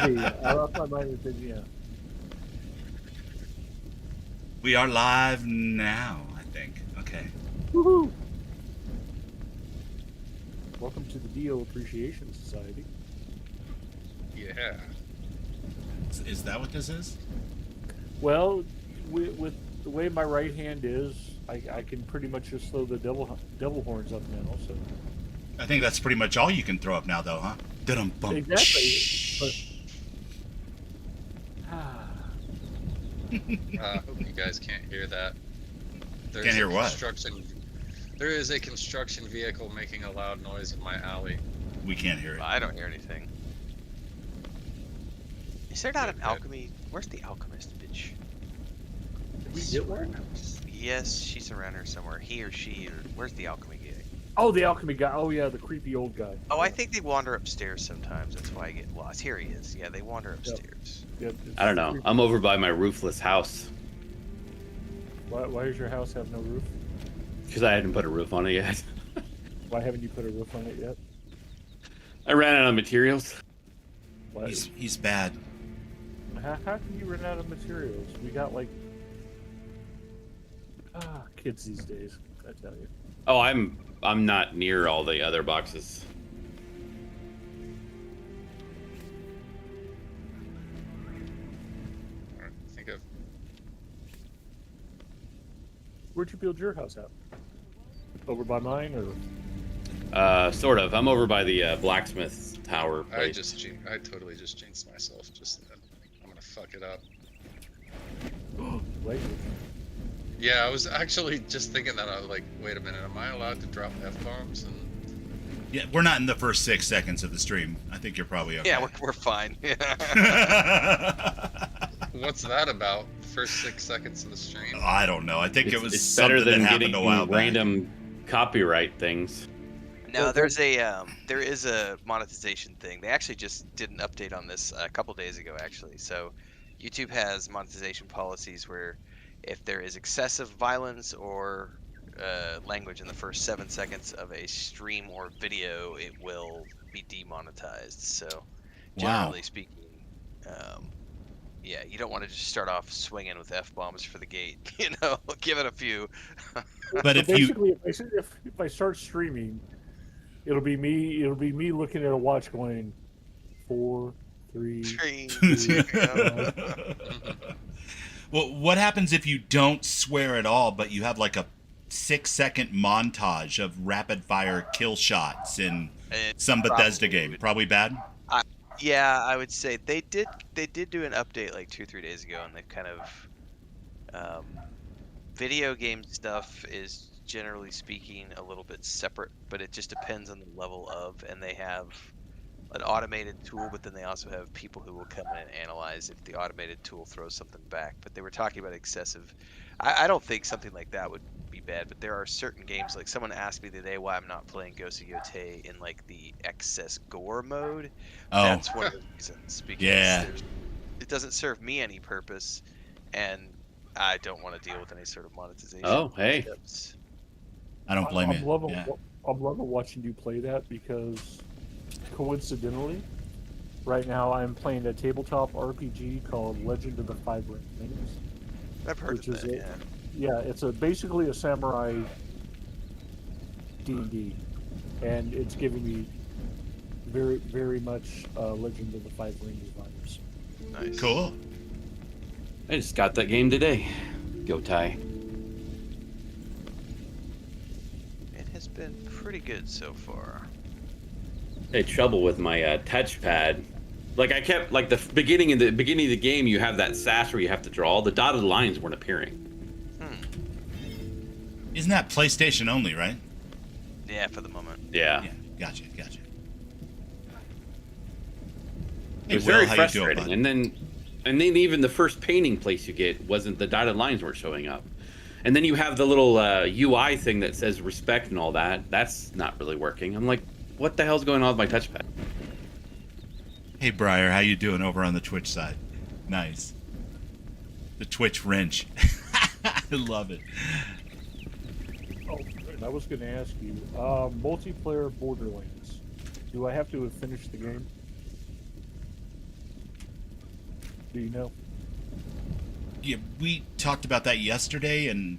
be. I lost my mind and said, yeah. We are live now, I think. Okay. Woohoo! Welcome to the Dio Appreciation Society. Yeah. Is that what this is? Well, with the way my right hand is, I can pretty much just throw the devil horns up now. So I think that's pretty much all you can throw up now, though, huh? Dum-bum. exactly. I hope you guys can't hear that. Can't hear what? There is a construction vehicle making a loud noise in my alley. We can't hear it. I don't hear anything. Is there not an alchemy? Where's the alchemist bitch? Did we get one? Yes, she's around here somewhere. He or she, or where's the alchemy guy? Oh, the alchemy guy. Oh yeah, the creepy old guy. Oh, I think they wander upstairs sometimes. That's why I get lost. Here he is. Yeah, they wander upstairs. Yep, I don't know. I'm over by my roofless house Why does your house have no roof? because I hadn't put a roof on it yet. Why haven't you put a roof on it yet? I ran out of materials. Why? He's bad. How can you run out of materials? We got like kids these days. I tell you. Oh, I'm not near all the other boxes. Alright, I think I've... Where'd you build your house at? Over by mine, or? Sort of. I'm over by the blacksmith tower place. I totally just jinxed myself. I'm gonna fuck it up. Wait. Yeah, I was actually just thinking that. I was like, wait a minute, am I allowed to drop F-bombs? And Yeah, we're not in the first 6 seconds of the stream. I think you're probably okay. Yeah, we're fine. what's that about? First 6 seconds of the stream? I don't know. I think it was It's something better than that happened getting a while back. random copyright things. No, there is a monetization thing. They actually just did an update on this a couple days ago, actually. So, YouTube has monetization policies where if there is excessive violence or language in the first 7 seconds of a stream or video, it will be demonetized. So, generally speaking, yeah, you don't want to just start off swinging with F-bombs for the gate. You know, give it a few. But if if I start streaming, it'll be me looking at a watch going 4, 3, 2, Well, what happens if you don't swear at all, but you have like a 6-second montage of rapid fire kill shots in some Bethesda game? Probably bad. Yeah, I would say they did do an update like 2-3 days ago, and they've kind of video game stuff is generally speaking a little bit separate, but it just depends on the level of, and they have an automated tool, but then they also have people who will come in and analyze if the automated tool throws something back. But they were talking about excessive. I don't think something like that would be bad, but there are certain games, like someone asked me the other day why I'm not playing Ghost of Yotei in like the excess gore mode. Oh. That's one of the reasons, because it doesn't serve me any purpose, and I don't want to deal with any sort of monetization. Oh, hey. Tips. I don't blame you. I'm loving watching you play that because, coincidentally, right now I'm playing a tabletop RPG called Legend of the Five Rings. I've heard of that, yeah, it's basically a samurai D&D, and it's giving me very, very much Legend of the Five Rings vibes. Nice. Cool. I just got that game today. Go Ty. It has been pretty good so far. I had trouble with my touchpad. Like I kept like the beginning of the game, you have that sash where you have to draw. The dotted lines weren't appearing. Isn't that PlayStation only, right? Yeah, for the moment. Yeah. Gotcha. It was Will, very how you doing, frustrating. bud? And then even the first painting place you get wasn't, the dotted lines weren't showing up. And then you have the little UI thing that says respect and all that. That's not really working. I'm like, what the hell's going on with my touchpad? Hey, Briar, how you doing over on the Twitch side? Nice. The Twitch wrench. I love it. Oh, and I was going to ask you, multiplayer Borderlands. Do I have to have finished the game? Do you know? Yeah, we talked about that yesterday, and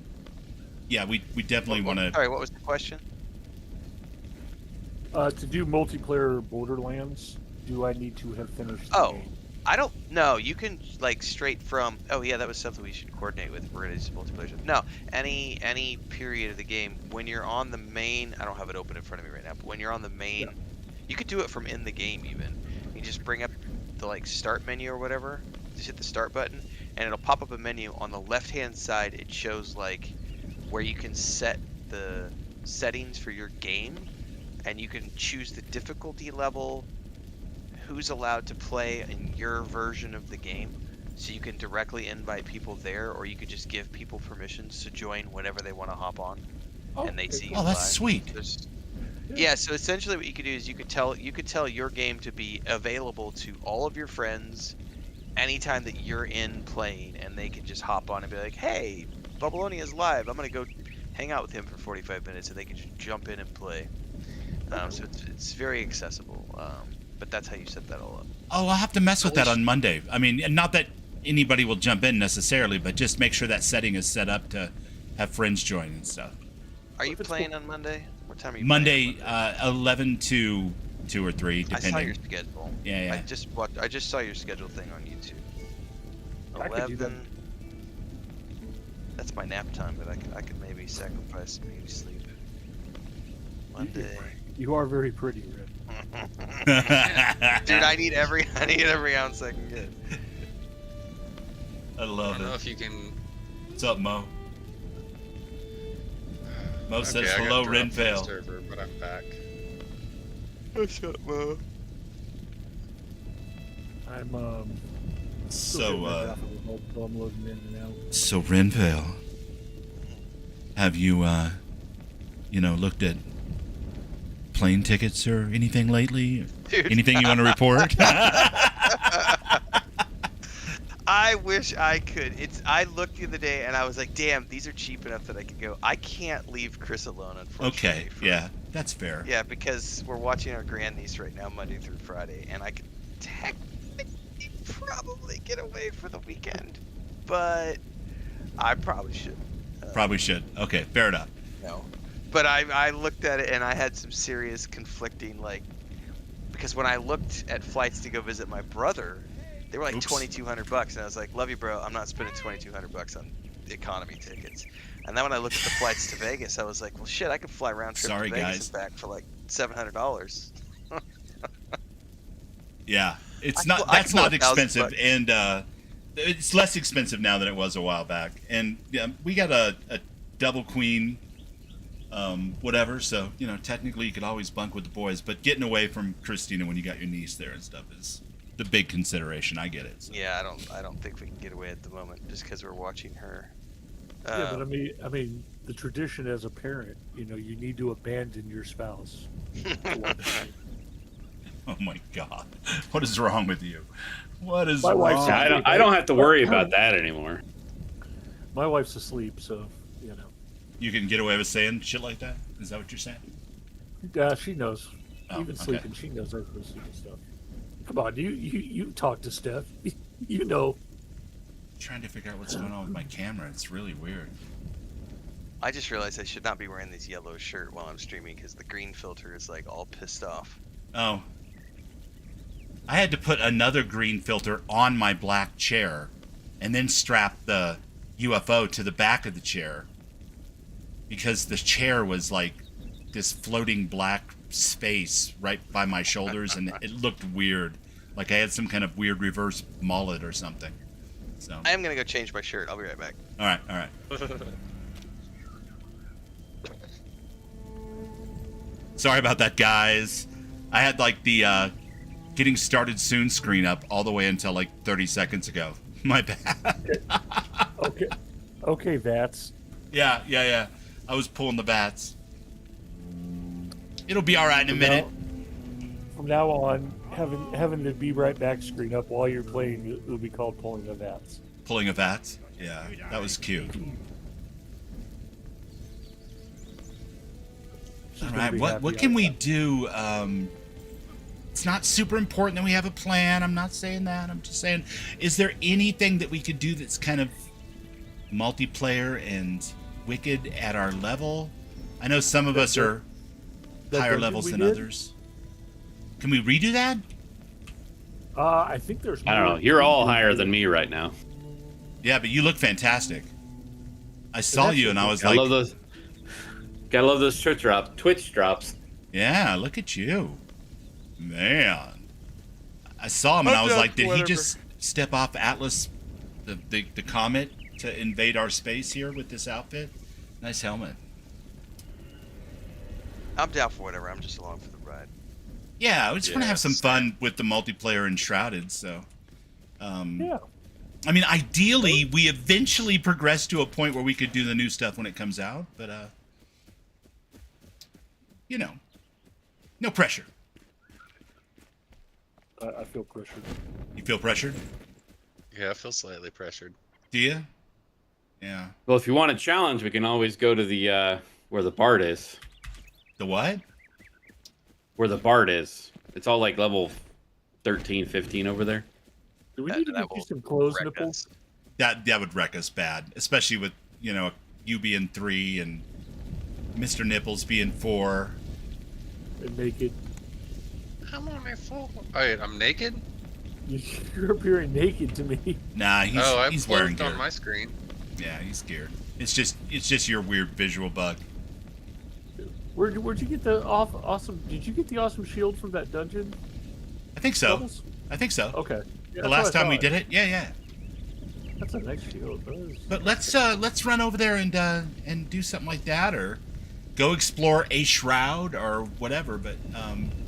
yeah, we definitely want to. Sorry, what was the question? To do multiplayer Borderlands, do I need to have finished the Oh, game? I don't know. You can like straight from. Oh yeah, that was something we should coordinate with. We're gonna do multiplayer. No, any period of the game when you're on the main. I don't have it open in front of me right now, but when you're on the main, you could do it from in the game even. You just bring up the like start menu or whatever. Just hit the start button, and it'll pop up a menu on the left hand side. It shows like where you can set the settings for your game, and you can choose the difficulty level, who's allowed to play in your version of the game, so you can directly invite people there, or you could just give people permissions to join whenever they want to hop on, and they see you Oh, that's live. sweet. Yeah, so essentially what you could do is you could tell your game to be available to all of your friends anytime that you're in playing, and they can just hop on and be like, hey, Bubblonia's live, I'm gonna go hang out with him for 45 minutes, and they can just jump in and play. So it's very accessible. But that's how you set that all up. Oh, I'll have to mess with that on Monday. I mean, and not that anybody will jump in necessarily, but just make sure that setting is set up to have friends join and stuff. Are you playing on Monday? What time are you Monday, playing on Monday? 11 to 2 or 3, depending. I saw your schedule. Yeah. I just saw your schedule thing on YouTube. I could do that. 11. That's my nap time, but I could maybe sacrifice maybe sleep. Monday. You are very pretty, Red. Dude, I need every ounce I can get. I I love don't know it. if you can. What's up, Mo? Mo says I got hello, dropped from the Renvale. server, but I'm back. What's up, Mo? I'm So, I'm loading in and out. So Renvale, have you, looked at plane tickets or anything lately? Dude. Anything you want to report? I wish I could. I looked the other day and I was like, damn, these are cheap enough that I could go. I can't leave Chris alone, unfortunately. Okay, yeah, that's fair. Yeah, because we're watching our grandniece right now, Monday through Friday, and I could technically probably get away for the weekend, but I probably should. Probably should. Okay, fair enough. No. But I looked at it and I had some serious conflicting, like, because when I looked at flights to go visit my brother, they were like $2,200, and I was like, love you, bro, I'm not spending $2,200 on economy tickets. And then when I looked at the flights to Vegas, I was like, well, shit, I could fly round trip Sorry, to Vegas guys. and back for like $700. Yeah, it's I not. could- I That's could pull not $1,000 expensive, and it's less expensive now than it was a while back. And yeah, we got a double queen, whatever. So technically you could always bunk with the boys, but getting away from Christina when you got your niece there and stuff is the big consideration. I get it. So. Yeah, I don't think we can get away at the moment just because we're watching her. Yeah, but I mean, the tradition as a parent, you need to abandon your spouse. Oh my God, what is wrong with you? What is My wife's wrong? I don't have to worry about that anymore. My wife's asleep, so You can get away with saying shit like that? Is that what you're saying? she knows. Oh, Even okay. sleeping, she knows I go sleep and stuff. Come on, you talk to Steph. You know. I'm trying to figure out what's going on with my camera. It's really weird. I just realized I should not be wearing this yellow shirt while I'm streaming because the green filter is like all pissed off. Oh. I had to put another green filter on my black chair and then strap the UFO to the back of the chair because the chair was like this floating black space right by my shoulders and it looked weird. Like I had some kind of weird reverse mullet or something. So I am going to go change my shirt. I'll be right back. All right. Sorry about that, guys. I had like the getting started soon screen up all the way until like 30 seconds ago. My bad. Okay, Vats. Yeah. I was pulling the bats. It'll be all right in a minute. From now on, having the be right back screen up while you're playing, it will be called pulling the Vats. Pulling a bat? Yeah, that was cute. All right, what can we do It's not super important that we have a plan. I'm not saying that. I'm just saying, is there anything that we could do that's kind of multiplayer and wicked at our level? I know some of us are higher levels than others. Can we redo that? I think there's. I don't know. You're all higher than me right now. Yeah, but you look fantastic. I saw you and I was I like, love those. Gotta love those Twitch drops. yeah, look at you. Man. I saw him and I was like, did he just step off Atlas, the comet, to invade our space here with this outfit? Nice helmet. I'm down for whatever. I'm just along for the ride. Yeah, we just want to have some fun with the multiplayer Enshrouded, so. Yeah. I mean, ideally, we eventually progress to a point where we could do the new stuff when it comes out, but, you know, no pressure. I feel pressured. You feel pressured? Yeah, I feel slightly pressured. Do you? Yeah. Well, if you want a challenge, we can always go to the where the Bard is. The what? Where the Bard is. It's all like level 13, 15 over there. Do we need to get you some clothes nipples? That would wreck us bad, especially with, you know, you being 3 and Mr. Nipples being 4. And naked. I'm only 4. Alright, I'm naked? You're appearing naked to me. Nah, he's wearing gear. On my screen. Yeah, he's scared. It's just your weird visual bug. Where'd you get the awesome? Did you get the awesome shield from that dungeon? I think so. Levels? I think so. Okay. Yeah, The last time we did it, yeah. That's a nice shield. But let's run over there and do something like that, or go explore a shroud or whatever. But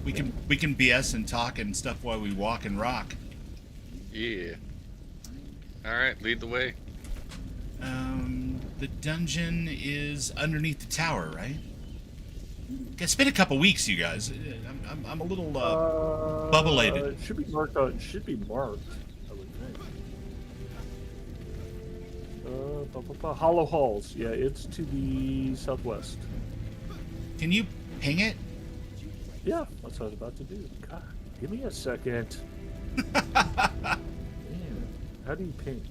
we can BS and talk and stuff while we walk and rock. Yeah. Alright, lead the way. The dungeon is underneath the tower, right? It's been a couple weeks, you guys. I'm a little bubbleated. It should be marked. It should be marked. I would think. Hollow Halls. Yeah, it's to the southwest. Can you ping it? Yeah, that's what I was about to do. God, give me a second. Man, how do you ping?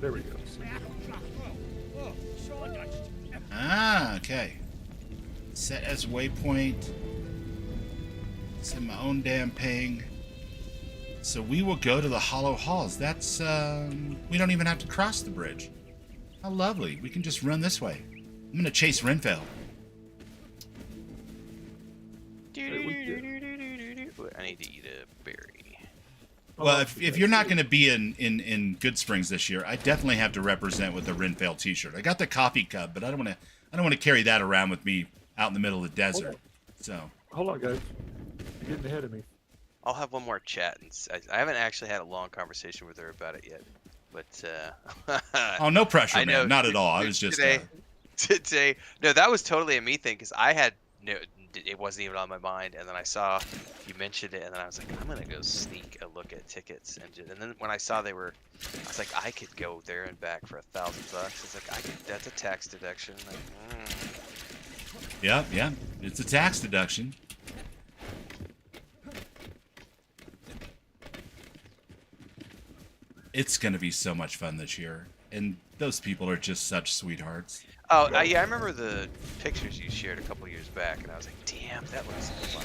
There we go. Ah, okay. Set as waypoint. Set my own damn ping. So we will go to the Hollow Halls. That's, we don't even have to cross the bridge. How lovely. We can just run this way. I'm gonna chase Renfell. I need to eat a berry. Well, if you're not going to be in Good Springs this year, I definitely have to represent with the Renfell T-shirt. I got the coffee cup, but I don't want to carry that around with me out in the middle of the desert. So hold on, guys. You're getting ahead of me. I'll have one more chat, and I haven't actually had a long conversation with her about it yet. But oh, no pressure, I man. know, Not at all. I was just today. No, that was totally a me thing because I had no. It wasn't even on my mind, and then I saw you mentioned it, and then I was like, I'm gonna go sneak a look at tickets, and then when I saw they were, I was like, I could go there and back for $1,000. It's like that's a tax deduction. Like, Yeah, it's a tax deduction. It's gonna be so much fun this year, and those people are just such sweethearts. Oh, yeah, I remember the pictures you shared a couple years back, and I was like, damn, that looks fun.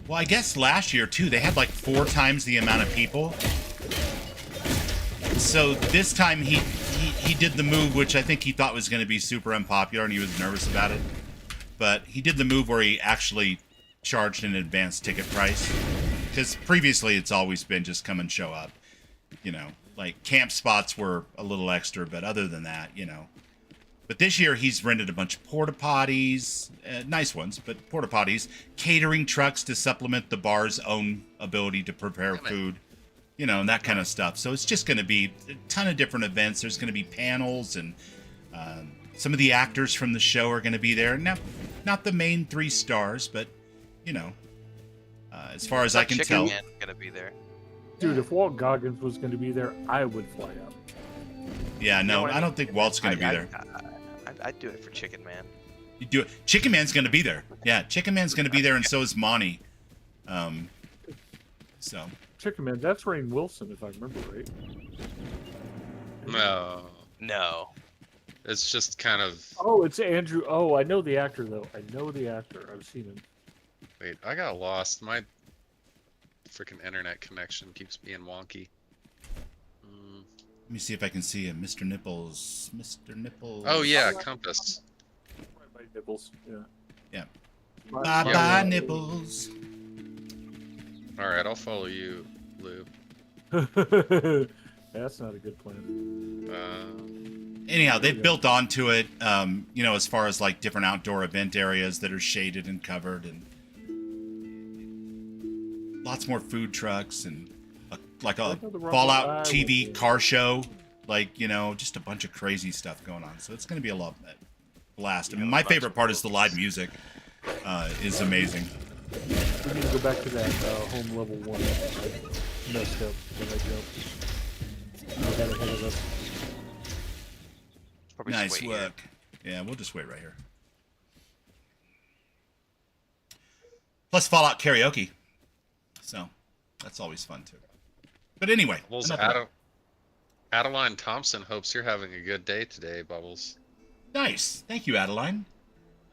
Well, I guess last year, too, they had like 4 times the amount of people. So this time he did the move, which I think he thought was going to be super unpopular, and he was nervous about it. But he did the move where he actually charged an advanced ticket price. Because previously it's always been just come and show up. You know, like camp spots were a little extra, but other than that, you know. But this year, he's rented a bunch of porta potties, nice ones, but porta potties, catering trucks to supplement the bar's own ability to prepare food, you know, and that kind of stuff. So it's just going to be a ton of different events. There's going to be panels, and some of the actors from the show are going to be there. Now, not the main 3 stars, but, you know, as far as I can tell. Chicken Man going to be there. Dude, if Walt Goggins was going to be there, I would fly up. Yeah, You know no, what I don't think Walt's gonna be there. I'd do it for Chicken Man. You do it. Chicken Man's gonna be there. Yeah, Chicken Man's gonna be there, and so is Monty. So Chicken Man, that's Rainn Wilson, if I remember right. No, No. it's just kind of. Oh, it's Andrew. Oh, I know the actor though. I know the actor. I've seen him. Wait, I got lost. My freaking internet connection keeps being wonky. let me see if I can see him, Mr. Nipples. Mr. Nipples. Oh yeah, Compass. My nipples. Yeah. Yeah. My- Bye my- bye nipples. All right, I'll follow you, Lou. That's not a good plan. Anyhow, they've Yeah. built onto it. You know, as far as like different outdoor event areas that are shaded and covered, and lots more food trucks and like a Look at the rubber Fallout eye TV with car show. Like, you know, just a bunch of crazy stuff going on. So it's going to be a lot blast. And my favorite part is the live music. Is amazing. We need to go back to that home level 1. I messed up when I jumped. I got ahead of us. Probably just Nice wait here. work. Yeah, we'll just wait right here. Plus Fallout karaoke. So that's always fun too. But anyway, Bubbles, enough of that. Adeline Thompson hopes you're having a good day today, Bubbles. Nice. Thank you, Adeline.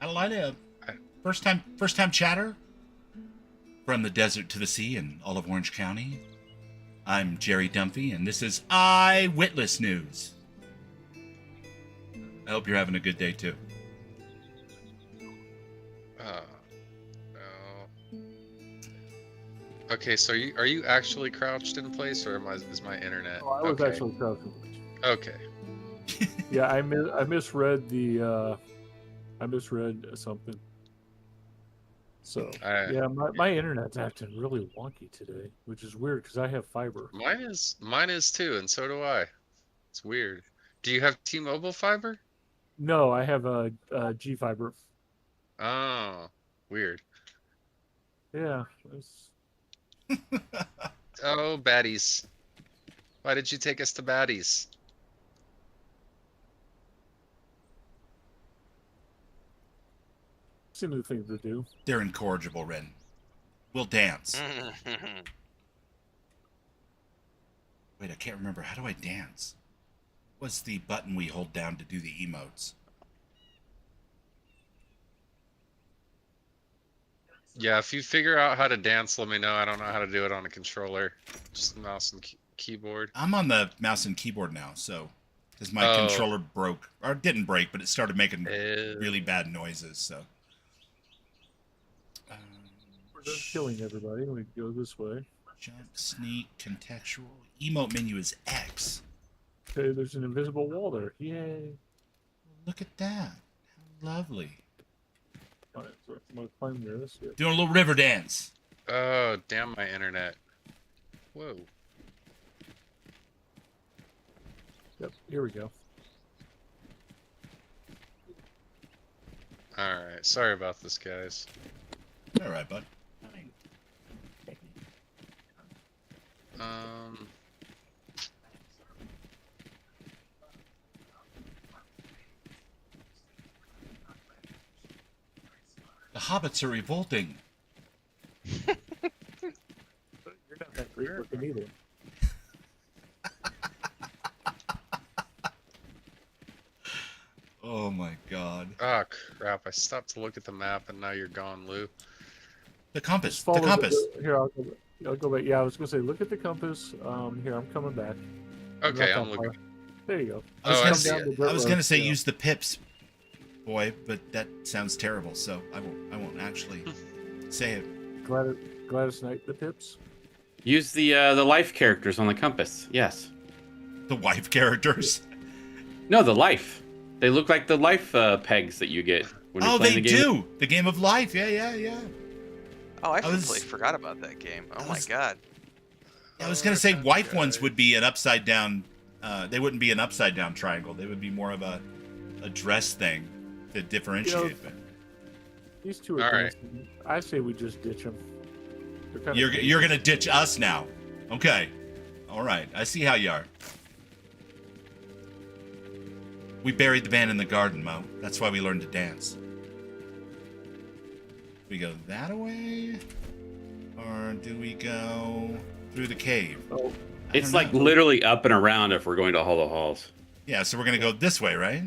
Adeline, first time chatter from the desert to the sea in all of Orange County. I'm Jerry Dunphy, and this is Eyewitness News. I hope you're having a good day too. No. Okay, so are you actually crouched in place, or is my internet? Oh, I was okay. actually crouching. Okay. Yeah, I misread the. I misread something. So yeah, my internet's acting really wonky today, which is weird because I have fiber. Mine is too, and so do I. It's weird. Do you have T-Mobile fiber? No, I have a G fiber. Oh, weird. Yeah. Oh, baddies. Why did you take us to baddies? It's a new thing to do. They're incorrigible, Ren. We'll dance. Wait, I can't remember. How do I dance? What's the button we hold down to do the emotes? Yeah, if you figure out how to dance, let me know. I don't know how to do it on a controller. Just mouse and keyboard. I'm on the mouse and keyboard now, so because my controller broke, or didn't break, but it started making really bad noises. So We're done killing everybody. We go this way. jump, sneak, contextual. Emote menu is X. Okay, there's an invisible wall there. Yay! Look at that. How lovely. All right, so I'm gonna climb this. Yeah. Doing a little river dance. Oh, damn my internet. Whoa. Yep. Here we go. Alright, sorry about this, guys. All right, bud. The hobbits are revolting. You're not that great looking either. Oh my god. Ah, crap. I stopped to look at the map and now you're gone, Lou. The compass. Just The follow compass. Here, I'll go back. Yeah, I was gonna say, look at the compass. Here, I'm coming back. Okay, Not I'm that looking. far. There you go. I was Oh, I gonna see say, it. Down the dirt I was road, gonna say yeah. use the pips, boy, but that sounds terrible. So I won't actually say it. Gladys Knight, the pips. Use the life characters on the compass. Yes. The wife characters. No, the life. They look like the life pegs that you get when you're Oh, playing they the game. do. The game of life. Yeah. Oh, I I was- completely forgot about that game. Oh my was- god. I was gonna say wife ones would be an upside down. They wouldn't be an upside down triangle. They would be more of a dress thing to differentiate. But These two are All right. dancing. I say we just ditch them. you're gonna ditch us now. Okay. All right. I see how you are. We buried the band in the garden, Mo. That's why we learned to dance. We go that way? Or do we go through the cave? Oh, It's like literally up and around if we're going to Hollow Halls. Yeah, so we're going to go this way, right?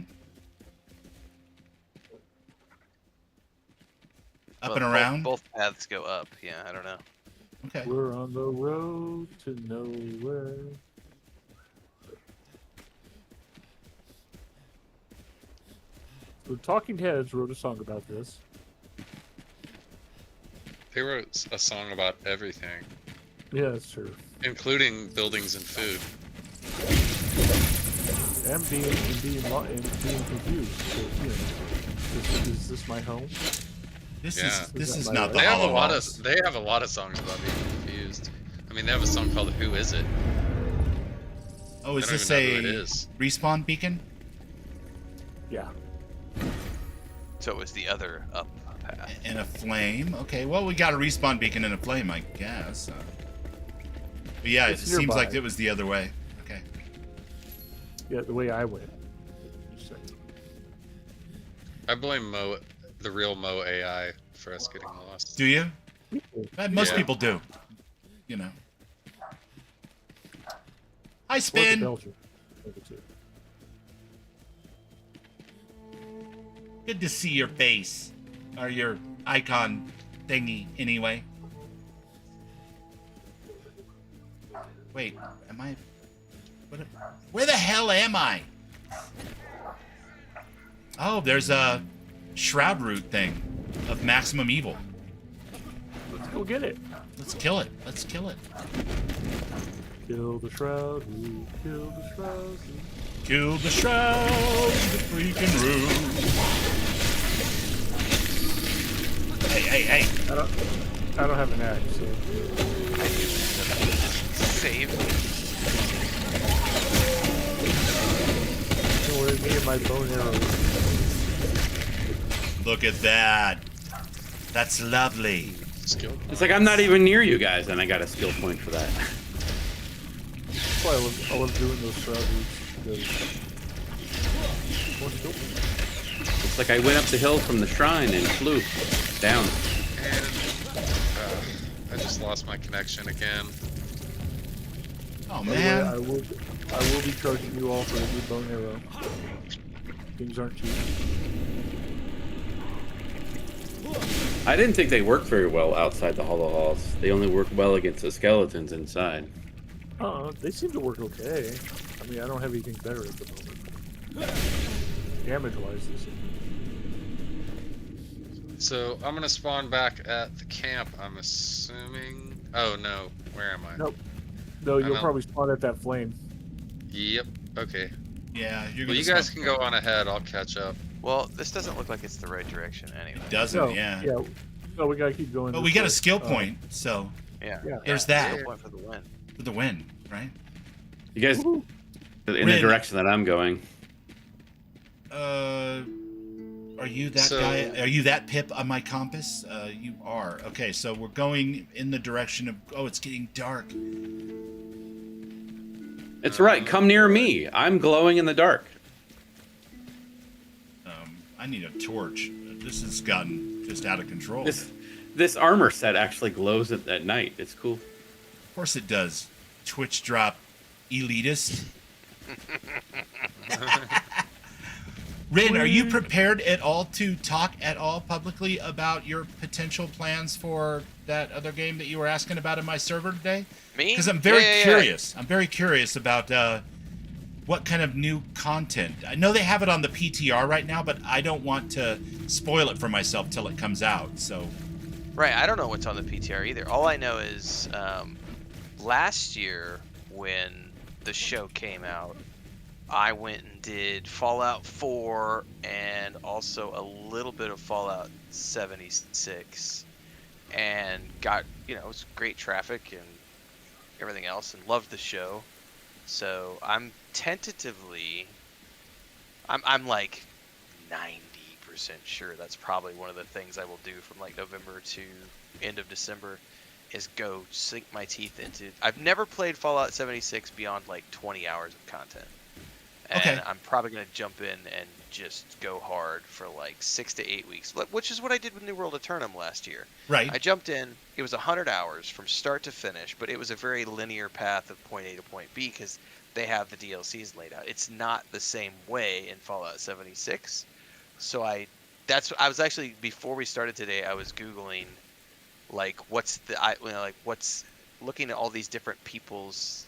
Up and around? Both paths go up. Yeah, I don't know. Okay. we're on the road to nowhere. The Talking Heads wrote a song about this. They wrote a song about everything, Yeah, that's true. including buildings and food. And being confused. So, you know, is this my home? This Yeah. is They not the They have a Hollow lot Halls. of they have a lot of songs about being confused. I mean, they have a song called "Who Is It?" Oh, is I don't this even know a who it is. respawn beacon? Yeah. So it was the other up path. And a flame. Okay, well, we got a respawn beacon and a flame, I guess. But yeah, It's it seems nearby. like it was the other way. Okay. Yeah, the way I went. Just saying. I blame Mo, the real Mo AI, for us getting lost. Do you? Most Yeah. people do. You know. Hi, Or the Spin. Belgian. Maybe too. Good to see your face. Or your icon thingy, anyway. Wait, am I... Where the hell am I? Oh, there's a shroud root thing of maximum evil. Let's go get it. Let's kill it. Let's kill it. Kill the shroud. Ooh, kill the shroud. Ooh. Kill the shroud, the freaking root. Hey. I don't have an axe, so. Save. Don't worry, me and my bone arrow. Look at that. That's lovely. Skill. It's like I'm not even near you guys, and I got a skill point for that. That's why I love doing those shroud routes. More skill points. It's like I went up the hill from the shrine and flew down. And I just lost my connection again. Oh, By the way, man. I will be charging you all for a new bone arrow. Things aren't cheap. I didn't think they worked very well outside the Hollow Halls. They only work well against the skeletons inside. They seem to work okay. I mean, I don't have anything better at the moment. Damage-wise, they seem. So I'm gonna spawn back at the camp. I'm assuming. Oh no, where am I? Nope. No, you'll know. probably spawn at that flame. Yep. Okay. Yeah, you're Well, gonna you guys smoke can go on ahead. I'll catch up. Well, this doesn't look like it's the right direction anyway. It doesn't, No, yeah. No, we gotta keep going. But this we got a way. skill point, so Yeah. Yeah. There's that. Skill point for the win. for the win, right? You guys, Woohoo. in the Rin. direction that I'm going. Are you that So- guy? Are you that Pip on my compass? You are. Okay, so we're going in the direction of. Oh, it's getting dark. It's right. Come near me. I'm glowing in the dark. I need a torch. This has gotten just out of control. This armor set actually glows at night. It's cool. Of course it does. Twitch drop elitist. Rin, are you prepared at all to talk at all publicly about your potential plans for that other game that you were asking about in my server today? Me? Because I'm very Yeah. curious. I'm very curious about what kind of new content. I know they have it on the PTR right now, but I don't want to spoil it for myself till it comes out. So Right, I don't know what's on the PTR either. All I know is last year when the show came out, I went and did Fallout 4 and also a little bit of Fallout 76 and got, it was great traffic and everything else and loved the show. So I'm tentatively, I'm like 90% sure that's probably one of the things I will do from like November to end of December is go sink my teeth into. I've never played Fallout 76 beyond like 20 hours of content. And Okay. I'm probably going to jump in and just go hard for like 6 to 8 weeks, which is what I did with New World Eternum last year. Right. I jumped in. It was 100 hours from start to finish, but it was a very linear path of point A to point B because they have the DLCs laid out. It's not the same way in Fallout 76. So I was actually, before we started today, I was Googling like what's looking at all these different people's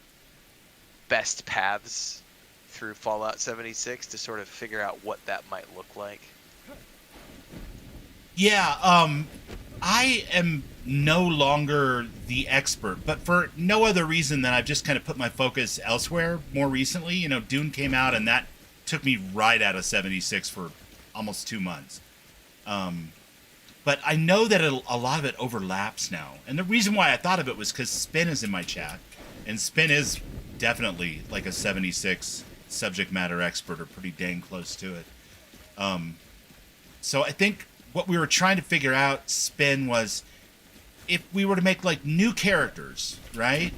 best paths through Fallout 76 to sort of figure out what that might look like. Yeah, I am no longer the expert, but for no other reason than I've just kind of put my focus elsewhere more recently. You know, Dune came out, and that took me right out of 76 for almost 2 months. But I know that a lot of it overlaps now. And the reason why I thought of it was because Spin is in my chat, and Spin is definitely like a 76 subject matter expert, or pretty dang close to it. So I think what we were trying to figure out, Spin, was if we were to make like new characters, right?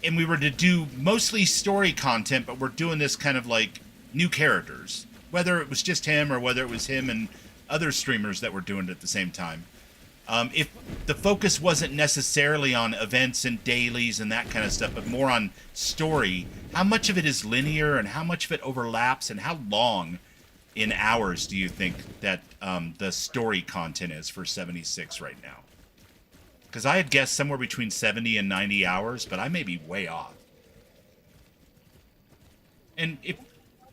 And we were to do mostly story content, but we're doing this kind of like new characters, whether it was just him or whether it was him and other streamers that were doing it at the same time. If the focus wasn't necessarily on events and dailies and that kind of stuff, but more on story, how much of it is linear and how much of it overlaps, and how long in hours do you think that the story content is for 76 right now? Because I had guessed somewhere between 70 and 90 hours, but I may be way off. And if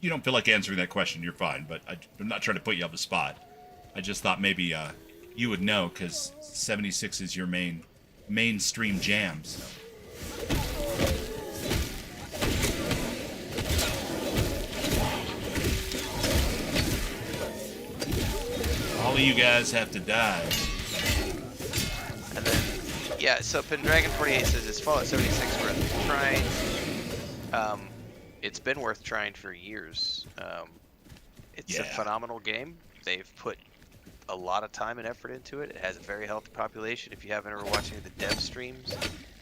you don't feel like answering that question, you're fine, but I'm not trying to put you on the spot. I just thought maybe you would know, because 76 is your mainstream jam. So. All of you guys have to die. And then, yeah, so Pendragon 48 says, is Fallout 76 worth trying? It's been worth trying for years. It's a phenomenal game. They've put a lot of time and effort into it. It has a very healthy population. If you haven't ever watched any of the dev streams,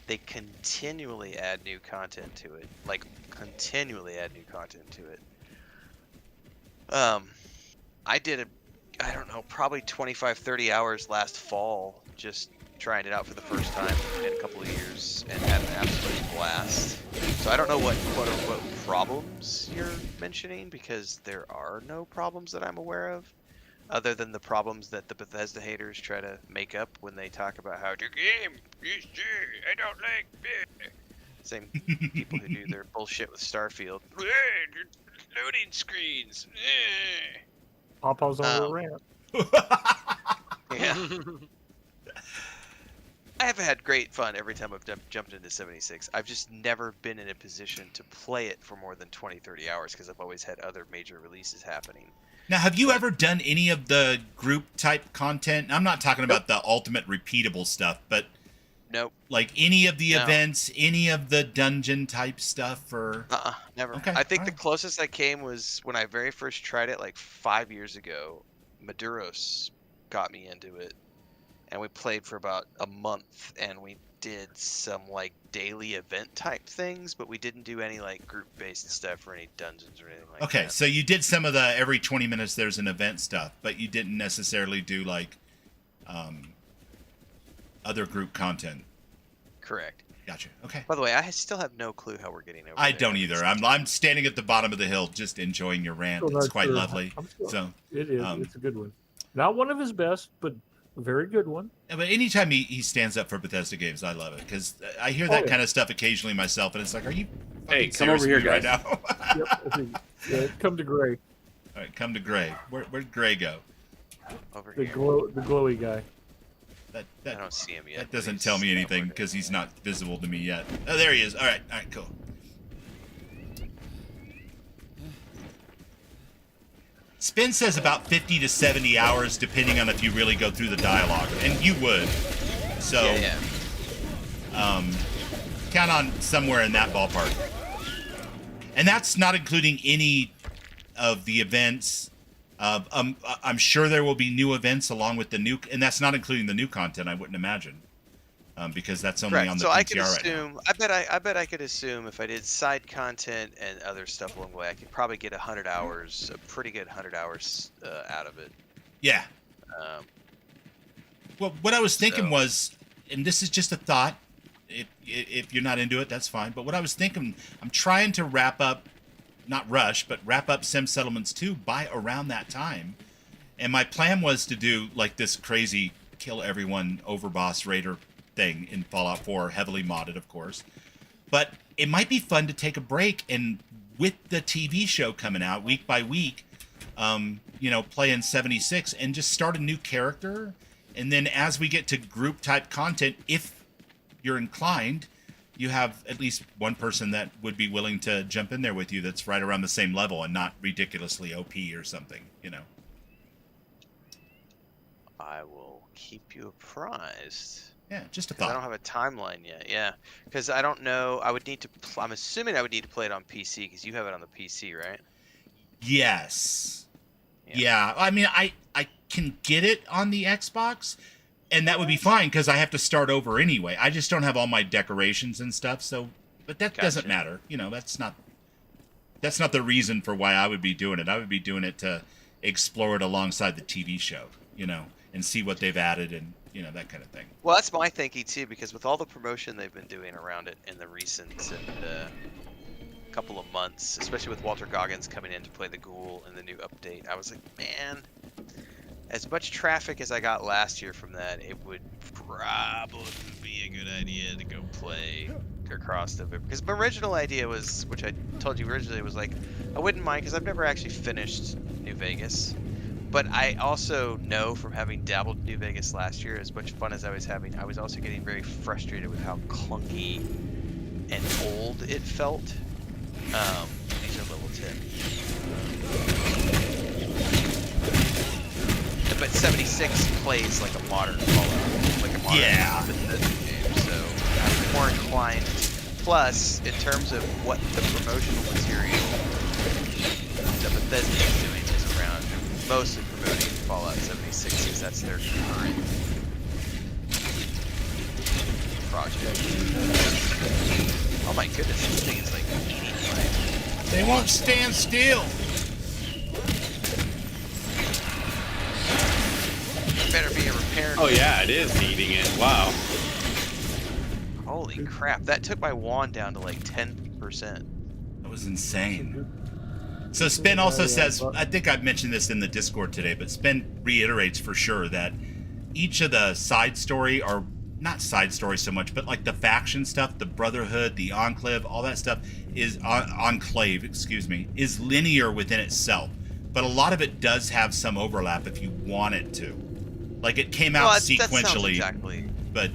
they continually add new content to it. Like, continually add new content to it. I did I don't know, probably 25, 30 hours last fall just trying it out for the first time in a couple of years and had an absolute blast. So I don't know what quote-unquote problems you're mentioning, because there are no problems that I'm aware of, other than the problems that the Bethesda haters try to make up when they talk about how the game is I don't like it. Same people who do their bullshit with Starfield. Loading screens. Papa's on the ramp. Yeah. I have had great fun every time I've jumped into 76. I've just never been in a position to play it for more than 20, 30 hours because I've always had other major releases happening. Now, have you ever done any of the group type content? I'm not talking about the ultimate repeatable stuff, but nope. Like any of the events, any of the dungeon type stuff, or never. Okay, I think the closest I came was when I very first tried it like 5 years ago. Maduros got me into it, and we played for about a month, and we did some like daily event type things, but we didn't do any like group based stuff or any dungeons or anything like that. Okay, so you did some of the every 20 minutes there's an event stuff, but you didn't necessarily do like other group content. Correct. Gotcha. Okay. By the way, I still have no clue how we're getting over I there. don't either. I'm standing at the bottom of the hill just enjoying your rant. It's quite lovely. So it is. It's a good one. Not one of his best, but a very good one. But anytime he stands up for Bethesda games, I love it, because I hear that kind of stuff occasionally myself, and it's like, are you? Hey, come over here, guys. Right now? Yeah, come to Gray. All right, come to Gray. Where'd Gray go? Over the here. the glowy guy. That I don't see him yet. That doesn't tell me anything because he's not visible to me yet. Oh, there he is. All right, cool. Spin says about 50 to 70 hours, depending on if you really go through the dialogue, and you would. So, count on somewhere in that ballpark. And that's not including any of the events. I'm sure there will be new events along with the new, and that's not including the new content, I wouldn't imagine. because that's only Correct. on the So PTR I could right now. assume. I bet I could assume if I did side content and other stuff along the way, I could probably get 100 hours, a pretty good 100 hours out of it. Yeah. Um, Well, what I was thinking So- was, and this is just a thought. If you're not into it, that's fine. But what I was thinking, I'm trying to wrap up, not rush, but wrap up Sim Settlements 2 by around that time. And my plan was to do like this crazy kill everyone overboss raider thing in Fallout 4, heavily modded, of course. But it might be fun to take a break and with the TV show coming out week by week, play in 76 and just start a new character. And then as we get to group type content, if you're inclined, you have at least one person that would be willing to jump in there with you that's right around the same level and not ridiculously OP or something, I will keep you apprised. Yeah, just a 'Cause I don't thought. have a timeline yet. Yeah, because I don't know. I would need to. I'm assuming I would need to play it on PC because you have it on the PC, right? Yes. Yeah. Yeah. I mean, I can get it on the Xbox, and that would be fine because I have to start over anyway. I just don't have all my decorations and stuff, so but that doesn't matter. That's not the reason for why I would be doing it. I would be doing it to explore it alongside the TV show, and see what they've added and that kind of thing. Well, that's my thinking too, because with all the promotion they've been doing around it in the recent couple of months, especially with Walter Goggins coming in to play the Ghoul in the new update, I was like, man, as much traffic as I got last year from that, it would probably be a good idea to go play across the river. Because my original idea was, which I told you originally, was like, I wouldn't mind because I've never actually finished New Vegas. But I also know from having dabbled in New Vegas last year, as much fun as I was having, I was also getting very frustrated with how clunky and old it felt. These are level 10. But 76 plays like a modern Fallout, like a modern Bethesda game, so I'm more inclined. Plus, in terms of what the promotional material that Bethesda is doing is around mostly promoting Fallout 76 because that's their current project. Oh my goodness, this thing is like eating life. They won't stand still. Better be a repair. Oh yeah, it is eating it. Wow. Holy crap, that took my wand down to like 10%. That was insane. So Spin also says, I think I've mentioned this in the Discord today, but Spin reiterates for sure that each of the side story, or not side story so much, but like the faction stuff, the Brotherhood, the Enclave, all that stuff is Enclave, is linear within itself. But a lot of it does have some overlap if you want it to. Like it came out sequentially, but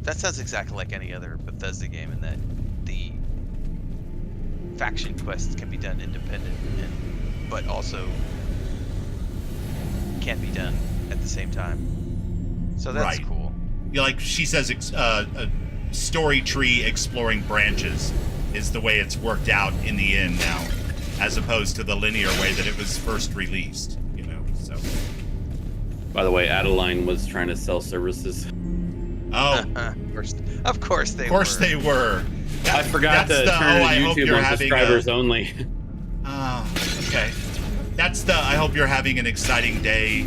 that sounds exactly like any other Bethesda game in that the faction quests can be done independent, but also can be done at the same time. So that's cool. Yeah, like she says, a story tree exploring branches is the way it's worked out in the end now, as opposed to the linear way that it was first released. So. By the way, Adeline was trying to sell services. Oh, of course they were. I forgot to turn YouTube on subscribers only. Oh, okay. That's the I hope you're having an exciting day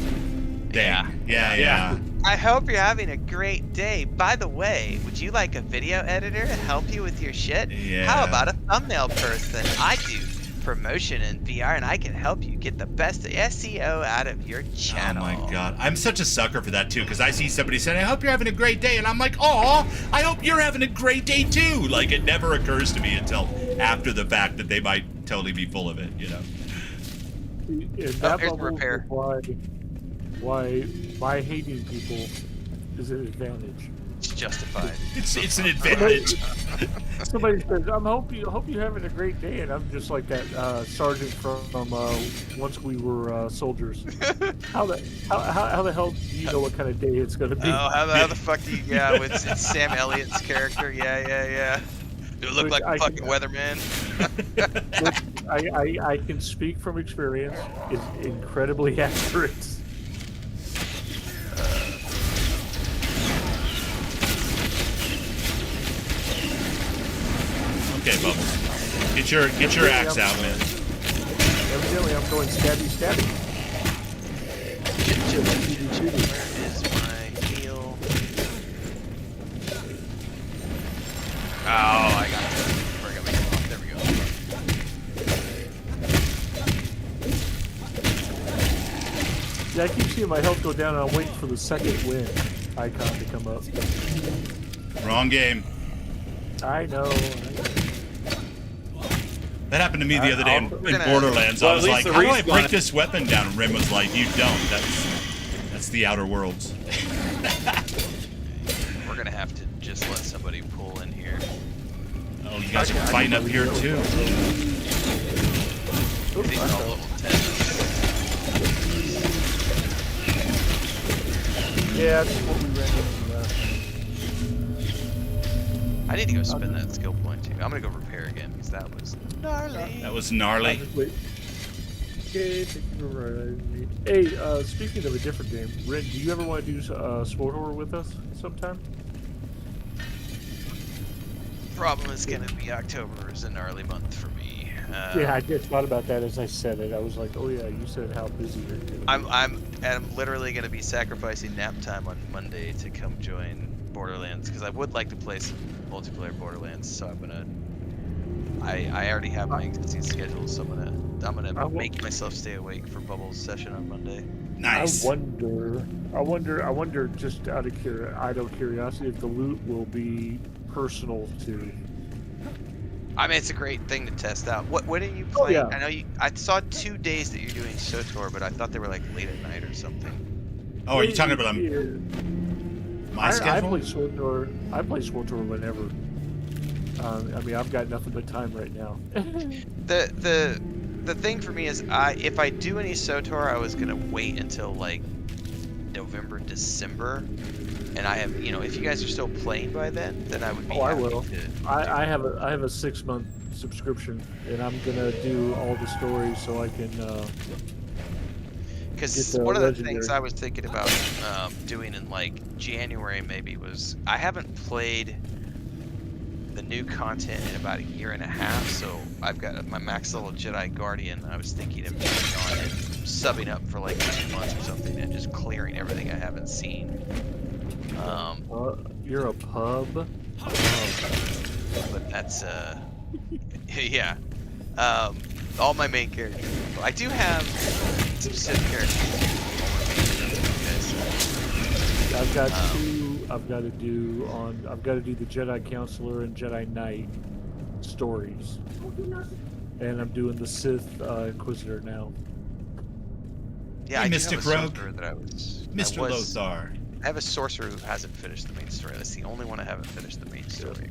thing. Yeah. I hope you're having a great day. By the way, would you like a video editor to help you with your shit? Yeah. How about a thumbnail person? I do promotion in VR, and I can help you get the best SEO out of your channel. Oh my god, I'm such a sucker for that too, because I see somebody saying, I hope you're having a great day, and I'm like, oh, I hope you're having a great day too. Like, it never occurs to me until after the fact that they might totally be full of it, That repair. Why hating people is an advantage. It's justified. It's an advantage. Somebody says, "I hope you're having a great day," and I'm just like that sergeant from once we were soldiers. How the hell do you know what kind of day it's gonna be? Oh, how the fuck do you? Yeah, with it's Sam Elliott's character. Yeah. Do it look like a fucking weatherman? I can speak from experience. It's incredibly accurate. Okay, Bubbles. Get your axe out, man. Evidently, I'm going stabby stabby. Where is my heal? Oh, I got the frick, my heal off. There we go. Yeah, I keep seeing my health go down, and I'm waiting for the second win icon to come up. Wrong game. I know. That happened to me the other day in gonna- Borderlands. Well, I was at like, least how the do I respawn- break this weapon down? And Rim was like, you don't. That's the Outer Worlds. We're gonna have to just let somebody pull in here. Oh, you guys are fighting up here too. These are all level 10. Yeah, that's what we ran into last time. I need to go spend that skill point too. I'm gonna go repair again because that was gnarly. That was I'll gnarly. just wait. Okay, thank you for reminding me. Hey, speaking of a different game, Ren, do you ever want to do SWTOR with us sometime? Problem is gonna be October is a gnarly month for me. Yeah, I just thought about that as I said it. I was like, oh yeah, you said how busy you're gonna be. I'm literally gonna be sacrificing nap time on Monday to come join Borderlands because I would like to play some multiplayer Borderlands. So I'm gonna. I already have my existing schedule, so I'm gonna make myself stay awake for Bubbles session on Monday. Nice. I wonder, just out of curiosity, if the loot will be personal to. I mean, it's a great thing to test out. When are you playing? yeah. I know I saw 2 days that you're doing SWTOR, but I thought they were like late at night or something. Oh, are you talking about my I schedule? play SWTOR. I play SWTOR whenever. I mean, I've got nothing but time right now. The thing for me is, if I do any SWTOR, I was gonna wait until like November, December, and I have, if you guys are still playing by then I would be. Oh, I happy will. to- I have a 6-month subscription, and I'm gonna do all the stories so I can. Because Get the one of the legendary. things I was thinking about doing in like January maybe was I haven't played the new content in about 1.5 years, so I've got my max level Jedi Guardian. I was thinking of getting on and subbing up for like 2 months or something and just clearing everything I haven't seen. You're a pub. But that's yeah. All my main characters. I do have some Sith characters. I've got two. I've got to do the Jedi Counselor and Jedi Knight stories, and I'm doing the Sith Inquisitor now. Yeah, Hey, I do Mystic have a Rogue. sorcerer that Mr. Lothar. I have a sorcerer who hasn't finished the main story. That's the only one I haven't finished the main story.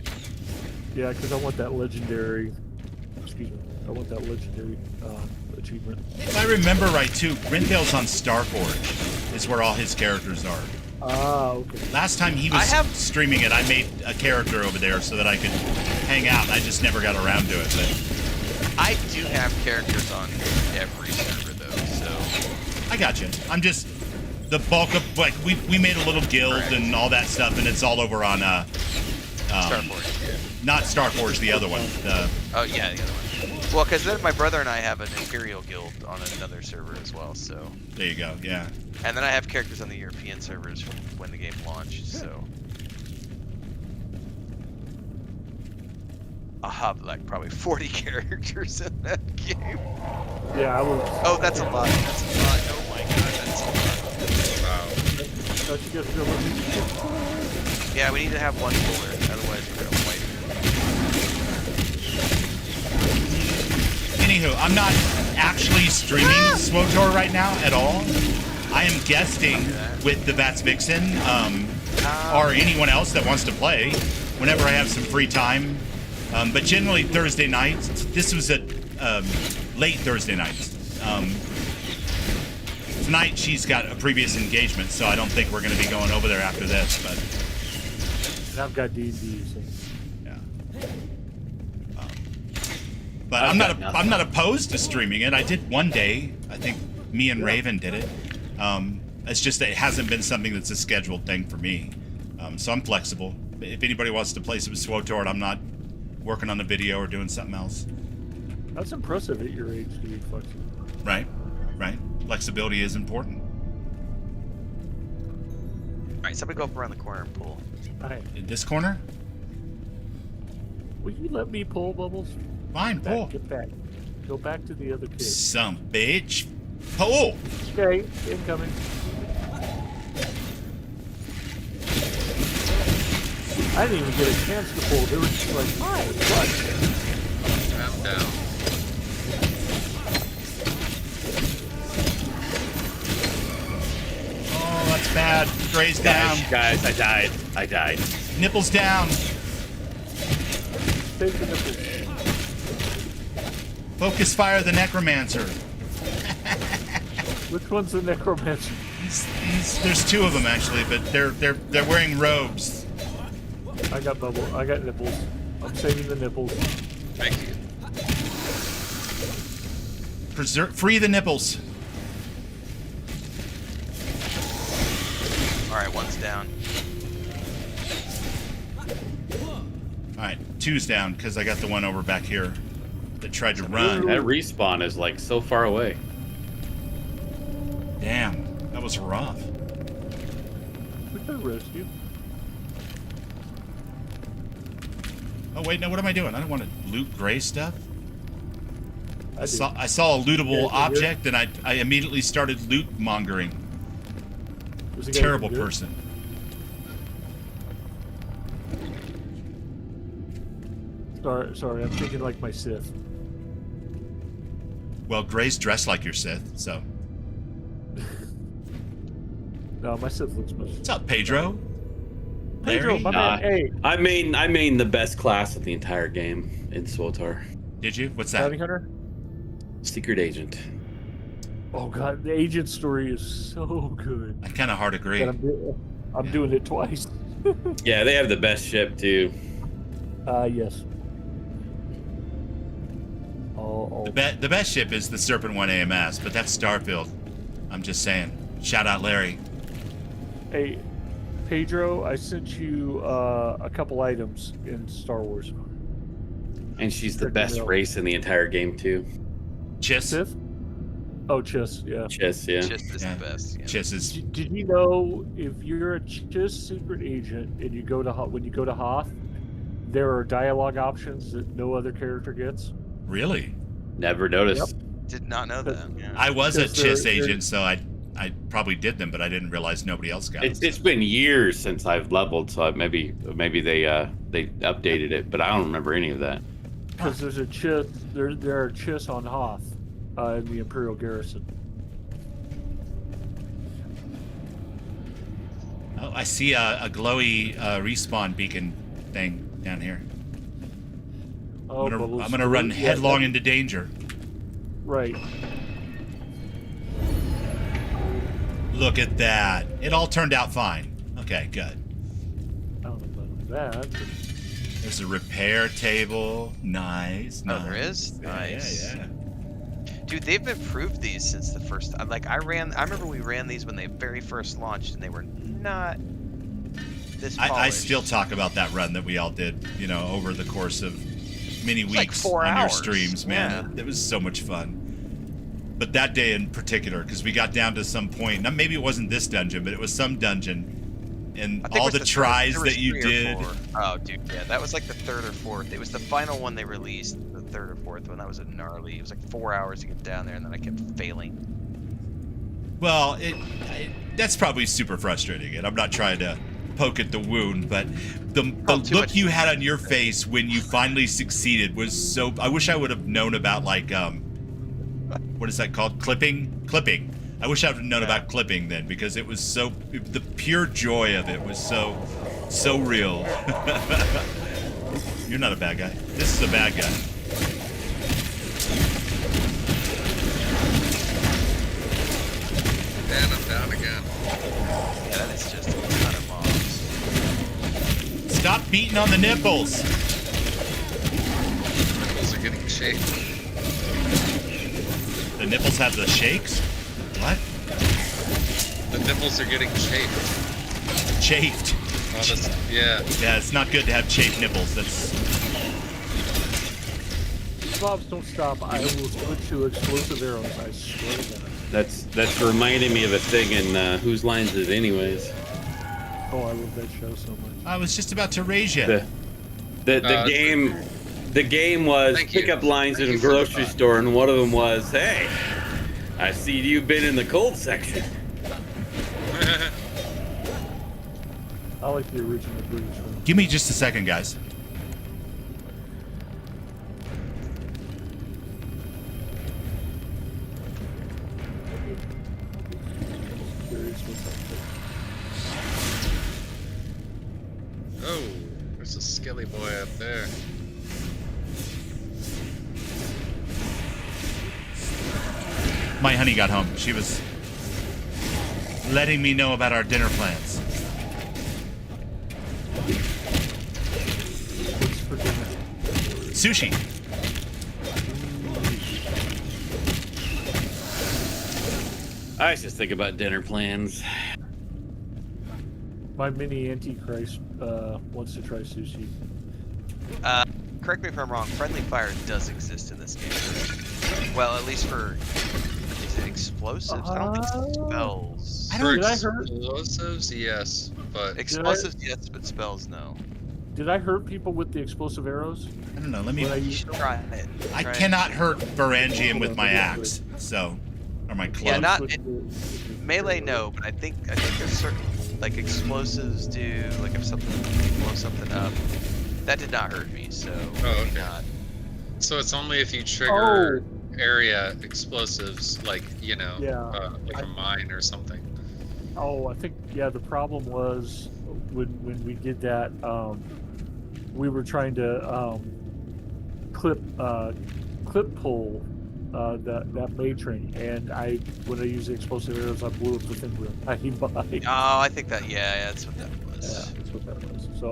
Yeah, because I want that legendary. Excuse me. I want that legendary achievement. If I remember right, too, Rintail's on Starforge is where all his characters are. Ah, okay. Last time he was streaming it, I made a character over there so that I could hang out, and I just never got around to it. But I do have characters on every server, though, so... I got you. I'm just... The bulk of... Like, we made a little guild and all that stuff, and it's all over on... Starforge. Not Starforge, the other one. Oh, yeah, the other one. Well, because then my brother and I have an Imperial guild on another server as well, so... There you go, yeah. And then I have characters on the European servers from when the game launched, so... I'll have like probably 40 characters in that game. Yeah, I was. Oh, that's a lot. That's a lot. Oh my god, that's a lot. Wow. Don't you guys feel like Yeah, we need to have one fuller, otherwise we're gonna wipe Anywho, I'm not actually streaming SWTOR right now at all. I am guesting with the Vats Vixen, or anyone else that wants to play, whenever I have some free time. But generally Thursday nights. This was a late Thursday night. Tonight she's got a previous engagement, so I don't think we're going to be going over there after this. But and I've got D&D, so. yeah. But I'm not opposed to streaming it. I did one day. I think me and Raven did it. It's just that it hasn't been something that's a scheduled thing for me. So I'm flexible. If anybody wants to play some SWTOR, I'm not working on a video or doing something else. That's impressive at your age to be flexible. Right. Flexibility is important. Alright, somebody go up around the corner and pull. Alright. In this corner? Will you let me pull, Bubbles? Fine, pull. Get back. Go back to the other kid. Some bitch. Pull! Okay, incoming. I didn't even get a chance to pull. They were just like, hi, what? I'm down. Oh, that's bad. Gray's down. Guys, I died. Nipples down. Take the nipples. Focus fire the necromancer. Which one's the necromancer? There's two of them actually, but they're wearing robes. I got bubble. I got nipples. I'm saving the nipples. Thank you. Free the nipples. Alright, one's down. Alright, two's down because I got the one over back here that tried to run. That respawn is like so far away. Damn, that was rough. We could arrest you. Oh wait, no, what am I doing? I don't want to loot Gray stuff. I saw a Yeah, lootable object and I immediately started loot mongering. Terrible person. Sorry, I'm thinking like my Sith. Well, Gray's dressed like your Sith, so. No, my Sith looks much. What's up, Pedro? Pedro, Larry? my man. Hey, I main the best class of the entire game in SWTOR. Did you? What's that? Bounty Hunter. Secret Agent. Oh god, the agent story is so good. I kind of hard agree. That I'm doing it twice. Yeah, they have the best ship too. Yes. The best ship is the Serpent 1 AMS, but that's Starfield. I'm just saying. Shout out Larry. Hey, Pedro, I sent you a couple items in Star Wars. And she's the Freaking best hell. race in the entire game too. Chiss? Sith? Oh, Chiss, yeah. Chiss, yeah. Just is Yeah. the best. Yeah. Chiss is... Did you know if you're a Chiss secret agent and you go to when you go to Hoth, there are dialogue options that no other character gets? Really? Never noticed. Did not know that. Yeah. I was a Because Chiss they're- agent, so I probably did them, but I didn't realize nobody else got them. It's been years since I've leveled, so maybe they updated it, but I don't remember any of that. Because there's a Chiss, there are Chiss on Hoth in the Imperial Garrison. Oh, I see a glowy respawn beacon thing down here. Oh, I'm gonna run headlong into danger. Right. Look at that. It all turned out fine. Okay, good. I don't know about that. But There's a repair table. Nice. Oh, there is? Yeah, Nice. Yeah. Dude, they've improved these since the first. Like I remember we ran these when they very first launched, and they were not this polished. I still talk about that run that we all did, over the course of many was like weeks 4 on your hours. streams, man. It was so much fun. But that day in particular, because we got down to some point, now maybe it wasn't this dungeon, but it was some dungeon, and I think all it the was tries there was that you 3 or did. 4. Oh, dude, yeah, that was like the 3rd or 4th. It was the final one they released, the 3rd or 4th one. That was a gnarly. It was like 4 hours to get down there, and then I kept failing. Well, that's probably super frustrating, and I'm not trying to poke at the wound, but the too look much. you had on your face when you finally succeeded was so. I wish I would have known about what is that called? Clipping. I wish I would have known about clipping then, because it was so. The pure joy of it was so real. You're not a bad guy. This is a bad guy. And I'm down again. Yeah, that is just a ton of mobs. Stop beating on the nipples. Nipples are getting shaped. The nipples have the shakes. What? The nipples are getting shaped. Chafed. Oh, that's, yeah. Yeah, it's not good to have chafed nipples. Bobs don't stop, I will switch to explosive arrows. I swear to God. That's reminding me of a thing in Whose Lines Is It Anyways? Oh, I love that show so much. I was just about to raise you. The game was pickup lines in a grocery store, and one of them was, "Hey, I see you've been in the cold section." I like the original British one. Give me just a second, guys. Oh, there's a skelly boy up there. My honey got home. She was letting me know about our dinner plans. What's for dinner? Sushi. I was just thinking about dinner plans. My mini Antichrist wants to try sushi. Correct me if I'm wrong. Friendly fire does exist in this game. Well, at least for is it explosives? I don't think spells. For explosives, yes, but Explosives, yes, but spells, no. Did I hurt people with the explosive arrows? I don't know. Let me. You should try it. I Try it. cannot hurt Varangian with my axe, so or my club. Yeah, not melee. No, but I think there's certain like explosives do. Like if something blows something up, that did not hurt me. So okay. not. So it's only if you trigger area explosives, like like a mine or something. Oh, I think the problem was when we did that. We were trying to clip pull that matron, and when I used the explosive arrows, I blew up the thing real high. Oh, I think that that's what that was. Yeah, that's what that was. So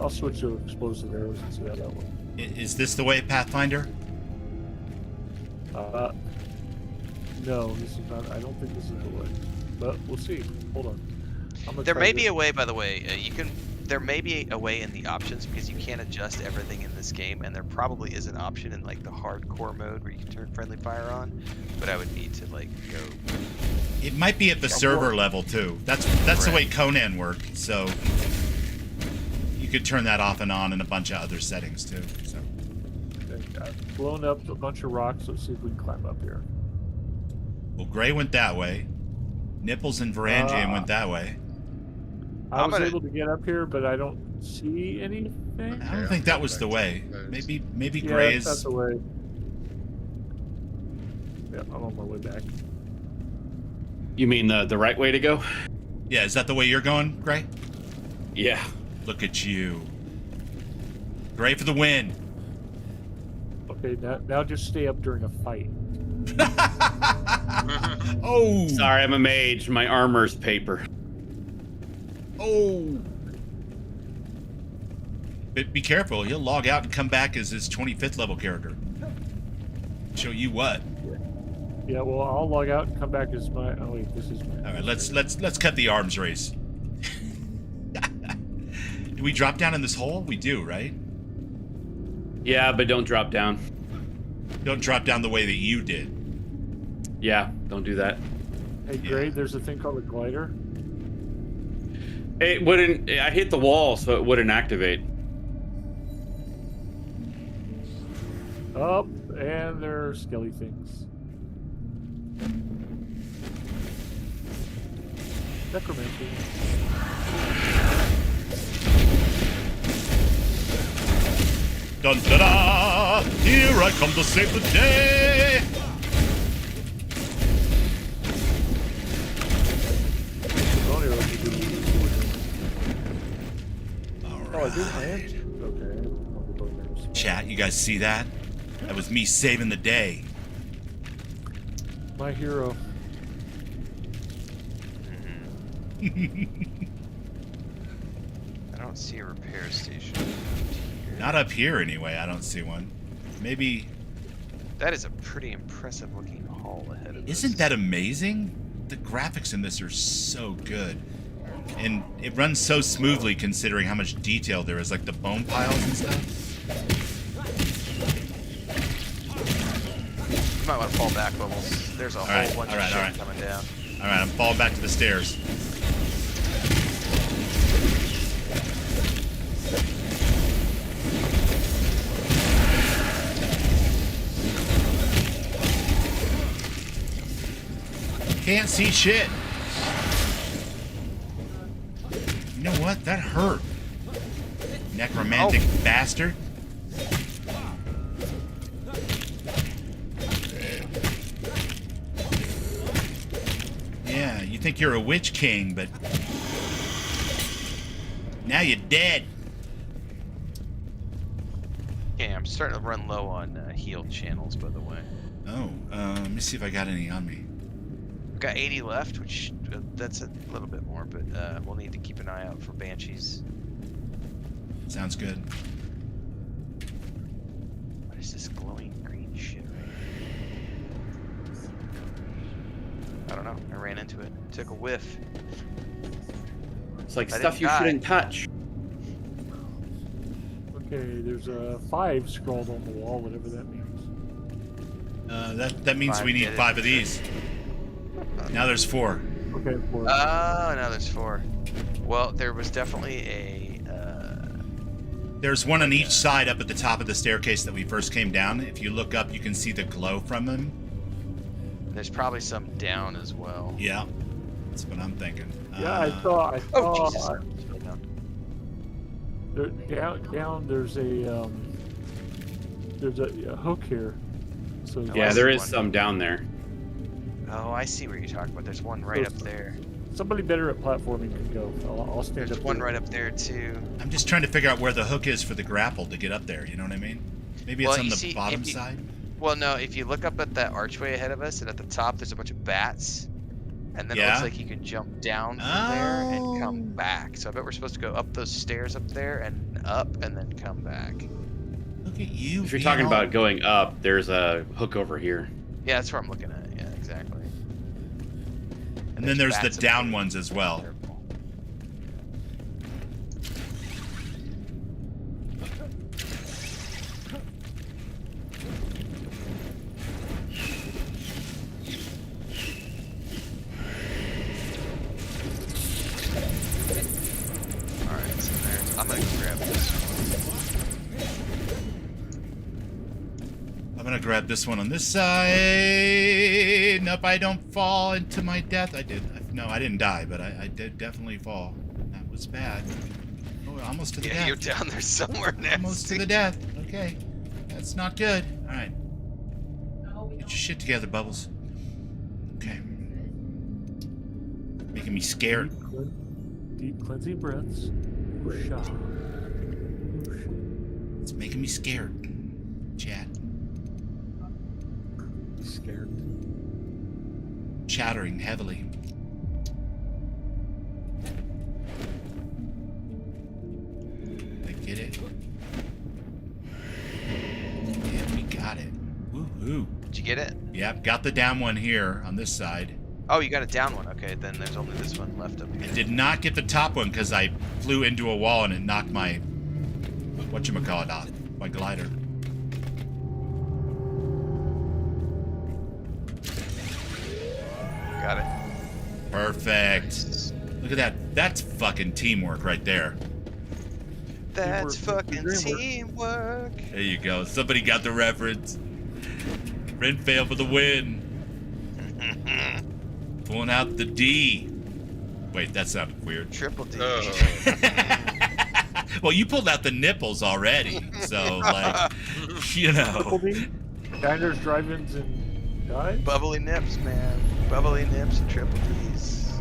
I'll switch to explosive arrows and see how that works. Is this the way, Pathfinder? No, this is not. I don't think this is the way, but we'll see. Hold on. There may be a way, by the way. There may be a way in the options because you can't adjust everything in this game, and there probably is an option in like the hardcore mode where you can turn friendly fire on. But I would need to like go. It might be at the server level too. That's the way Conan worked. So you could turn that off and on in a bunch of other settings too. So. I've blown up a bunch of rocks. Let's see if we can climb up here. Well, Gray went that way. Nipples and Varangian went that way. I was able to get up here, but I don't see anything. I don't think that was the way. Maybe Gray is. That's the way. Yeah, I'm on my way back. You mean the right way to go? Yeah, is that the way you're going, Gray? Yeah. Look at you. Gray for the win. Okay, now just stay up during a fight. Oh! Sorry, I'm a mage. My armor's paper. Oh! But be careful. He'll log out and come back as his 25th level character. Show you what. Yeah, well, I'll log out and come back as my. Oh wait, this is my. All right, let's cut the arms race. Do we drop down in this hole? We do, right? Yeah, but don't drop down. Don't drop down the way that you did. Yeah, don't do that. Hey, Gray, there's a thing called a glider. It wouldn't. I hit the wall, so it wouldn't activate. Up, and there are skelly things. Necromancy. Dun da da! Here I come to save the day! Alright. Okay. Chat, you guys see that? That was me saving the day. My hero. I don't see a repair station. Not up here anyway, I don't see one. Maybe... That is a pretty impressive looking hall ahead of us. Isn't that amazing? The graphics in this are so good. And it runs so smoothly considering how much detail there is, like the bone piles and stuff. You might want to fall back, Bubbles. There's a whole bunch of shit coming down. All right, I'm falling back to the stairs. Can't see shit. You know what? That hurt. Necromantic bastard. Yeah, you think you're a witch king, but now you're dead. Okay, I'm starting to run low on healed channels, by the way. Oh, let me see if I got any on me. I've got 80 left, which that's a little bit more, but we'll need to keep an eye out for banshees. Sounds good. What is this glowing green shit right here? I don't know. I ran into it. Took a whiff. It's like stuff you shouldn't touch. Okay, there's a 5 scrawled on the wall, whatever that means. That means we need 5 of these. Now there's 4. Okay, 4. Oh, now there's 4. Well, there was definitely a... There's one on each side up at the top of the staircase that we first came down. If you look up, you can see the glow from them. There's probably some down as well. Yeah, that's what I'm thinking. Yeah, I saw. Oh, Jesus. Down. There's a hook here. So Yeah, there is some down there. Oh, I see what you're talking about. There's one right up there. Somebody better at platforming can go. I'll stand There's up one there. right up there too. I'm just trying to figure out where the hook is for the grapple to get up there. You know what I mean? Maybe it's on the bottom side. Well, no. If you look up at that archway ahead of us, and at the top there's a bunch of bats, and then it looks like you can jump down from there and come back. So I bet we're supposed to go up those stairs up there and up, and then come back. Look at you. If you're talking about going up, there's a hook over here. Yeah, that's where I'm looking at. Yeah, exactly. And then there's the down ones as well. Alright, so there's... I'm gonna grab this one. I'm gonna grab this one on this side. Nope, I don't fall into my death. I did. No, I didn't die, but I did definitely fall. That was bad. Oh, almost to the death. Yeah, you're down there somewhere now. Almost to the death. Okay. That's not good. Alright. Get your shit together, Bubbles. Okay. Making me scared. Deep cleansing breaths. Whoosh-ah. Whoosh. It's making me scared. Chat. Scared. Chattering heavily. I get it. Yeah, we got it. Woohoo. Did you get it? Yep, got the down one here on this side. Oh, you got a down one. Okay, then there's only this one left up here. I did not get the top one because I flew into a wall and it knocked my whatchamacallit off. My glider. Got it. Perfect. Look at that. That's fucking teamwork right there. That's fucking teamwork. There you go. Somebody got the reference. Ren fail for the win. Pulling out the D. Wait, that sounded weird. Triple D. Well, you pulled out the nipples already, so like, you know. Triple D? Diners, drive-ins, and dives? Bubbly nips, man. Bubbly nips and triple D's.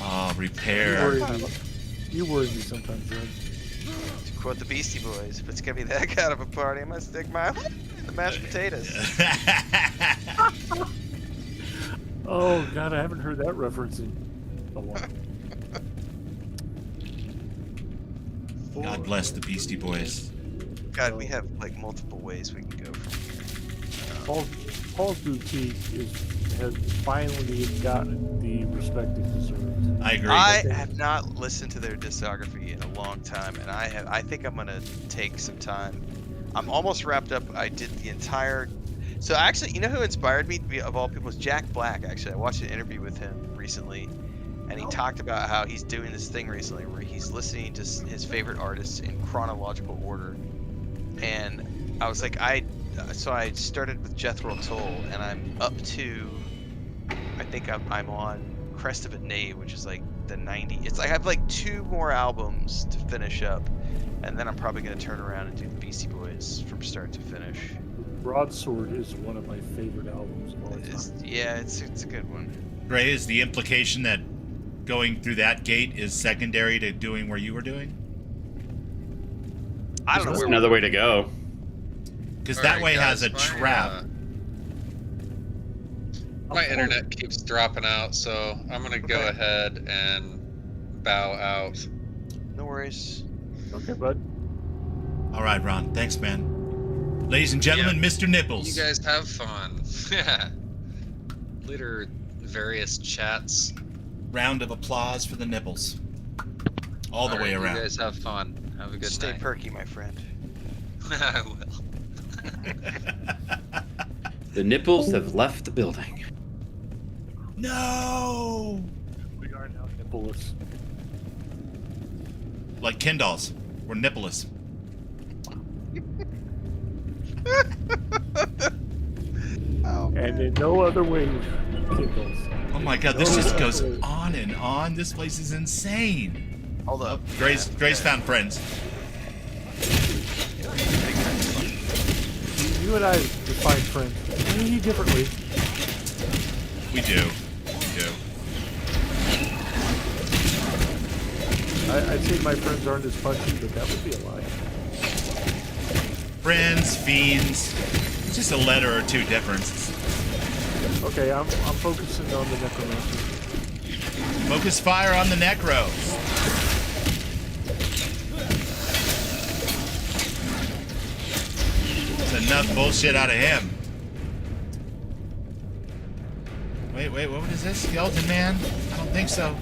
Oh, repair. You worry me sometimes, Red. To quote the Beastie Boys, if it's gonna be that kind of a party, I must stick my in the mashed potatoes. Oh God, I haven't heard that reference in a while. God bless the Beastie Boys. God, we have like multiple ways we can go from here. Paul's Boutique has finally gotten the respect it deserves. I agree. I have not listened to their discography in a long time, and I think I'm gonna take some time. I'm almost wrapped up. I did the entire. So actually, you know who inspired me of all people was Jack Black. Actually, I watched an interview with him recently, and he talked about how he's doing this thing recently where he's listening to his favorite artists in chronological order. And I was like, so I started with Jethro Tull, and I'm up to, I think I'm on Crest of a Knave, which is like the 90. It's like I have like 2 more albums to finish up, and then I'm probably gonna turn around and do the Beastie Boys from start to finish. Broadsword is one of my favorite albums of all time. Yeah, it's a good one. Gray, is the implication that going through that gate is secondary to doing where you were doing? I don't know. There's another way to go. Because that way has a trap. My internet keeps dropping out, so I'm gonna go ahead and bow out. No worries. Okay, bud. All right, Ron. Thanks, man. Ladies and gentlemen, Mr. Nipples. You guys have fun. Yeah. Later, various chats. Round of applause for the Nipples. All the way around. You guys have fun. Have a good Stay night. perky, my friend. I will. The Nipples have left the building. No! We are now nippleless. Like Ken dolls. We're nippleless. And in no other way, Kindles. Oh my god, this just goes on and on. This place is insane. Hold up. Grace found friends. You and I define friends really differently. We do. I'd say my friends aren't as punchy, but that would be a lie. Friends, fiends. It's just a letter or 2 difference. Okay, I'm focusing on the necromancer. Focus fire on the necros. That's enough bullshit out of him. Wait, what is this? Skeleton Man? I don't think so.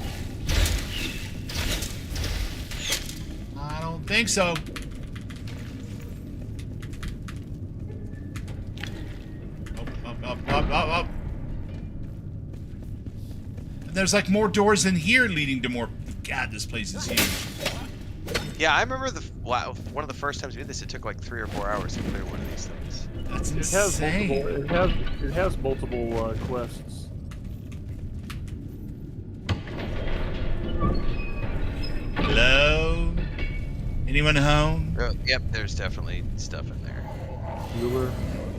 I don't think so. Up. And there's like more doors in here leading to more. God, this place is huge. Yeah, I remember one of the first times we did this. It took like 3 or 4 hours to clear one of these things. That's insane. It has multiple quests. Hello? Anyone home? Yep, there's definitely stuff in there. Ruler.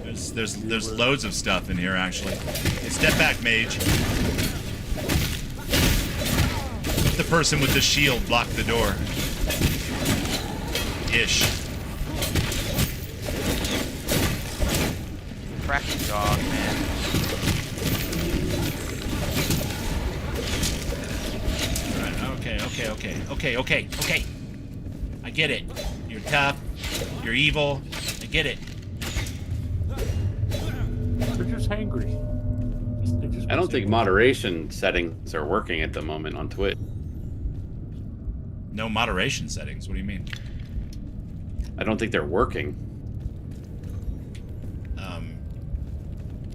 There's loads of stuff in here actually. Hey, step back, mage. The person with the shield blocked the door. Ish. Cracking dog, man. Alright, okay. I get it. You're tough. You're evil. I get it. They're just hangry. I don't think moderation settings are working at the moment on Twitch. No moderation settings? What do you mean? I don't think they're working.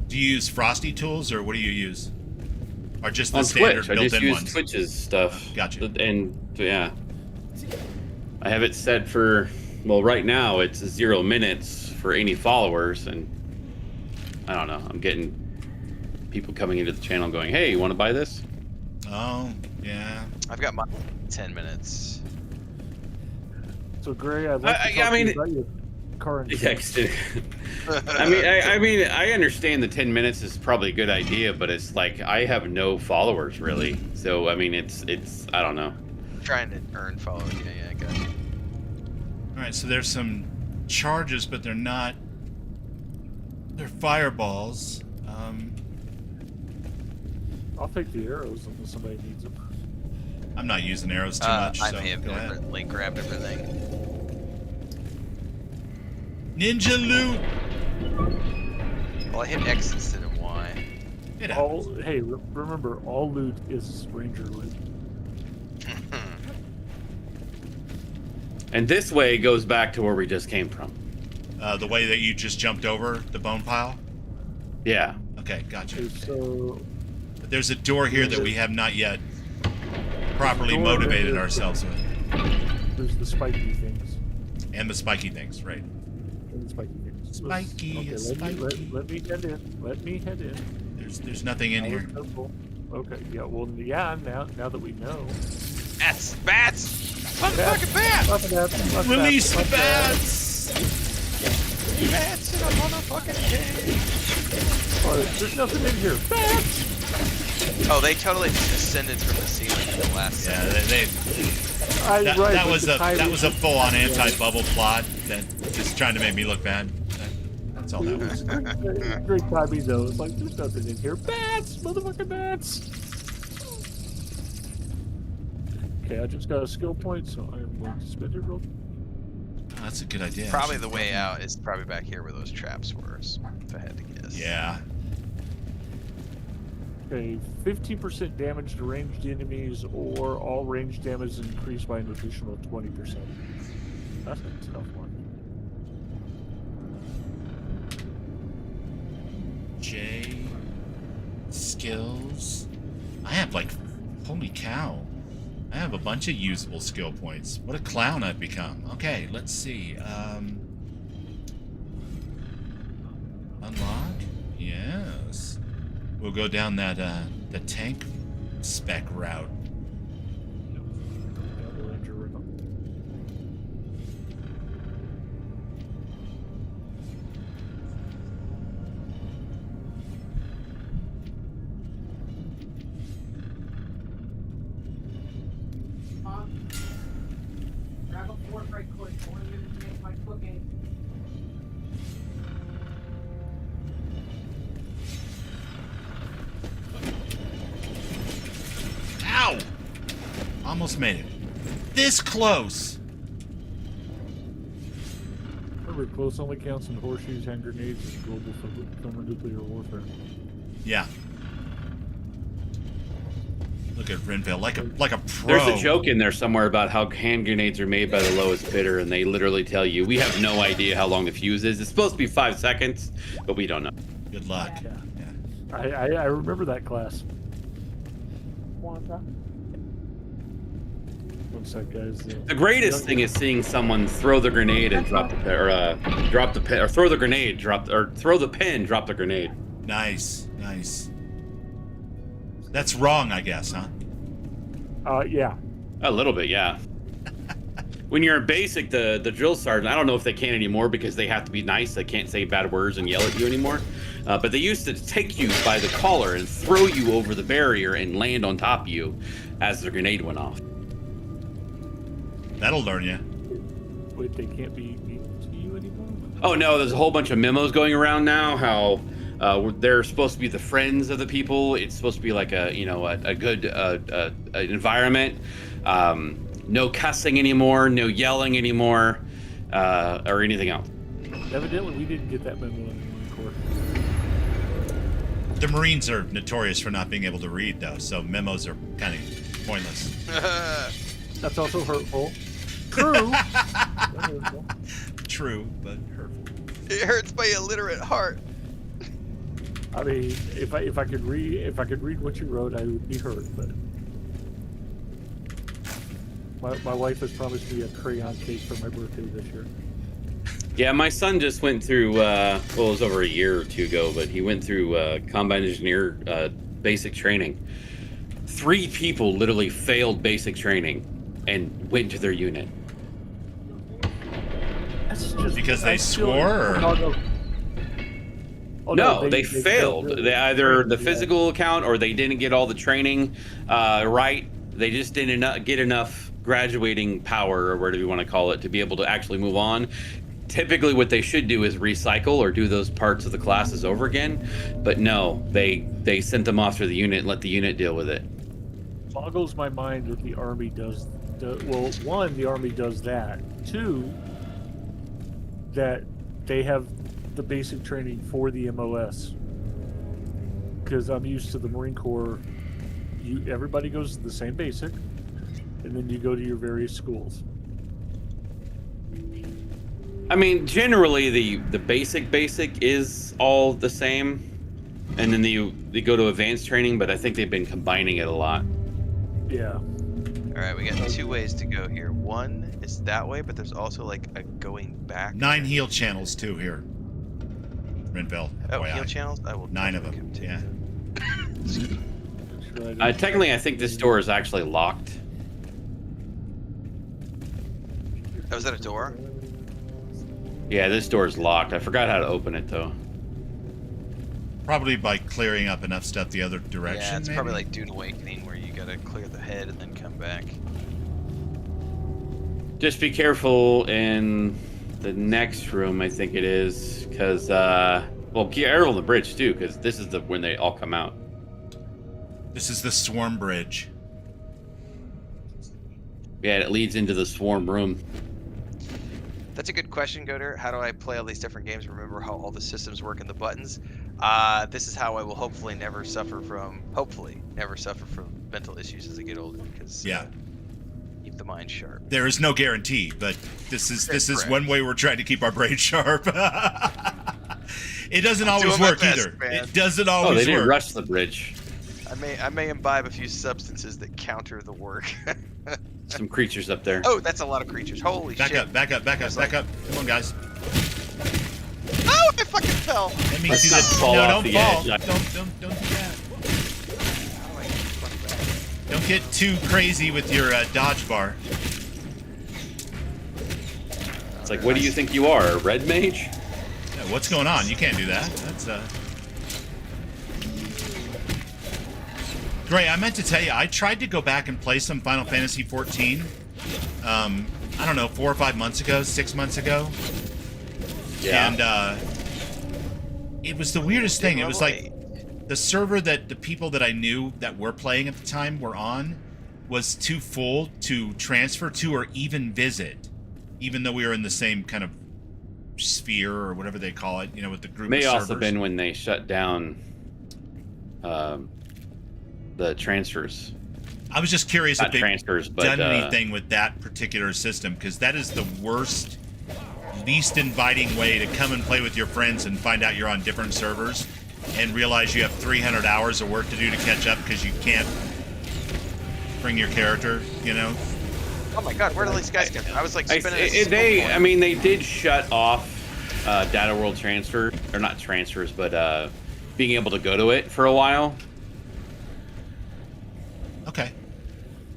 Do you use Frosty tools, or what do you use? Or just the On standard Twitch, I just built-in use ones? Twitch's stuff. Gotcha. And yeah, I have it set for, well, right now it's 0 minutes for any followers, and I don't know. I'm getting people coming into the channel going, "Hey, you want to buy this?" Oh, yeah. I've got my 10 minutes. So Gray, I'd like to talk to you about your car insurance. I mean, I understand the 10 minutes is probably a good idea, but it's like I have no followers really. So I mean, it's I don't know. Trying to earn followers. Yeah, I got you. All right, so there's some charges, but they're not. They're fireballs. I'll take the arrows unless somebody needs them. I'm not using arrows too much, I so may have go ahead. deliberately grabbed everything. Ninja loot. Well, I hit X instead of Y. Hey, remember, all loot is ranger loot. And this way goes back to where we just came from. The way that you just jumped over the bone pile? Yeah. Okay, gotcha. Okay, so But there's a door here that we have not yet properly motivated ourselves with. There's the spiky things. And the spiky things, right. And the spiky things. Spiky, okay, spiky. Let me head in. Let me head in. There's nothing in here. Okay, yeah, well, yeah, now that we know. Bats! Motherfucking bats! Release the bats! Bats in a motherfucking cage! Oh, there's nothing in here. Bats! Oh, they totally just descended from the ceiling in the last Yeah, second. that was a full-on anti-bubble plot that is trying to make me look bad. That's all that was. Great timing though. It's like there's nothing in here. Bats! Motherfucking bats! Okay, I just got a skill point, so I'm going to spend it real. Oh, that's a good idea. Probably the way out is probably back here where those traps were, if I had to guess. Yeah. Okay, 15% damage to ranged enemies, or all ranged damage increased by an additional 20%. That's a tough one. J. Skills. I have like, holy cow. I have a bunch of usable skill points. What a clown I've become. Okay, let's see. Unlock? Yes. We'll go down that, the tank spec route. Grab a fork right quick. I want to make my cooking. Ow! Almost made it. This close! Remember, close only counts in horseshoes, hand grenades, and global thermonuclear warfare. Yeah. Look at Renville, like a pro. There's a joke in there somewhere about how hand grenades are made by the lowest bidder, and they literally tell you, we have no idea how long the fuse is. It's supposed to be 5 seconds, but we don't know. Good luck. Yeah. Yeah. I remember that class. One sec, guys. The greatest thing is seeing someone throw the grenade and drop the pen, or drop the pen, or throw the grenade, throw the pen, drop the grenade. Nice, nice. That's wrong, I guess, huh? Yeah. A little bit, yeah. When you're in basic, the drill sergeant, I don't know if they can anymore because they have to be nice. They can't say bad words and yell at you anymore. But they used to take you by the collar and throw you over the barrier and land on top of you as the grenade went off. That'll learn you. Wait, they can't be mean to you anymore? Oh no, there's a whole bunch of memos going around now how they're supposed to be the friends of the people. It's supposed to be like a good environment. No cussing anymore, no yelling anymore, or anything else. Evidently, we didn't get that memo in the Marine Corps. The Marines are notorious for not being able to read, though, so memos are kind of pointless. That's also hurtful. True. True, but hurtful. It hurts my illiterate heart. I mean, if I could read what you wrote, I would be hurt. But my wife has promised me a crayon cake for my birthday this year. Yeah, my son just went through. Well, it was over a year or two ago, but he went through combat engineer basic training. 3 people literally failed basic training and went to their unit. That's just Because they swore? Oh, no, they failed. They either the physical account or they didn't get all the training right. They just didn't get enough graduating power, or whatever you want to call it, to be able to actually move on. Typically what they should do is recycle or do those parts of the classes over again. But no, they sent them off to the unit and let the unit deal with it. Boggles my mind that the Army does. Well, 1, the Army does that. 2, that they have the basic training for the MOS. Because I'm used to the Marine Corps. Everybody goes to the same basic, and then you go to your various schools. I mean, generally the basic is all the same, and then they go to advanced training, but I think they've been combining it a lot. Yeah. All right, we got 2 ways to go here. One is that way, but there's also like a going back. 9 heal channels too here. Renville. Oh, heal channels? I will. 9 of them. Yeah. Technically, I think this door is actually locked. Oh, is that a door? Yeah, this door is locked. I forgot how to open it though. Probably by clearing up enough stuff the other direction. Yeah, it's maybe? probably like Dune Awakening, where you gotta clear the head and then come back. Just be careful in the next room, I think it is, because well, be careful on the bridge too, because this is when they all come out. This is the swarm bridge. Yeah, it leads into the swarm room. That's a good question, Goder. How do I play all these different games? Remember how all the systems work and the buttons? This is how I will hopefully never suffer from mental issues as I get older. Because yeah, keep the mind sharp. There is no guarantee, but this is one way we're trying to keep our brain sharp. It doesn't always work either. Man. It doesn't always work. Oh, they didn't rush the bridge. I may imbibe a few substances that counter the work. Some creatures up there. Oh, that's a lot of creatures. Holy shit. Back up. Come on, guys. Oh, I fucking fell. Let me see that. No, don't fall. Don't do that. Don't get too crazy with your dodge bar. It's like, what do you think you are, a red mage? Yeah, what's going on? You can't do that. That's Gray, I meant to tell you, I tried to go back and play some Final Fantasy XIV. I don't know, 4 or 5 months ago, 6 months ago. Yeah. And it was the weirdest thing. It was like the server that the people that I knew that were playing at the time were on was too full to transfer to or even visit, even though we were in the same kind of sphere or whatever they call it, with the group of servers. May also been when they shut down the transfers. I was just curious if they've done anything anything with that particular system, because that is the worst, least inviting way to come and play with your friends and find out you're on different servers and realize you have 300 hours of work to do to catch up because you can't bring your character, Oh my god, where did these guys come from? I was like spinning they did shut off data world transfer, or not transfers, but being able to go to it for a while. Okay.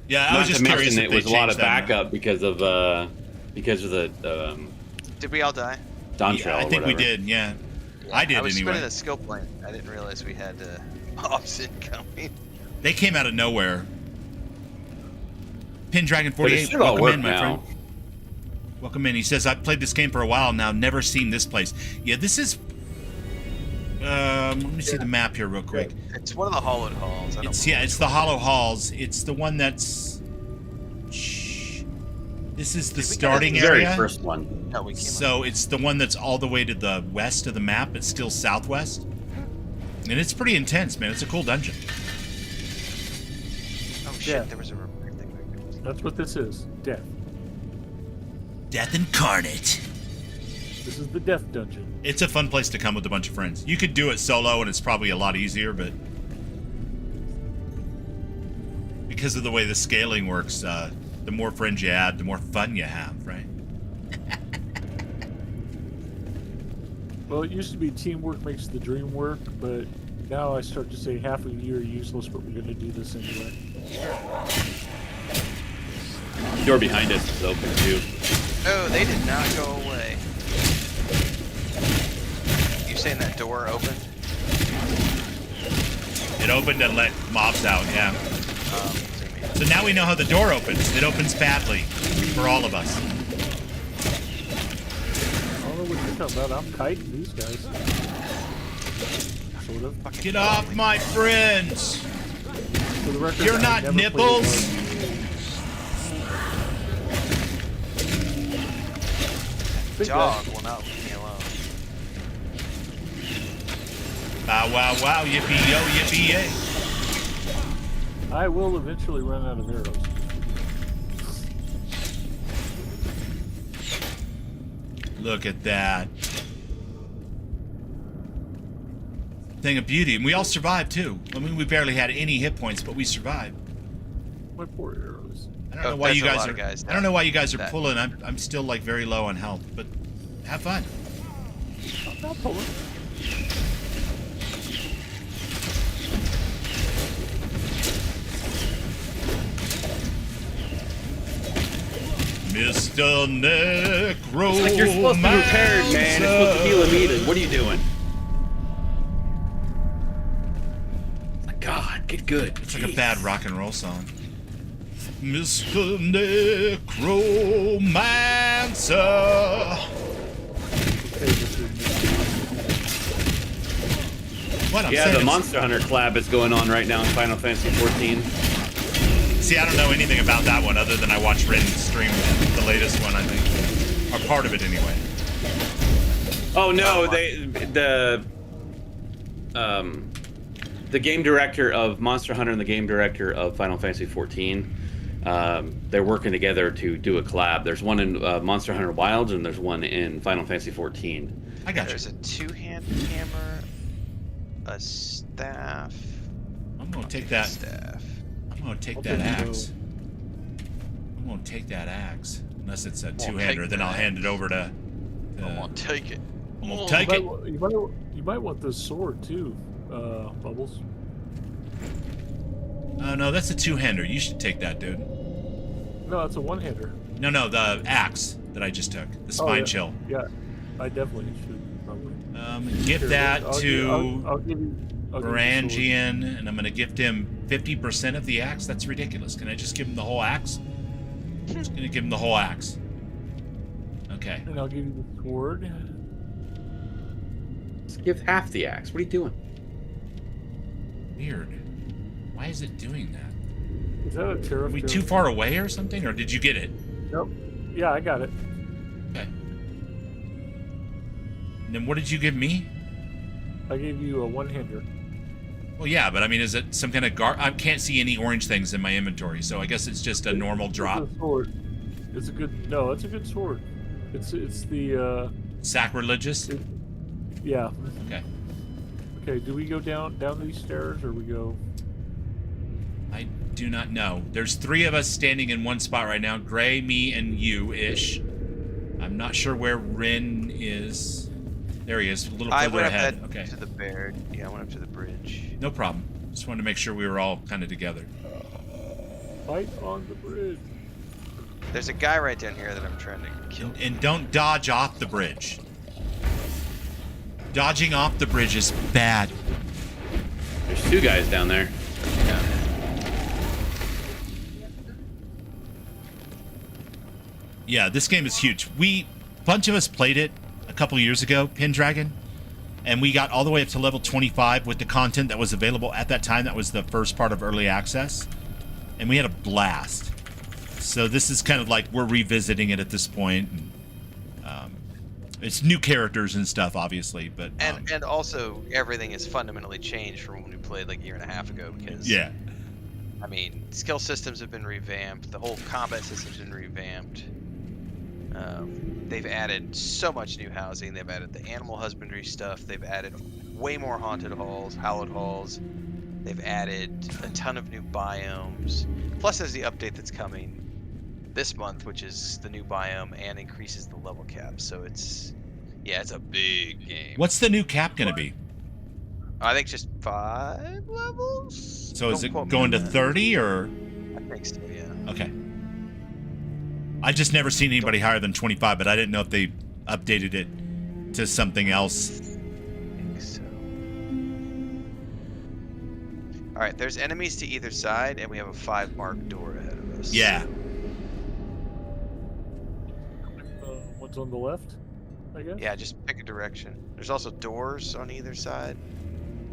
Yeah, I Not was just to curious mention if it was a lot of backup now. because of the Did we all die? Dawn Trail. I think we did. Yeah, I did I was anyway. spinning a skill point. I didn't realize we had ops incoming. They came out of nowhere. Pendragon 48, all welcome work in, my now. friend. Welcome in. He says, I've played this game for a while now, never seen this place. Yeah, this is... let me see the map here real quick. It's one of the hollowed halls. It's the hollow halls. It's the one that's... Shh. This is the starting area. The very first one. No, we came So it's the one that's all the way to the west of the map. It's still southwest. And it's pretty intense, man. It's a cool dungeon. Oh shit, Yeah. there was a repair thing back there. That's what this is. Death. Death incarnate. This is the death dungeon. It's a fun place to come with a bunch of friends. You could do it solo, and it's probably a lot easier, but because of the way the scaling works, the more friends you add, the more fun you have, right? Well, it used to be teamwork makes the dream work, but now I start to say half of you are useless, but we're going to do this anyway. The door behind us is open too. Oh, they did not go away. You saying that door opened? It opened and let mobs out, yeah. So now we know how the door opens. It opens badly for all of us. I don't know what you're talking about. I'm kiting these guys. Sort of. Get off my friends! For the record, You're I not never nipples! played Dog will not leave me alone. Bow wow wow, yippee yo, yippee yay. I will eventually run out of arrows. Look at that. Thing of beauty. And we all survived, too. I mean, we barely had any hit points, but we survived. My poor arrows. I don't know why you guys are... I don't know why you guys are pulling. I'm still, like, very low on health. But have fun. I'm not pulling. Mr. Necro. It's like you're supposed to be prepared, man. It's supposed to heal immediately. What are you doing? My God, get good. It's like a bad rock and roll song. Mr. Necromancer. What? Yeah, the Monster Hunter collab is going on right now in Final Fantasy 14. See, I don't know anything about that one other than I watched Rin stream the latest one, I think. Or part of it, anyway. Oh, no, the game director of Monster Hunter and the game director of Final Fantasy 14, they're working together to do a collab. There's one in Monster Hunter Wilds, and there's one in Final Fantasy 14. I got you. There's a two-handed hammer, a staff. I'm gonna take that. Staff. I'm gonna take that axe. I'm gonna take that axe. Unless it's a two-hander, then I'll hand it over to. I'm gonna take it. I'm gonna take it. You might want this sword too, Bubbles. Oh no, that's a two-hander. You should take that, dude. No, it's a one-hander. No, the axe that I just took. The spine chill. Yeah, I definitely should probably. Give that to I'll give you. Varangian, and I'm gonna gift him 50% of the axe. That's ridiculous. Can I just give him the whole axe? I'm just gonna give him the whole axe. Okay. And I'll give you the sword. Just give half the axe. What are you doing? Weird. Why is it doing that? Is that a tariff? Are we too far away or something, or did you get it? Nope. Yeah, I got it. Okay. And then what did you give me? I gave you a one-hander. Well, yeah, but I mean, is it some kind of I can't see any orange things in my inventory, so I guess it's just a normal drop. It's a sword. It's a good. No, it's a good sword. It's the. Sacrilegious. Yeah. Okay. Okay. Do we go down these stairs, or we go? I do not know. There's 3 of us standing in one spot right now. Gray, me, and you-ish. I'm not sure where Rin is. There he is, a little further ahead. Okay. To the bear. Yeah, I went up to the bridge. No problem. Just wanted to make sure we were all kind of together. Fight on the bridge. There's a guy right down here that I'm trying to kill. And don't dodge off the bridge. Dodging off the bridge is bad. There's 2 guys down there. Yeah. Yeah, this game is huge. A bunch of us played it a couple years ago, Pendragon, and we got all the way up to level 25 with the content that was available at that time. That was the first part of early access, and we had a blast. So this is kind of like we're revisiting it at this point. It's new characters and stuff, obviously, but and also everything has fundamentally changed from when we played like a year and a half ago. Because yeah, I mean, skill systems have been revamped. The whole combat system's been revamped. They've added so much new housing. They've added the animal husbandry stuff. They've added way more haunted halls, hallowed halls. They've added a ton of new biomes. Plus, there's the update that's coming this month, which is the new biome and increases the level cap. So it's a big game. What's the new cap gonna be? I think just 5 levels. So is it going to 30 or? I think so. Yeah. Okay. I just never seen anybody higher than 25, but I didn't know if they updated it to something else. I think so. All right, there's enemies to either side, and we have a 5-mark door ahead of us. Yeah. What's on the left? I guess. Yeah, just pick a direction. There's also doors on either side.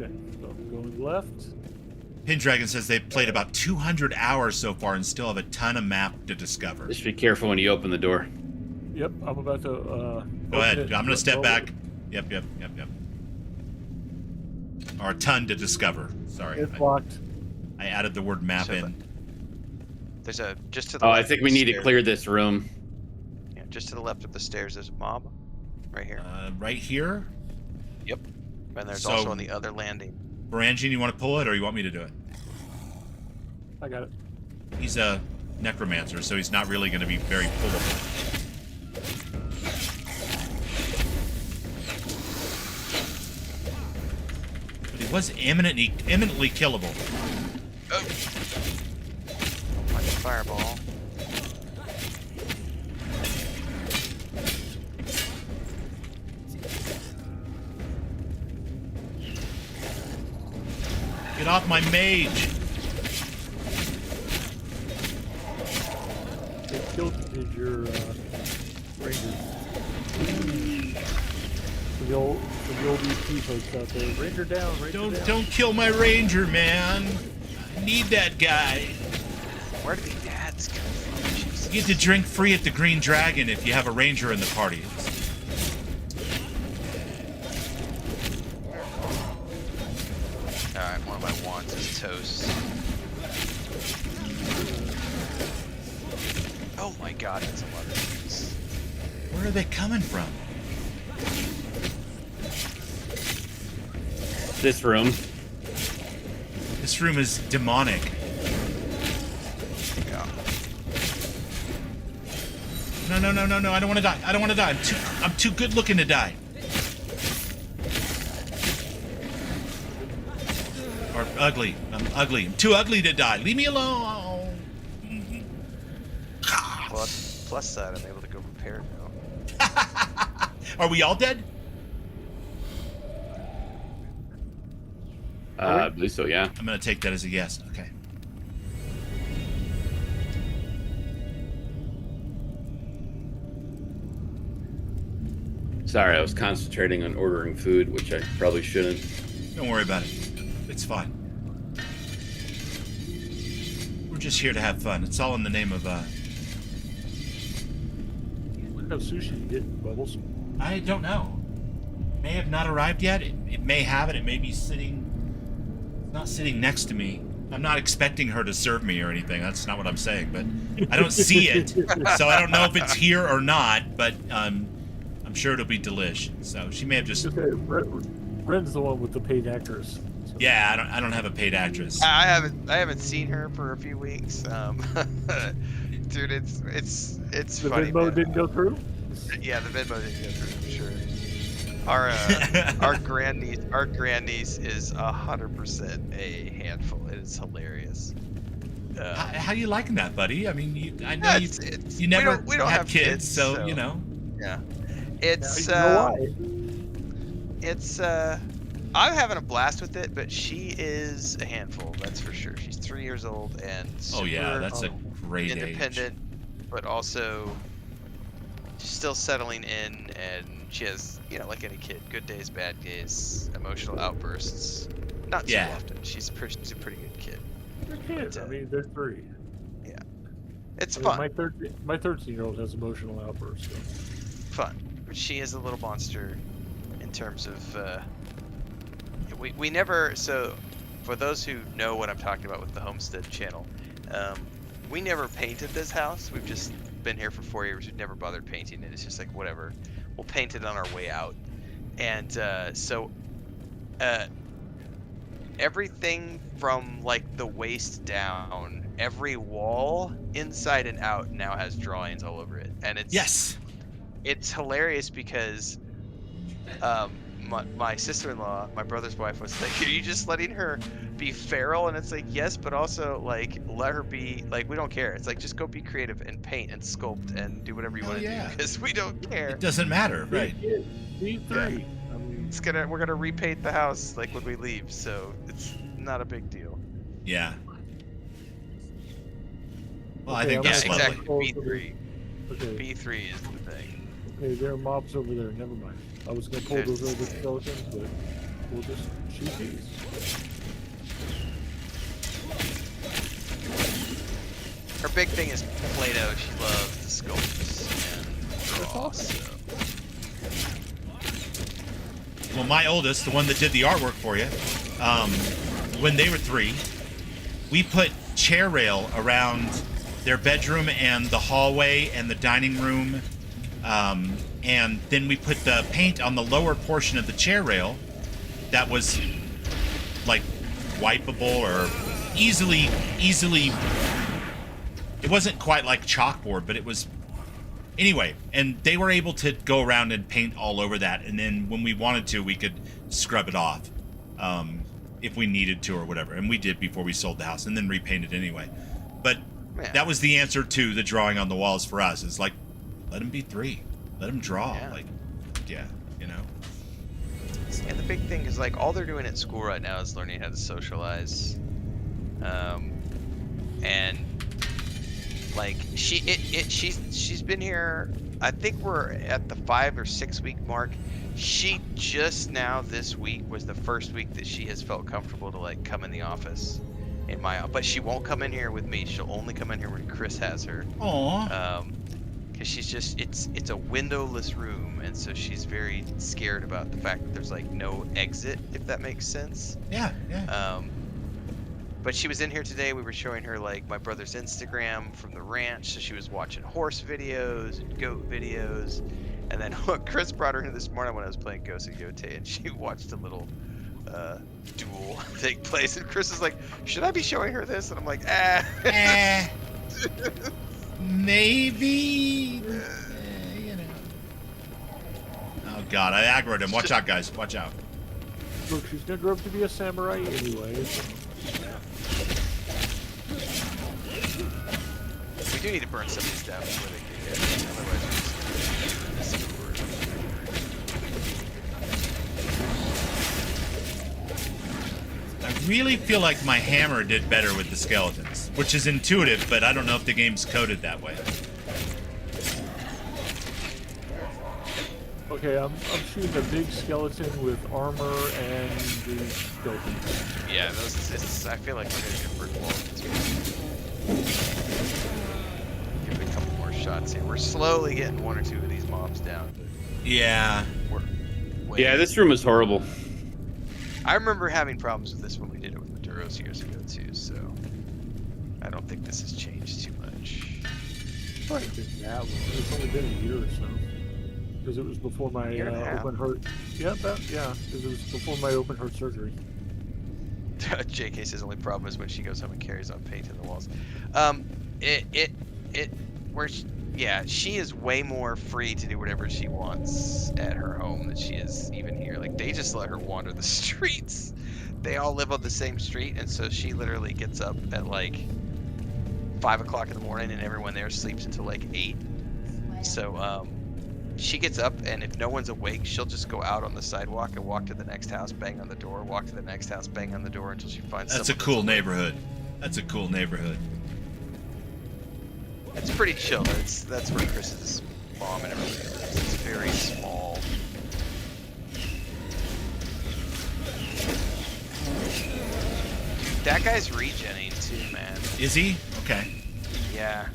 Okay, so going left. Pendragon says they've played about 200 hours so far and still have a ton of map to discover. Just be careful when you open the door. Yep, I'm about to. Go ahead. I'm gonna step back. Yep. or a ton to discover. Sorry. It's locked. I added the word map in. There's a just to the. Oh, left I think of we the need to stairs. clear this room. Yeah, just to the left of the stairs, there's a mob, right here. Right here. Yep. And there's So- also on the other landing. Barangian, you want to pull it, or you want me to do it? I got it. He's a necromancer, so he's not really going to be very pullable. But he was imminently killable. Oh. Like a fireball. Get off my mage! They killed your ranger. For the old EP folks out there. Ranger down, Ranger down. Don't kill my ranger, man! I need that guy. Where did the ads come from? Jesus. You get to drink free at the Green Dragon if you have a ranger in the party. Alright, one of my wants is toast. Oh my god, that's a lot of things. Where are they coming from? This room. This room is demonic. Yeah. No, I don't want to die. I don't want to die. I'm too good looking to die. Or ugly. I'm ugly. I'm too ugly to die. Leave me alone. Plus side, I'm able to go repair now. Are we all dead? I believe so, yeah. I'm gonna take that as a yes. Okay. Sorry, I was concentrating on ordering food, which I probably shouldn't. Don't worry about it. It's fine. We're just here to have fun. It's all in the name of, What kind of sushi you get, Bubbles? I don't know. May have not arrived yet. It may have it. It may be sitting... It's not sitting next to me. I'm not expecting her to serve me or anything. That's not what I'm saying, but I don't see it. So I don't know if it's here or not, but I'm sure it'll be delish. So she may have just... Okay, Ren's the one with the paid actress. So. Yeah, I don't have a paid actress. I haven't seen her for a few weeks. Dude, it's The funny. Venmo Man. didn't go through? Yeah, the Venmo didn't go through for sure. Our grandniece is 100% a handful. It is hilarious. How you liking that, buddy? I mean, I know you never we don't have kids, so you know. Yeah, it's I'm having a blast with it, but she is a handful. That's for sure. She's 3 years old and Oh yeah, super that's a great independent, age. but also still settling in, and she has, like any kid, good days, bad days, emotional outbursts. Not too often. She's a pretty good kid. They're kids. I mean, they're 3. Yeah, it's I fun. mean, my 13-year-old has emotional outbursts. So. Fun, but she is a little monster in terms of. We never. So, for those who know what I'm talking about with the Homestead channel, we never painted this house. We've just been here for 4 years. We've never bothered painting it. It's just like whatever. We'll paint it on our way out. And so everything from like the waist down, every wall inside and out now has drawings all over it. And it's hilarious because my sister-in-law, my brother's wife, was like, are you just letting her be feral? And it's like, yes, but also like let her be like, we don't care. It's like, just go be creative and paint and sculpt and do whatever you want to do, because we don't care. It doesn't matter, right? B3. Yeah. I mean, We're gonna repaint the house like when we leave, so it's not a big deal. Yeah. Well, Okay, I think that's exactly. lovely. B3. okay. B3 is the thing. Okay, there are mobs over there. Never mind. I was gonna pull those other skeletons, but we'll just shoot these. Her big thing is Play-Doh. She loves the sculpts and draw. So. well, my oldest, the one that did the artwork for you, when they were 3, we put chair rail around their bedroom and the hallway and the dining room, and then we put the paint on the lower portion of the chair rail that was like wipeable or easily. It wasn't quite like chalkboard, but it was. Anyway, and they were able to go around and paint all over that, and then when we wanted to, we could scrub it off if we needed to or whatever, and we did before we sold the house, and then repainted anyway. But that was the answer to the drawing on the walls for us. It's like, let them be 3. Let them draw. Yeah. Like, yeah, you know. And the big thing is, like, all they're doing at school right now is learning how to socialize. And like she's been here. I think we're at the 5 or 6 week mark. She just now this week was the first week that she has felt comfortable to like come in the office, but she won't come in here with me. She'll only come in here when Chris has her. Aww. Because she's just it's a windowless room, and so she's very scared about the fact that there's like no exit, if that makes sense. Yeah. But she was in here today. We were showing her like my brother's Instagram from the ranch, so she was watching horse videos and goat videos. And then Chris brought her in this morning when I was playing Ghost of Yotei, and she watched a little duel take place. And Chris is like, "Should I be showing her this?" And I'm like, maybe. You know. Oh God, I aggroed him. Watch out, guys. Watch out. Look, she's gonna grow up to be a samurai anyway. We do need to burn some of these down before they get hit. Otherwise, we're just gonna I really feel like my hammer did better with the skeletons, which is intuitive, but I don't know if the game's coded that way. Okay, I'm shooting a big skeleton with armor and the skeleton. Yeah, I feel like we're gonna get brick walls. Give it a couple more shots here. We're slowly getting 1 or 2 of these mobs down. Yeah. Yeah, this room is horrible. I remember having problems with this when we did it with Maduros years ago too, so I don't think this has changed too much. It's probably been that long. It's only been a year or so. Because it was before my open heart. Yeah, because it was before my open heart surgery. JK says only problem is when she goes home and carries on paint in the walls. She is way more free to do whatever she wants at her home than she is even here. Like, they just let her wander the streets. They all live on the same street, and so she literally gets up at like 5 o'clock in the morning, and everyone there sleeps until like 8. So she gets up, and if no one's awake, she'll just go out on the sidewalk and walk to the next house, bang on the door, walk to the next house, bang on the door until she finds someone. That's a cool neighborhood. That's a cool neighborhood. It's pretty chill. That's where Chris's mom and everything lives. It's very small. That guy's regenning too, man. Is he? Okay. Yeah.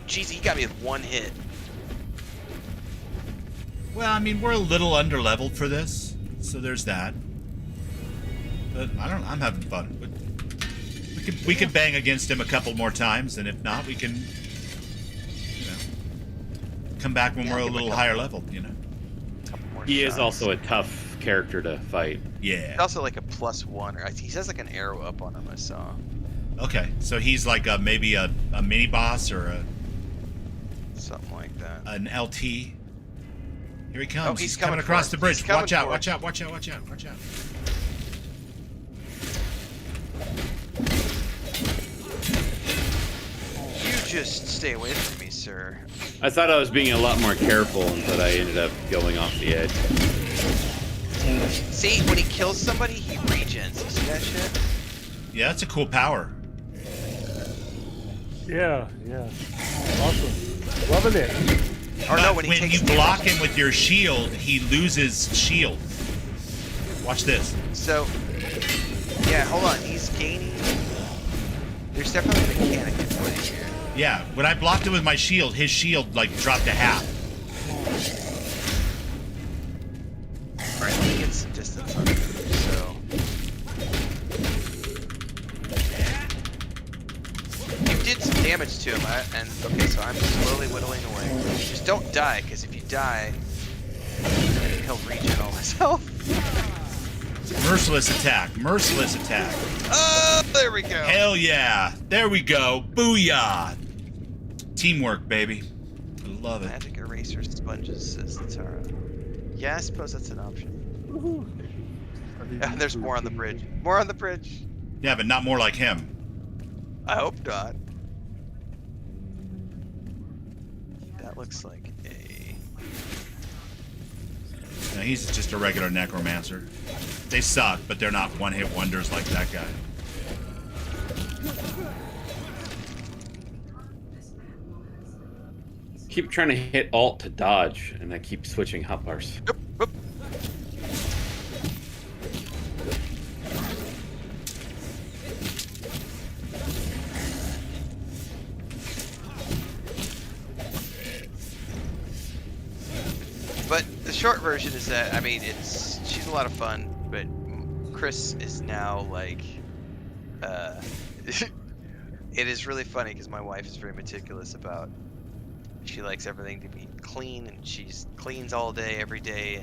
Jeez, he got me with 1 hit. Well, I mean, we're a little under-leveled for this, so there's that. But I'm having fun. We could bang against him a couple more times, and if not, we can, come back when we're a little higher level, He is also a tough character to fight. Yeah. He's also like a +1, or he has like an arrow up on him, I saw. Okay, so he's like maybe a mini boss or something like that. An LT. Here he comes. Oh, he's coming across the bridge. Watch out! Watch out! Watch out! Watch out! Watch out! You just stay away from me, sir. I thought I was being a lot more careful, but I ended up going off the edge. See, when he kills somebody, he regens. You see that shit? Yeah, that's a cool power. Yeah. Awesome. Loving it. Or no, when you block him with your shield, he loses shield. Watch this. So, yeah, hold on. He's gaining. There's definitely a mechanic in play here. Yeah, when I blocked him with my shield, his shield like dropped to half. distance on it, so... You did some damage to him, and okay, so I'm slowly whittling away. Just don't die, because if you die, he'll regen all his health. Merciless attack. Merciless attack. Oh, there we go. Hell yeah. There we go. Booyah. Teamwork, baby. I love it. Magic eraser sponges, says Tara. Yeah, I suppose that's an option. There's more on the bridge. More on the bridge. Yeah, but not more like him. I hope not. That looks like a... No, he's just a regular necromancer. They suck, but they're not one-hit wonders like that guy. Keep trying to hit Alt to dodge, and I keep switching hotbars. Oop, oop. But the short version is that, I mean, she's a lot of fun, but Chris is now like, it is really funny because my wife is very meticulous about, she likes everything to be clean, and she's cleans all day, every day,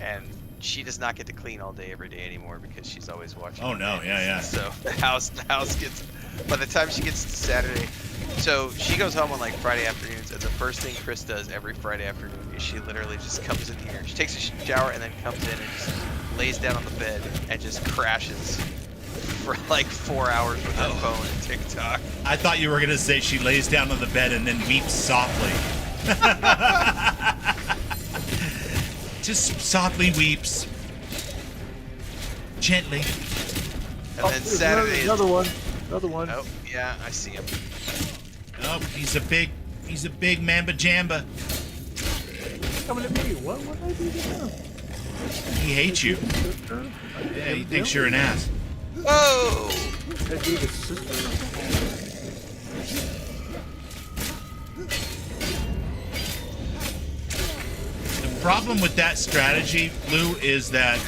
and she does not get to clean all day, every day anymore because she's always watching. Oh no, yeah. So the house gets, by the time she gets to Saturday, so she goes home on like Friday afternoons, and the first thing Chris does every Friday afternoon is she literally just comes in here. She takes a shower and then comes in and just lays down on the bed and just crashes for like 4 hours with her phone and TikTok. I thought you were gonna say she lays down on the bed and then weeps softly. Just softly weeps. Gently. And then Saturday another one. Oh, yeah, I see him. Oh, he's a big mamba jamba. Coming at me. What did I do to him? He hates you. Yeah, he thinks you're an ass. Whoa! That gave his sister. The problem with that strategy, Lou, is that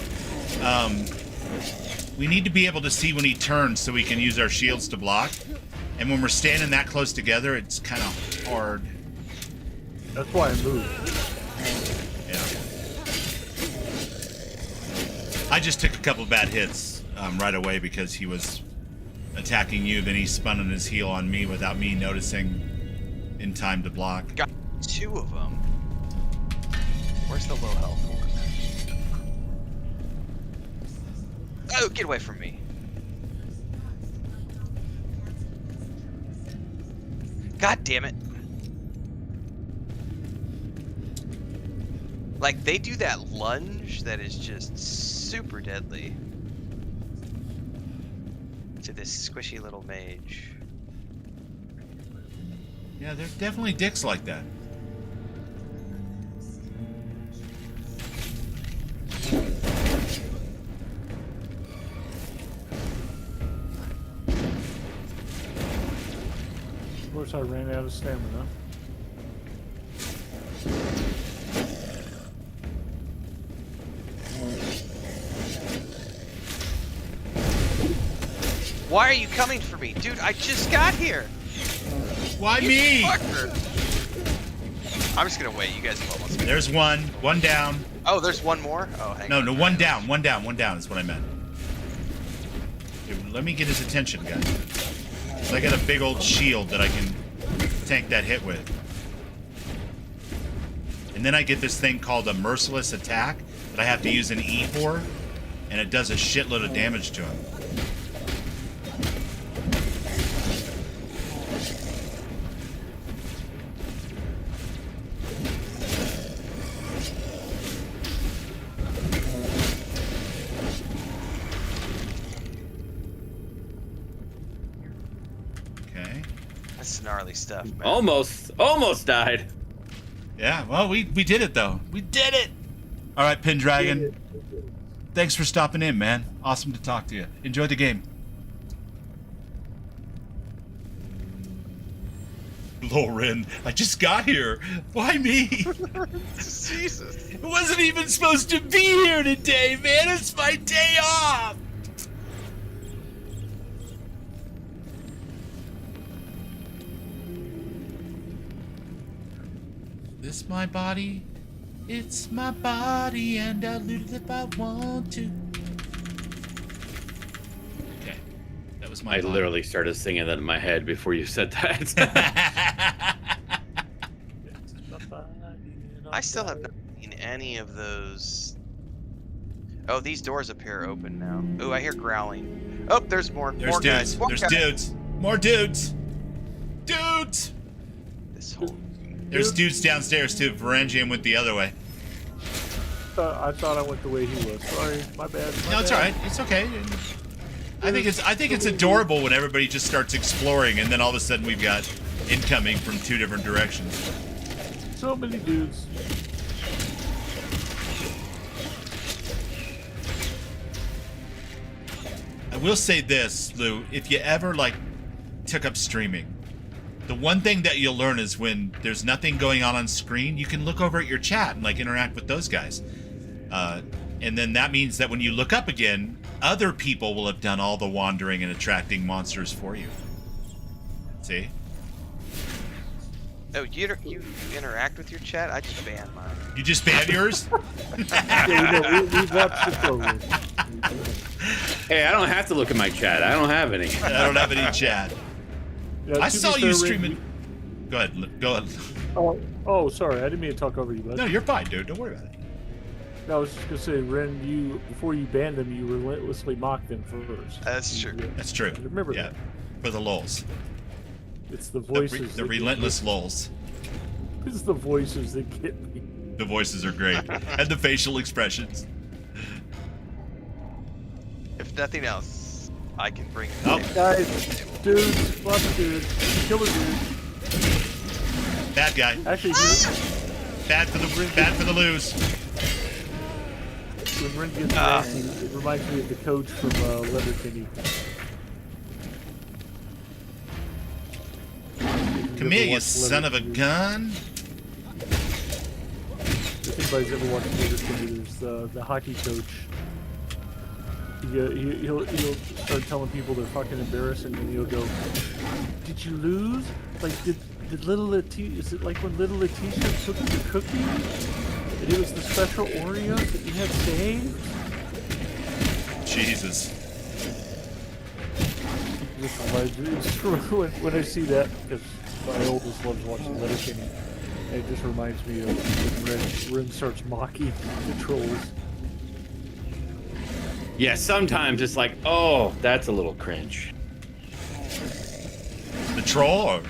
we need to be able to see when he turns so we can use our shields to block. And when we're standing that close together, it's kind of hard. That's why I moved. Yeah. I just took a couple bad hits right away because he was attacking you. Then he spun on his heel on me without me noticing in time to block. Got 2 of them. Where's the low health one? Oh, get away from me. God damn it. Like, they do that lunge that is just super deadly to this squishy little mage. Yeah, they're definitely dicks like that. Of course, I ran out of stamina. Why are you coming for me? Dude, I just got here! Why You me? fucker. I'm just gonna wait, you guys have almost... There's one down. Oh, there's one more? Oh, hang on. No, one down is what I meant. Here, let me get his attention, guys. So I got a big old shield that I can tank that hit with. And then I get this thing called a merciless attack that I have to use an E for, and it does a shitload of damage to him. That's gnarly stuff, man. Almost died. Yeah, well, we did it, though. We did it! All right, Pendragon. Thanks for stopping in, man. Awesome to talk to you. Enjoy the game. Lauren, I just got here. Why me? Jesus. It wasn't even supposed to be here today, man. It's my day off. This my body? It's my body, and I'll loot it if I want to. Okay, that was my. I literally started singing that in my head before you said that. I still have not seen any of those. Oh, these doors appear open now. Oh, I hear growling. Oh, there's more. There's more dudes. guys. More There's guys. dudes. More dudes. Dudes. This whole. There's dudes downstairs too. Varangian went the other way. I thought I went the way he was. Sorry, my bad. No, it's all right. It's okay. I think it's adorable when everybody just starts exploring, and then all of a sudden we've got incoming from 2 different directions. So many dudes. I will say this, Lou. If you ever took up streaming, the one thing that you'll learn is when there's nothing going on screen, you can look over at your chat and interact with those guys. And then that means that when you look up again, other people will have done all the wandering and attracting monsters for you. See? Oh, you interact with your chat? I just banned mine. You just banned yours? Yeah, we've watched the program. Hey, I don't have to look at my chat. I don't have any. I don't have any chat. Yeah, I to saw be you fair, streaming. Ren, Go ahead. Go ahead. Oh, sorry. I didn't mean to talk over you, bud. No, you're fine, dude. Don't worry about it. No, I was just gonna say, Ren, before you banned them, you relentlessly mocked them first. That's true. That's true. Remember Yeah. that. For the lulz. It's the voices. The relentless lulz. It's the voices that get me. The voices are great. And the facial expressions. If nothing else, I can bring. Oh. Guys, dudes, lots of dudes. Killer dude. Bad guy. Actually, Bad for the lose. when Ren gets nasty, it reminds me of the coach from Letterkenny. Come here, you son of a gun. If anybody's ever watched Letterkenny, there's the hockey coach. He'll start telling people they're fucking embarrassing, and he'll go, "Did you lose? Like, did little Letitia? Is it like when little Letitia took the cookie, and it was the special Oreos that you had saved?" Jesus. When I see that, because my oldest loves watching Letterkenny, it just reminds me of when Ren starts mocking the trolls. Yeah, sometimes it's like, oh, that's a little cringe. The troll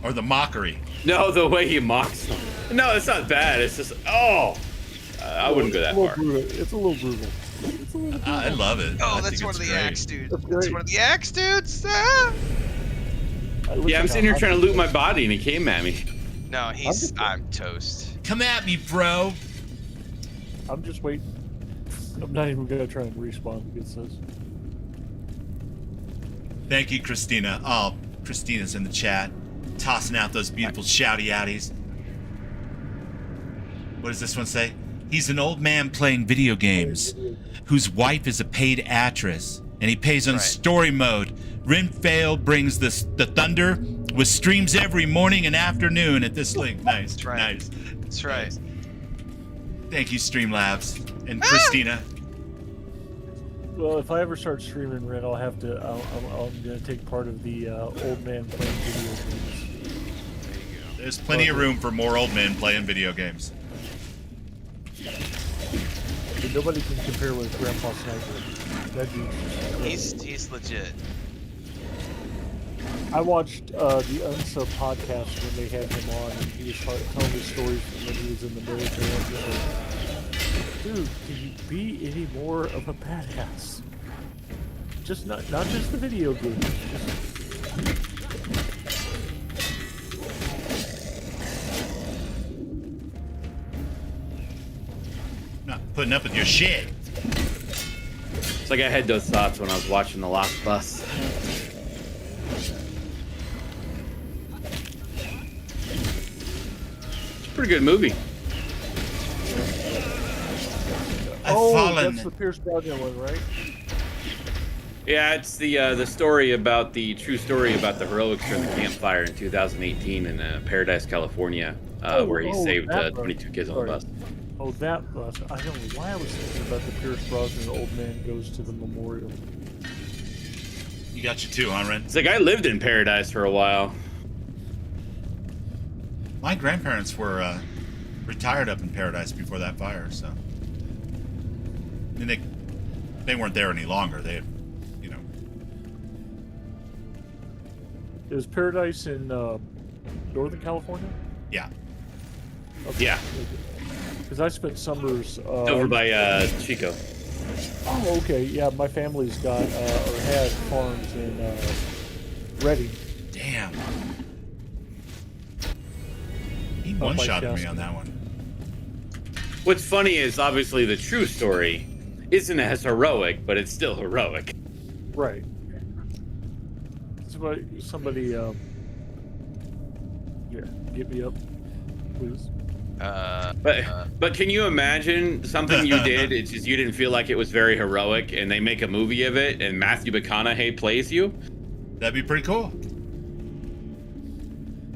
or the mockery? No, the way he mocks them. No, it's not bad. It's just, oh, I wouldn't go that far. It's a little brutal. I love it. Oh, I that's think one it's of the great. axe dudes. That's That's great. one of the axe dudes. Ah! Yeah, I'm sitting here trying to loot my body and he came at me. No, I'm toast. Come at me, bro. I'm just waiting. I'm not even gonna try and respawn against this. Thank you, Christina. Oh, Christina's in the chat, tossing out those beautiful shouty outies. What does this one say? He's an old man playing video games, whose wife is a paid actress, and he pays on story mode. Renfail brings the thunder with streams every morning and afternoon at this link. Nice, That's right. nice. That's right. Nice. Thank you, Streamlabs and Christina. Well, if I ever start streaming Ren, I'll have to. I'm gonna take part of the old man playing video games. There's plenty of room for more old men playing video games. But nobody can compare with Grandpa Sniper. That dude's He's legit. I watched the Unsub podcast when they had him on, and he was telling his stories from when he was in the military. I was just like, dude, can you be any more of a badass? Just not just the video game. Not putting up with your shit. It's like I had those thoughts when I was watching The Lost Bus. pretty good movie. That's the Pierce Brosnan one, right? Yeah, it's the story about the true story about the heroics from the campfire in 2018 in Paradise, California, where he saved 22 kids on the bus. Oh, that bus. I don't know why I was thinking about the Pierce Brosnan old man goes to the memorial. You got you too, huh, Ren? It's like I lived in Paradise for a while. My grandparents were retired up in Paradise before that fire, so. And they weren't there any longer. They, you know. Is Paradise in Northern California? Yeah. Okay. Yeah. Because I spent summers over by Chico. Oh, okay. Yeah, my family's got or had farms in Redding. Damn. He one-shotted me on that one. What's funny is obviously the true story isn't as heroic, but it's still heroic. Right. Somebody get me up, please. But can you imagine something you did? It's just you didn't feel like it was very heroic, and they make a movie of it, and Matthew McConaughey plays you. That'd be pretty cool.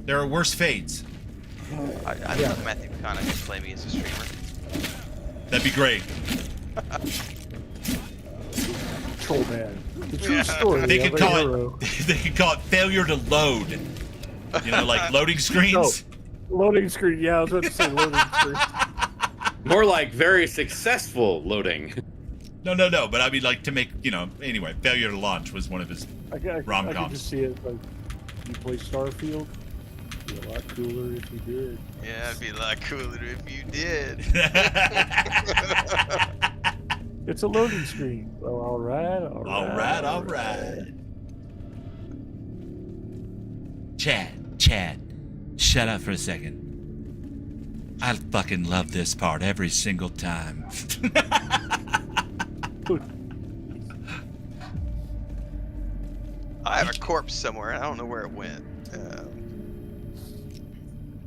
There are worse fates. I'd love Matthew McConaughey play me as a streamer. That'd be great. Troll man. The true story. They could call it failure to load. You know, like loading screens. No. Loading screen. Yeah, I was about to say loading screen. More like very successful loading. No. But I mean, like to make anyway. Failure to launch was one of his rom-coms. I can just see it. Like you play Starfield. It'd be a lot cooler if you did. Yeah, it'd be a lot cooler if you did. It's a loading screen. Well, all right. Chad, shut up for a second. I fucking love this part every single time. I have a corpse somewhere. I don't know where it went.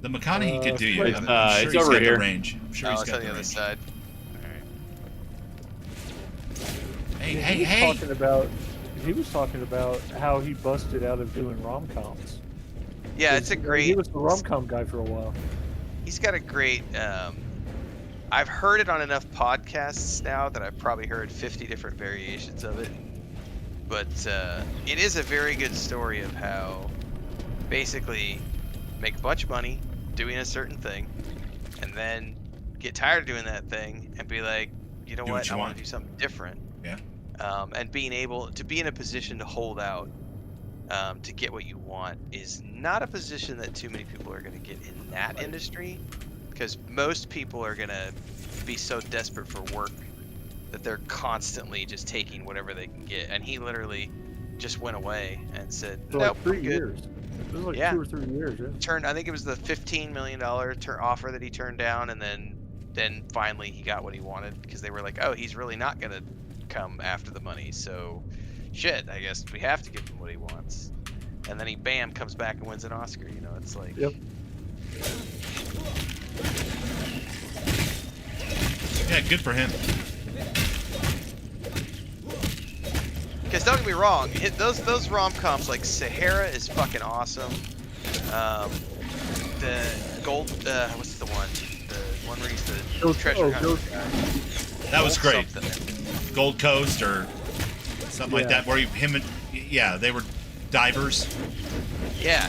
The McConaughey could do you. I'm sure it's he's over got here. The range. I'm sure he's it's got on the other range. side. Hey. He was talking about how he busted out of doing rom-coms. Yeah, it's a great... He was the rom-com guy for a while. He's got a great... I've heard it on enough podcasts now that I've probably heard 50 different variations of it. But it is a very good story of how basically make a bunch of money doing a certain thing and then get tired of doing that thing and be like, you know what, I want to do something different. Yeah. And being able to be in a position to hold out to get what you want is not a position that too many people are going to get in that industry, because most people are going to be so desperate for work that they're constantly just taking whatever they can get. And he literally just went away and said, For nope, like 3 years. It was like 2 or 3 years. Yeah. I think it was the $15 million offer that he turned down, and then finally he got what he wanted, because they were like, oh, he's really not going to come after the money, so shit, I guess we have to give him what he wants. And then he comes back and wins an Oscar. It's like, yep. Yeah, good for him. Because don't get me wrong, those rom-coms like Sahara is fucking awesome. The Gold, what's the one? The one where he's the treasure hunter guy. That was great. Something. Gold Coast or something like that, where they were divers. Yeah.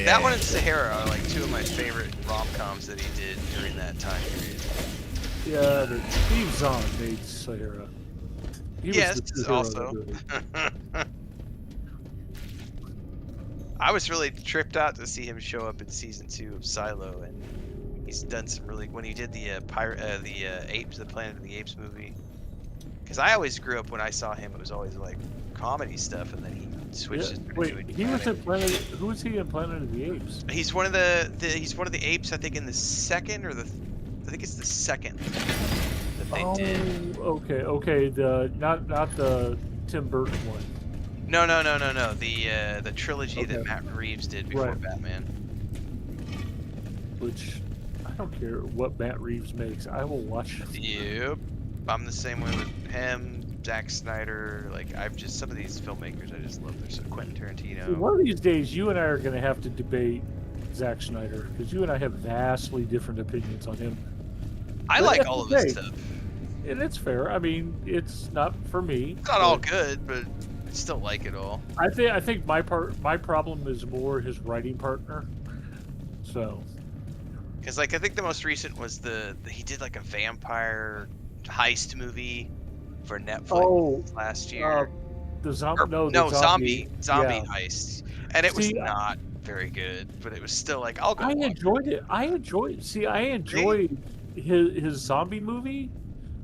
That one and Sahara are like two of my favorite rom-coms that he did during that time period. Yeah, but Steve Zahn made Sahara. Yes, also. I was really tripped out to see him show up in season 2 of Silo, and he's done some really, when he did the Apes, the Planet of the Apes movie. Because I always grew up, when I saw him, it was always like comedy stuff, and then he switched. Wait, he was in Planet. Who was he in Planet of the Apes? He's one of the apes, I think, in the second, or I think it's the second that they did. Okay. Not the Tim Burton one. No. The trilogy that Matt Reeves did before Batman. Which I don't care what Matt Reeves makes. I will watch it. Yep. I'm the same way with him, Zack Snyder. Like, I've just, some of these filmmakers I just love. There's Quentin Tarantino. See, one of these days, you and I are going to have to debate Zack Snyder, because you and I have vastly different opinions on him. I like all of his stuff. And it's fair. I mean, it's not for me. It's not all good, but I still like it all. I think my problem is more his writing partner. So, because like I think the most recent was he did like a vampire heist movie for Netflix last year. The zombie zombie yeah. heist, and it was not very good, but it was still like I'll go. I enjoyed it. I enjoyed his zombie movie.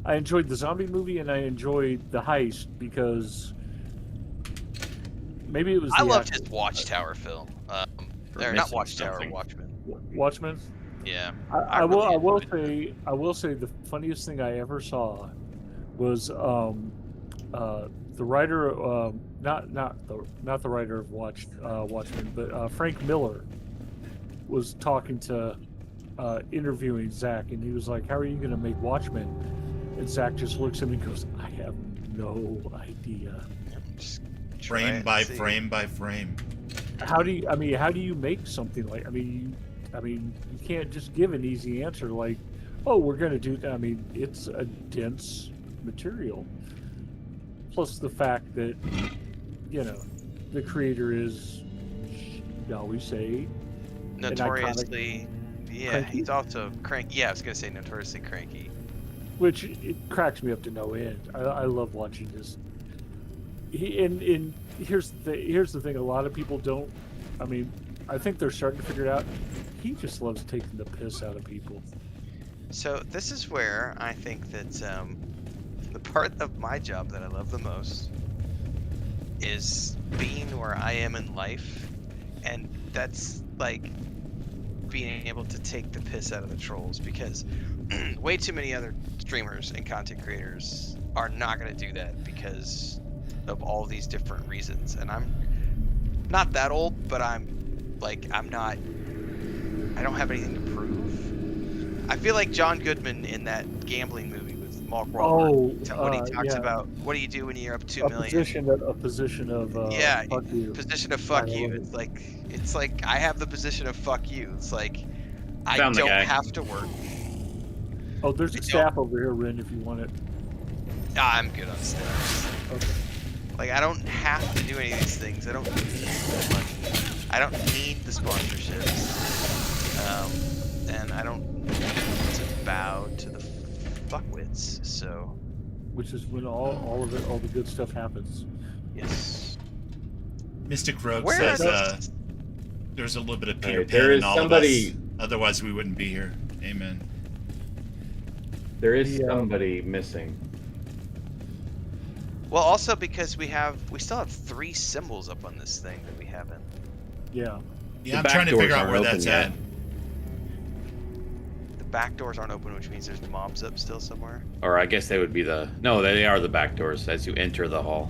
I enjoyed the zombie movie, and I enjoyed the heist because maybe it was. I loved his Watchtower film. Or not Watchtower, something. Watchmen. Yeah. I will say the funniest thing I ever saw was the writer, not the writer of Watchmen, but Frank Miller was talking to interviewing Zach, and he was like, "How are you going to make Watchmen?" And Zach just looks at me and goes, "I have no idea." Frame by frame by frame. How do you make something like? I mean, you can't just give an easy answer like, "Oh, we're going to do." I mean, it's a dense material. Plus the fact that, the creator is, shall we say, notoriously, cranky. He's also cranky. Yeah, I was gonna say notoriously cranky. Which it cracks me up to no end. I love watching this. Here's the thing. A lot of people don't. I mean, I think they're starting to figure it out. He just loves taking the piss out of people. So this is where I think that the part of my job that I love the most is being where I am in life, and that's like being able to take the piss out of the trolls, because way too many other streamers and content creators are not going to do that because of all these different reasons. And I'm not that old, but I don't have anything to prove. I feel like John Goodman in that gambling movie with Mark Wahlberg, when he talks about what do you do when you're up 2 million? A position of fuck you. Position of fuck you. It's like I have the position of fuck you. It's like I don't have to work. Oh, there's a staff over here, Rin, if you want it. I'm good on staff. Okay. Like, I don't have to do any of these things. I don't need the money. I don't need the sponsorships. And I don't need to bow to the fuckwits, so... Which is when all the good stuff happens. Yes. Mystic Rogue says there's a little bit of Peter Pan in all of us. Otherwise, we wouldn't be here. Amen. There is somebody missing. Well, also because we still have 3 symbols up on this thing that we haven't. Yeah. Yeah, I'm trying to figure out where that's at. The back doors aren't open, which means there's mobs up still somewhere. Or I guess they would be no, they are the back doors as you enter the hall.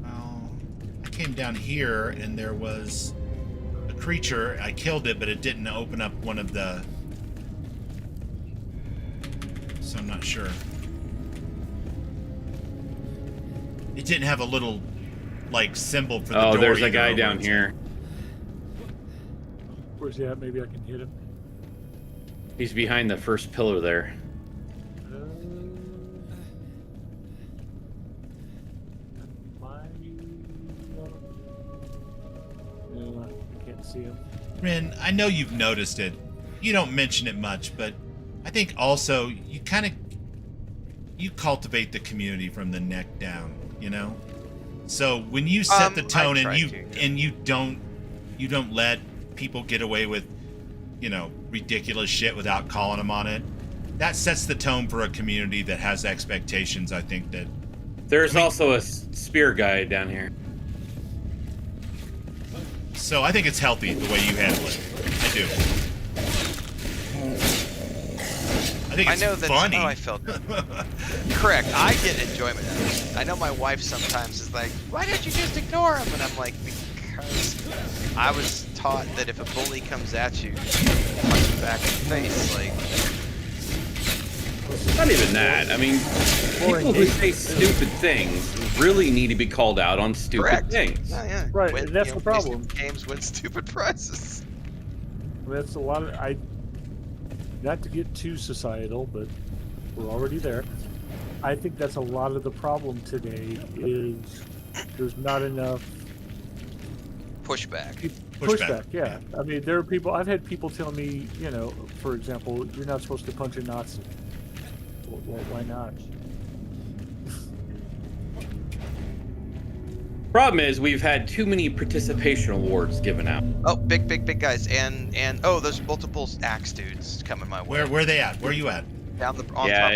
Well, I came down here and there was a creature. I killed it, but it didn't open up one of the... So I'm not sure. It didn't have a little, symbol for the door. Oh, there's a guy down here. Where's he at? Maybe I can hit him. He's behind the first pillar there. No, I can't see him. Rin, I know you've noticed it. You don't mention it much, but I think also you cultivate the community from the neck down, So when you set the tone and you don't let people get away with, ridiculous shit without calling them on it, that sets the tone for a community that has expectations. I think that there's also a spear guy down here. So I think it's healthy the way you handle it. I do. I think it's funny. How I felt. Correct. I get enjoyment out of it. I know my wife sometimes is like, "Why don't you just ignore him?" And I'm like, because I was taught that if a bully comes at you, punch him back in the face. Like, it's not even that. I mean, people who say stupid things really need to be called out on stupid things. Yeah. Right, and that's the problem. Games win stupid prizes. That's a lot of not to get too societal, but we're already there. I think that's a lot of the problem today is there's not enough pushback. Pushback, yeah. I mean, there are people. I've had people tell me, for example, you're not supposed to punch a Nazi. Well, why not? Problem is, we've had too many participation awards given out. Oh, big guys, and there's multiple axe dudes coming my way. Where are they at? Where are you at? Down the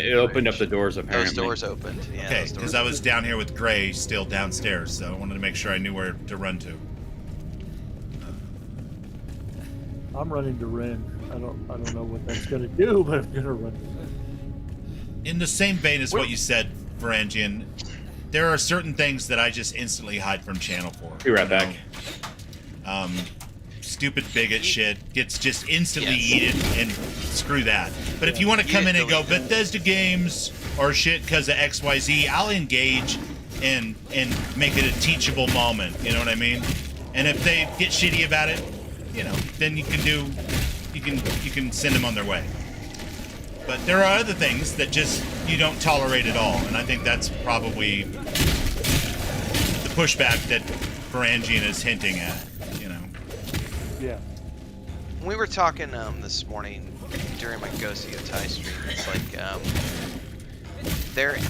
it opened up the doors apparently. Those doors opened. Yeah, okay, because I was down here with Gray still downstairs, so I wanted to make sure I knew where to run to. I'm running to Ren. I don't know what that's gonna do, but I'm gonna run to Ren. In the same vein as what you said, Varangian, there are certain things that I just instantly hide from channel for. Be right back. Stupid bigot shit gets just instantly eaten, and screw that. But if you want to come in and go Bethesda games or shit because of XYZ, I'll engage and make it a teachable moment. You know what I mean? And if they get shitty about it, then you can send them on their way. But there are other things that just you don't tolerate at all, and I think that's probably the pushback that Varangian is hinting at. Yeah. We were talking this morning during my Go See a Tie stream. It's like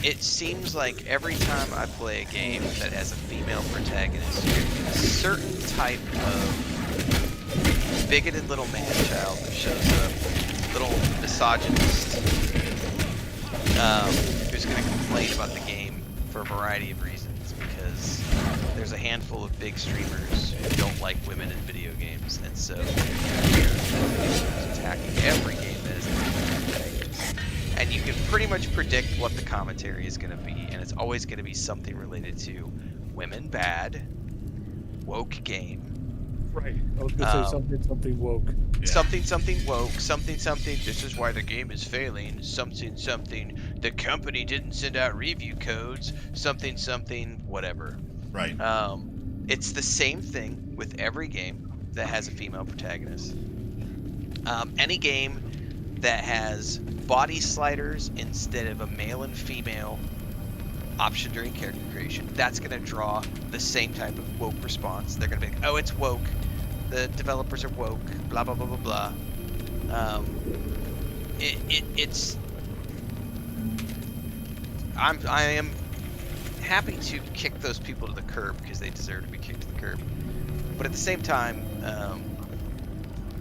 it seems like every time I play a game that has a female protagonist, a certain type of bigoted little man-child that shows up, little misogynist, who's going to complain about the game for a variety of reasons, because there's a handful of big streamers who don't like women in video games, and so they're attacking every game that is a female protagonist. And you can pretty much predict what the commentary is going to be, and it's always going to be something related to women bad, woke game. Right. I was going to say something woke. Yeah. Something woke, something, this is why the game is failing, something, the company didn't send out review codes, something, whatever. Right. It's the same thing with every game that has a female protagonist. Any game that has body sliders instead of a male and female option during character creation, that's going to draw the same type of woke response. They're going to be like, oh, it's woke. The developers are woke. Blah, blah, blah, blah, blah. I am happy to kick those people to the curb because they deserve to be kicked to the curb. But at the same time,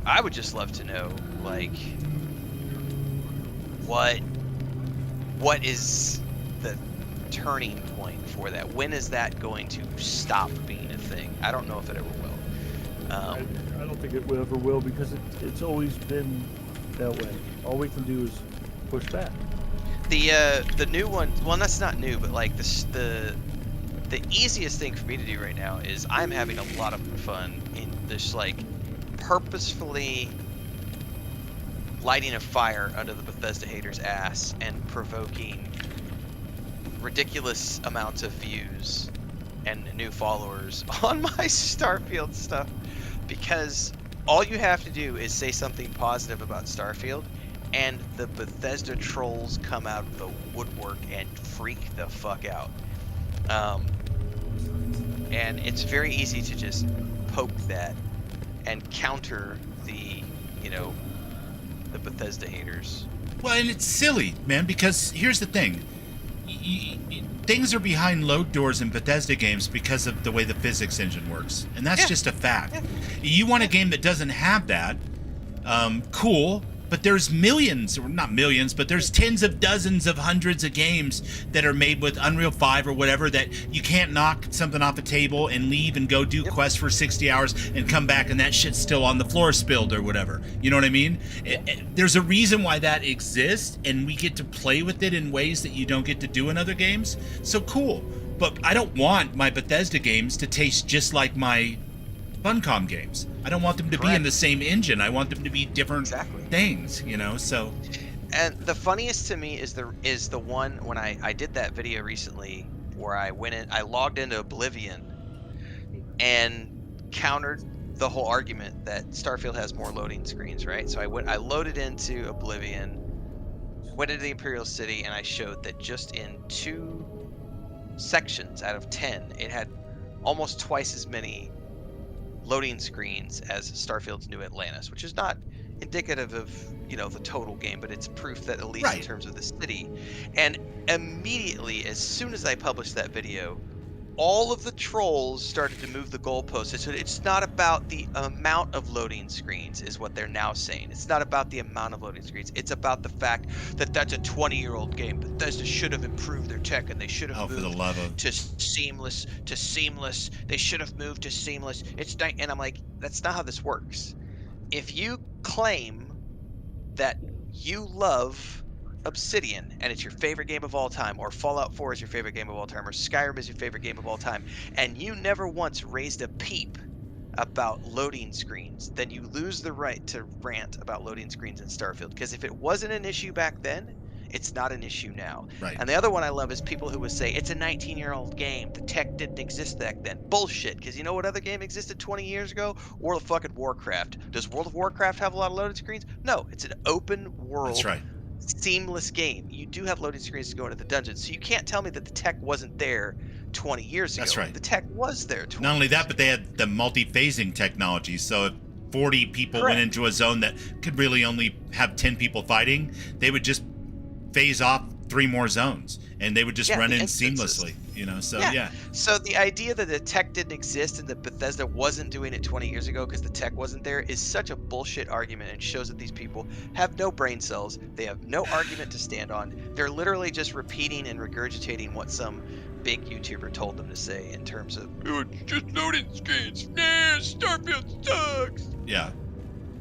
I would just love to know, like, what is the turning point for that? When is that going to stop being a thing? I don't know if it ever will. I don't think it ever will, because it's always been that way. All we can do is push back. The new one, well, that's not new, but like the easiest thing for me to do right now is I'm having a lot of fun in this, like, purposefully lighting a fire under the Bethesda haters' ass and provoking ridiculous amounts of views and new followers on my Starfield stuff, because all you have to do is say something positive about Starfield and the Bethesda trolls come out of the woodwork and freak the fuck out. And it's very easy to just poke that and counter the Bethesda haters. Well, and it's silly, man, because here's the thing. Things are behind load doors in Bethesda games because of the way the physics engine works. And that's just a fact. Yeah. You want a game that doesn't have that, cool, but there's millions, or not millions, but there's tens of dozens of hundreds of games that are made with Unreal 5 or whatever that you can't knock something off a table and leave and go do quests for 60 hours and come back and that shit's still on the floor spilled or whatever. You know what I mean? There's a reason why that exists, and we get to play with it in ways that you don't get to do in other games. So cool. But I don't want my Bethesda games to taste just like my Funcom games. I don't want them to be in the same engine. I want them to be different things, you know. So, and the funniest to me is the one when I did that video recently where I logged into Oblivion and countered the whole argument that Starfield has more loading screens, right? So I loaded into Oblivion, went into the Imperial City, and I showed that just in 2 sections out of 10, it had almost twice as many loading screens as Starfield's New Atlantis, which is not indicative of, you know, the total game, but it's proof that at least in terms of the city. And immediately, as soon as I published that video, all of the trolls started to move the goalposts. So it's not about the amount of loading screens, is what they're now saying. It's not about the amount of loading screens. It's about the fact that that's a 20-year-old game. Bethesda should have improved their tech, and they should have moved to seamless. They should have moved to seamless. And I'm like, that's not how this works. If you claim that you love Obsidian and it's your favorite game of all time, or Fallout 4 is your favorite game of all time, or Skyrim is your favorite game of all time, and you never once raised a peep about loading screens, then you lose the right to rant about loading screens in Starfield. Because if it wasn't an issue back then, it's not an issue now. Right. And the other one I love is people who would say it's a 19-year-old game. The tech didn't exist back then. Bullshit. Because you know what other game existed 20 years ago? World of fucking Warcraft. Does World of Warcraft have a lot of loaded screens? No. It's an open world. That's right. Seamless game. You do have loading screens to go into the dungeons, so you can't tell me that the tech wasn't there 20 years ago. That's right. The tech was there 20 Not only that, years but they had the multi-phasing technology. So if 40 people went into a zone that could really only have 10 people fighting, they would just phase off 3 more zones, and they would just run in seamlessly, you know. So So the idea that the tech didn't exist and that Bethesda wasn't doing it 20 years ago because the tech wasn't there is such a bullshit argument, and shows that these people have no brain cells. They have no argument to stand on. They're literally just repeating and regurgitating what some big YouTuber told them to say in terms of, oh, it's just loading screens. Nah, Starfield sucks.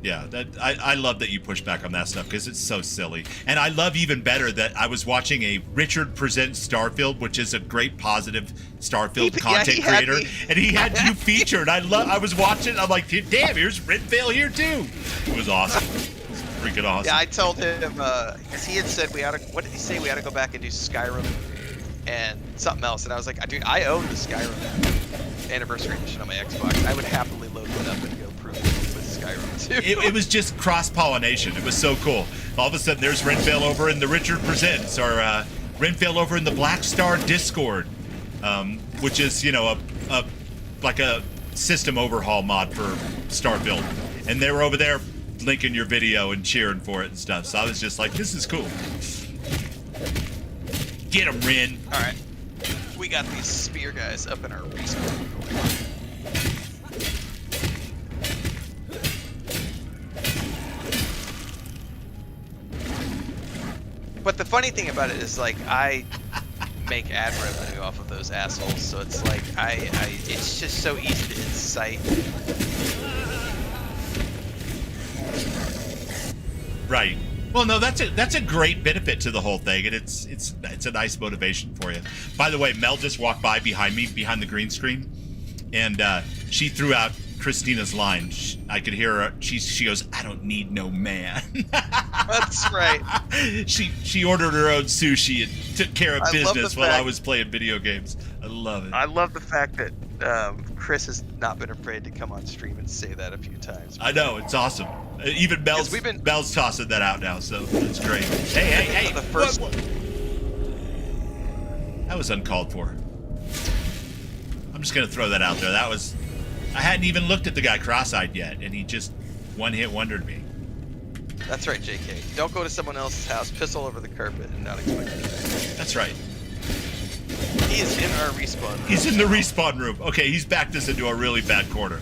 Yeah, that I love that you push back on that stuff because it's so silly. And I love even better that I was watching a Richard Presents Starfield, which is a great positive Starfield content creator, and he had you featured. I was watching, I'm like, damn, here's Renvale here too. It was awesome. It was freaking awesome. Yeah, I told him, because he had said what did he say? We ought to go back and do Skyrim and something else. And I was like, dude, I own the Skyrim Anniversary Edition on my Xbox. I would happily load it up and go prove it with Skyrim too. It was just cross-pollination. It was so cool. All of a sudden, there's Renvale over in the Richard Presents, or Renvale over in the Black Star Discord, which is, you know, like a system overhaul mod for Starfield. And they were over there linking your video and cheering for it and stuff. So I was just like, this is cool. Get him, Ren. All right. We got these spear guys up in our respawn. But the funny thing about it is, like, I make ad revenue off of those assholes, so it's like it's just so easy to incite. Right. Well, no, that's a great benefit to the whole thing, and it's a nice motivation for you. By the way, Mel just walked by behind me, behind the green screen, and she threw out Christina's line. I could hear her. She goes, "I don't need no man." That's right. She ordered her own sushi and took care of business while I was playing video games. I love it. I love the fact that Chris has not been afraid to come on stream and say that a few times. I know, it's awesome. Even Mel's tossing that out now, so it's great. Hey! The first that was uncalled for. I'm just gonna throw that out there. I hadn't even looked at the guy cross-eyed yet, and he just one-hit wondered me. That's right, JK. Don't go to someone else's house, piss all over the carpet, and not expect anything. That's right. He is in our respawn room. He's in the respawn room. Okay, he's backed us into a really bad corner.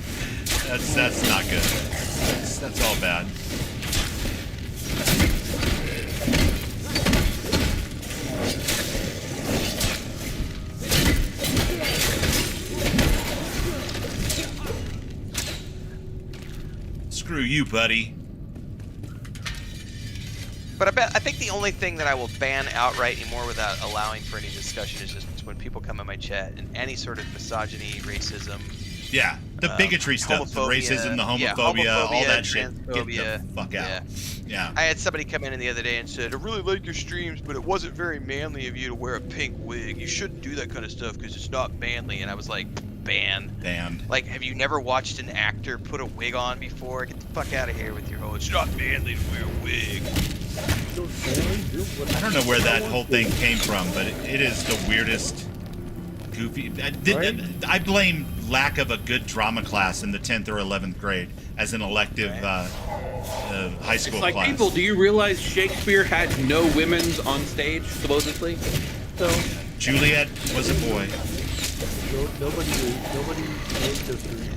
That's not good. That's all bad. Screw you, buddy. But I think the only thing that I will ban outright anymore without allowing for any discussion is just when people come in my chat and any sort of misogyny, racism, Yeah, the bigotry stuff, the racism, the homophobia, all that shit. Get the fuck out. Yeah. I had somebody come in the other day and said, I really like your streams, but it wasn't very manly of you to wear a pink wig. You shouldn't do that kind of stuff because it's not manly. And I was like, banned. Like, have you never watched an actor put a wig on before? Get the fuck out of here with your it's not manly to wear a wig. I don't know where that whole thing came from, but it is the weirdest, goofy. I blame lack of a good drama class in the 10th or 11th grade as an elective high school it's like, class. people, do you realize Shakespeare had no women's on stage, supposedly? So Juliet was a boy. Nobody knows history.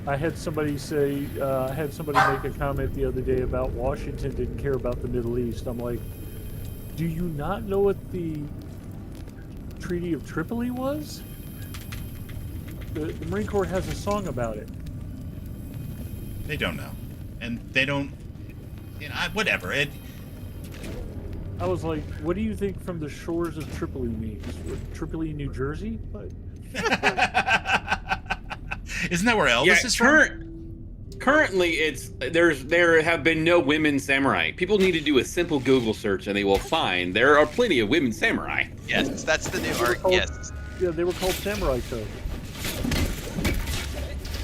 I had somebody say, make a comment the other day about Washington didn't care about the Middle East. I'm like, do you not know what the Treaty of Tripoli was? The Marine Corps has a song about it. They don't know. And they don't, whatever. I was like, what do you think from the shores of Tripoli means? Tripoli, New Jersey? What? Isn't that where Elvis is from? Currently, there have been no women samurai. People need to do a simple Google search, and they will find there are plenty of women samurai. Yes, that's the new art. Yes. Yeah, they were called samurai code.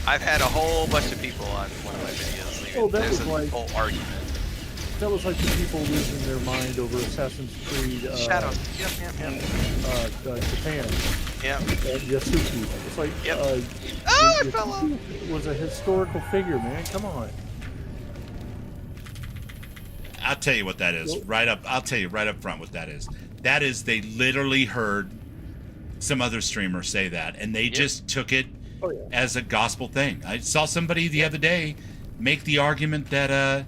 I've had a whole bunch of people on one of my videos. Oh, that There's was a like whole argument. That was like the people losing their mind over Assassin's Creed. Shadow. Yep. Japan. Yep. Yasuki. It's like. Yep. It fell off. Was a historical figure, man. Come on. I'll tell you what that is. I'll tell you right up front what that is. That is, they literally heard some other streamer say that, and they just took it as a gospel thing. I saw somebody the other day make the argument that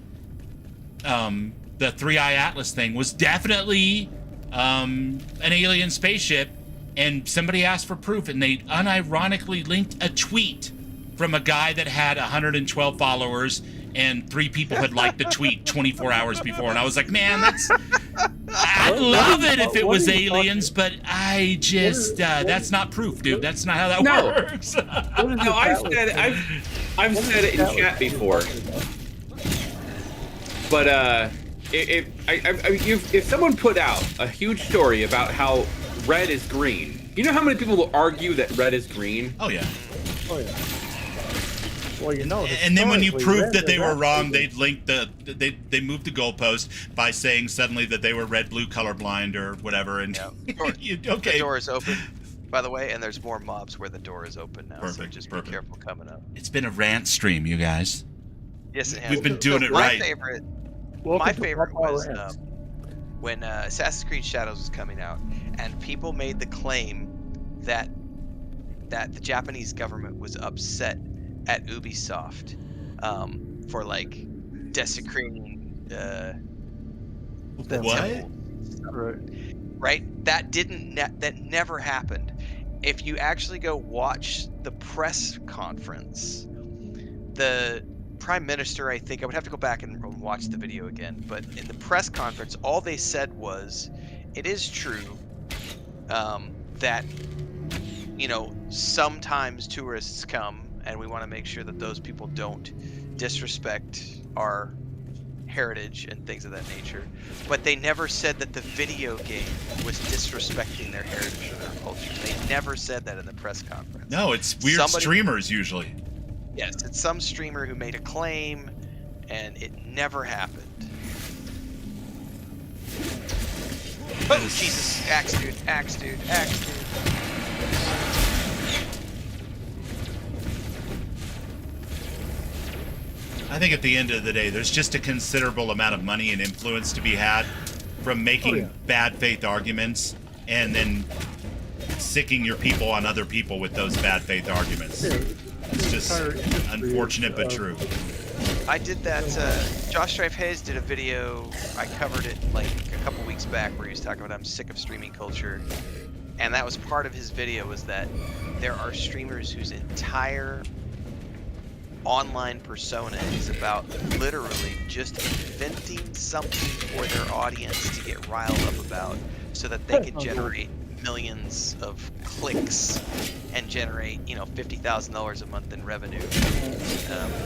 the 3-Eye Atlas thing was definitely an alien spaceship, and somebody asked for proof, and they unironically linked a tweet from a guy that had 112 followers, and 3 people had liked the tweet 24 hours before, and I was like, man, I'd love it if it was aliens, but I just, that's not proof, dude. That's not how that works. No, I've said it in chat before. But if someone put out a huge story about how red is green, you know how many people will argue that red is green? Oh yeah. Well, and then when you proved that they were wrong, they'd link they moved the goalpost by saying suddenly that they were red, blue, colorblind or whatever. And the door is open, by the way, and there's more mobs where the door is open now. Perfect, so just be careful coming up. It's been a rant stream, you guys. Yes, it has. We've been doing it right. My favorite was when Assassin's Creed Shadows was coming out, and people made the claim that the Japanese government was upset at Ubisoft for like desecrating the temple. Right? That never happened. If you actually go watch the press conference, the Prime Minister, I think, I would have to go back and watch the video again, but in the press conference, all they said was, it is true that, sometimes tourists come, and we want to make sure that those people don't disrespect our heritage and things of that nature. But they never said that the video game was disrespecting their heritage or their culture. They never said that in the press conference. No, it's weird streamers usually. Yes, it's some streamer who made a claim, and it never happened. Oh, Jesus. Axe dude. I think at the end of the day, there's just a considerable amount of money and influence to be had from making bad faith arguments and then sicking your people on other people with those bad faith arguments. It's just unfortunate but true. I did that. Josh Strife Hayes did a video. I covered it like a couple weeks back where he was talking about I'm sick of streaming culture. And that was part of his video, was that there are streamers whose entire online persona is about literally just inventing something for their audience to get riled up about so that they can generate millions of clicks and generate, $50,000 a month in revenue.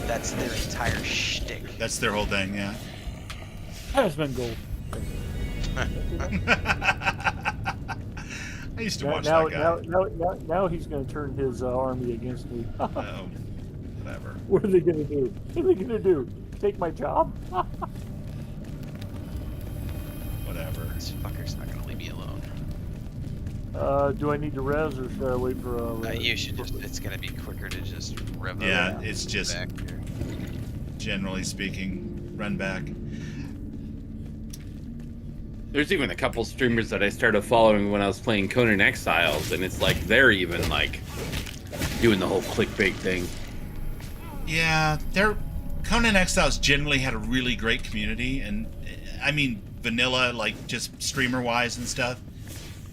That's their entire shtick. That's their whole thing, yeah. Has been gold. I used to watch that guy. Now he's going to turn his army against me. Whatever. What are they going to do? What are they going to do? Take my job? Whatever. This fucker's not going to leave me alone. Do I need to res or should I wait for you should just, it's going to be quicker to just rev up. Yeah, it's just, back here. Generally speaking, run back. There's even a couple streamers that I started following when I was playing Conan Exiles, and it's like they're even like doing the whole clickbait thing. Yeah, Conan Exiles generally had a really great community, and I mean vanilla, like just streamer-wise and stuff,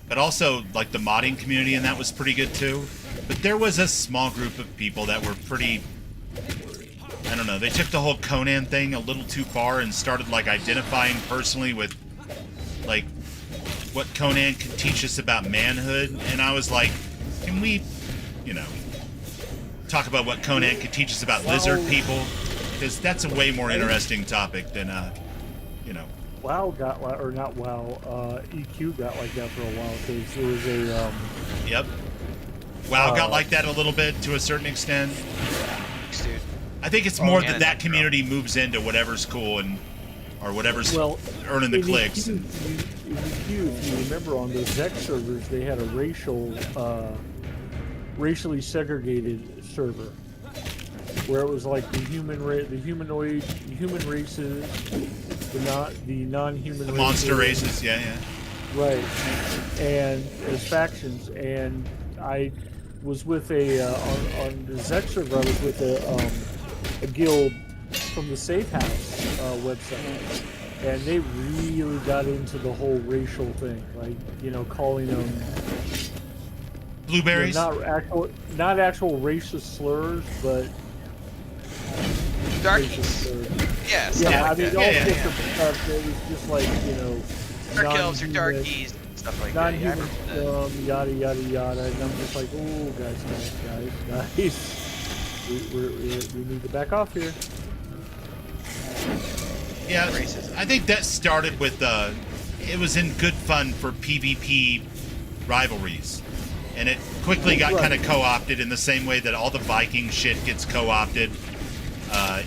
but also like the modding community, and that was pretty good too. But there was a small group of people that were pretty, I don't know, they took the whole Conan thing a little too far and started like identifying personally with like what Conan could teach us about manhood, and I was like, can we, talk about what Conan could teach us about lizard people? Because that's a way more interesting topic than, WoW got, or not WoW, EQ got like that for a while, because there was a, Yep. WoW got like that a little bit, to a certain extent. Dude. I think it's more that community moves into whatever's cool or whatever's earning the clicks. In EQ, if you remember, on those Zech servers, they had a racially segregated server, where it was like the human races, the non-human races, monster races, yeah. Right, and as factions. And I was with on the Zech server, I was with a guild from the Safe House website, and they really got into the whole racial thing, like calling them blueberries. Not actual racist slurs, but darkies. Yes. Yeah, I mean, all sorts of stuff. It was just like dark elves or darkies, stuff like that. Non-human, yada yada yada, and I'm just like, oh, guys, we need to back off here. Yeah, I think that started with it was in good fun for PvP rivalries, and it quickly got kind of co-opted in the same way that all the Viking shit gets co-opted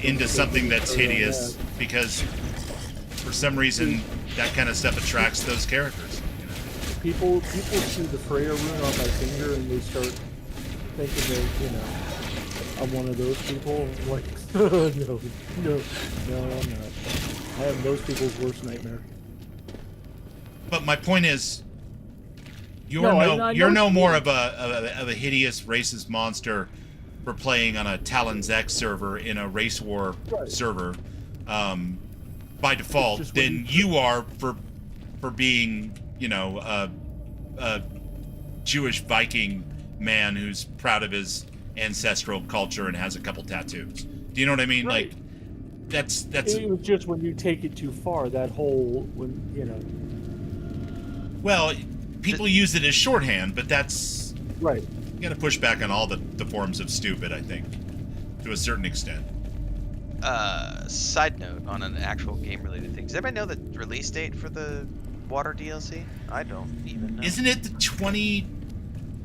into something that's hideous, because for some reason that kind of stuff attracts those characters. People see the Freya rune on my finger and they start thinking that I'm one of those people. I'm like, no, I'm not. I am those people's worst nightmare. But my point is, you're no more of a hideous racist monster for playing on a Talon's X server in a race war server by default than you are for being a Jewish Viking man who's proud of his ancestral culture and has a couple tattoos. Do you know what I mean? Right. Like that's it was just when you take it too far, that whole well, people use it as shorthand, but that's right. You got to push back on all the forms of stupid, I think, to a certain extent. Side note on an actual game-related thing. Does anybody know the release date for the Water DLC? I don't even know. Isn't it the 20?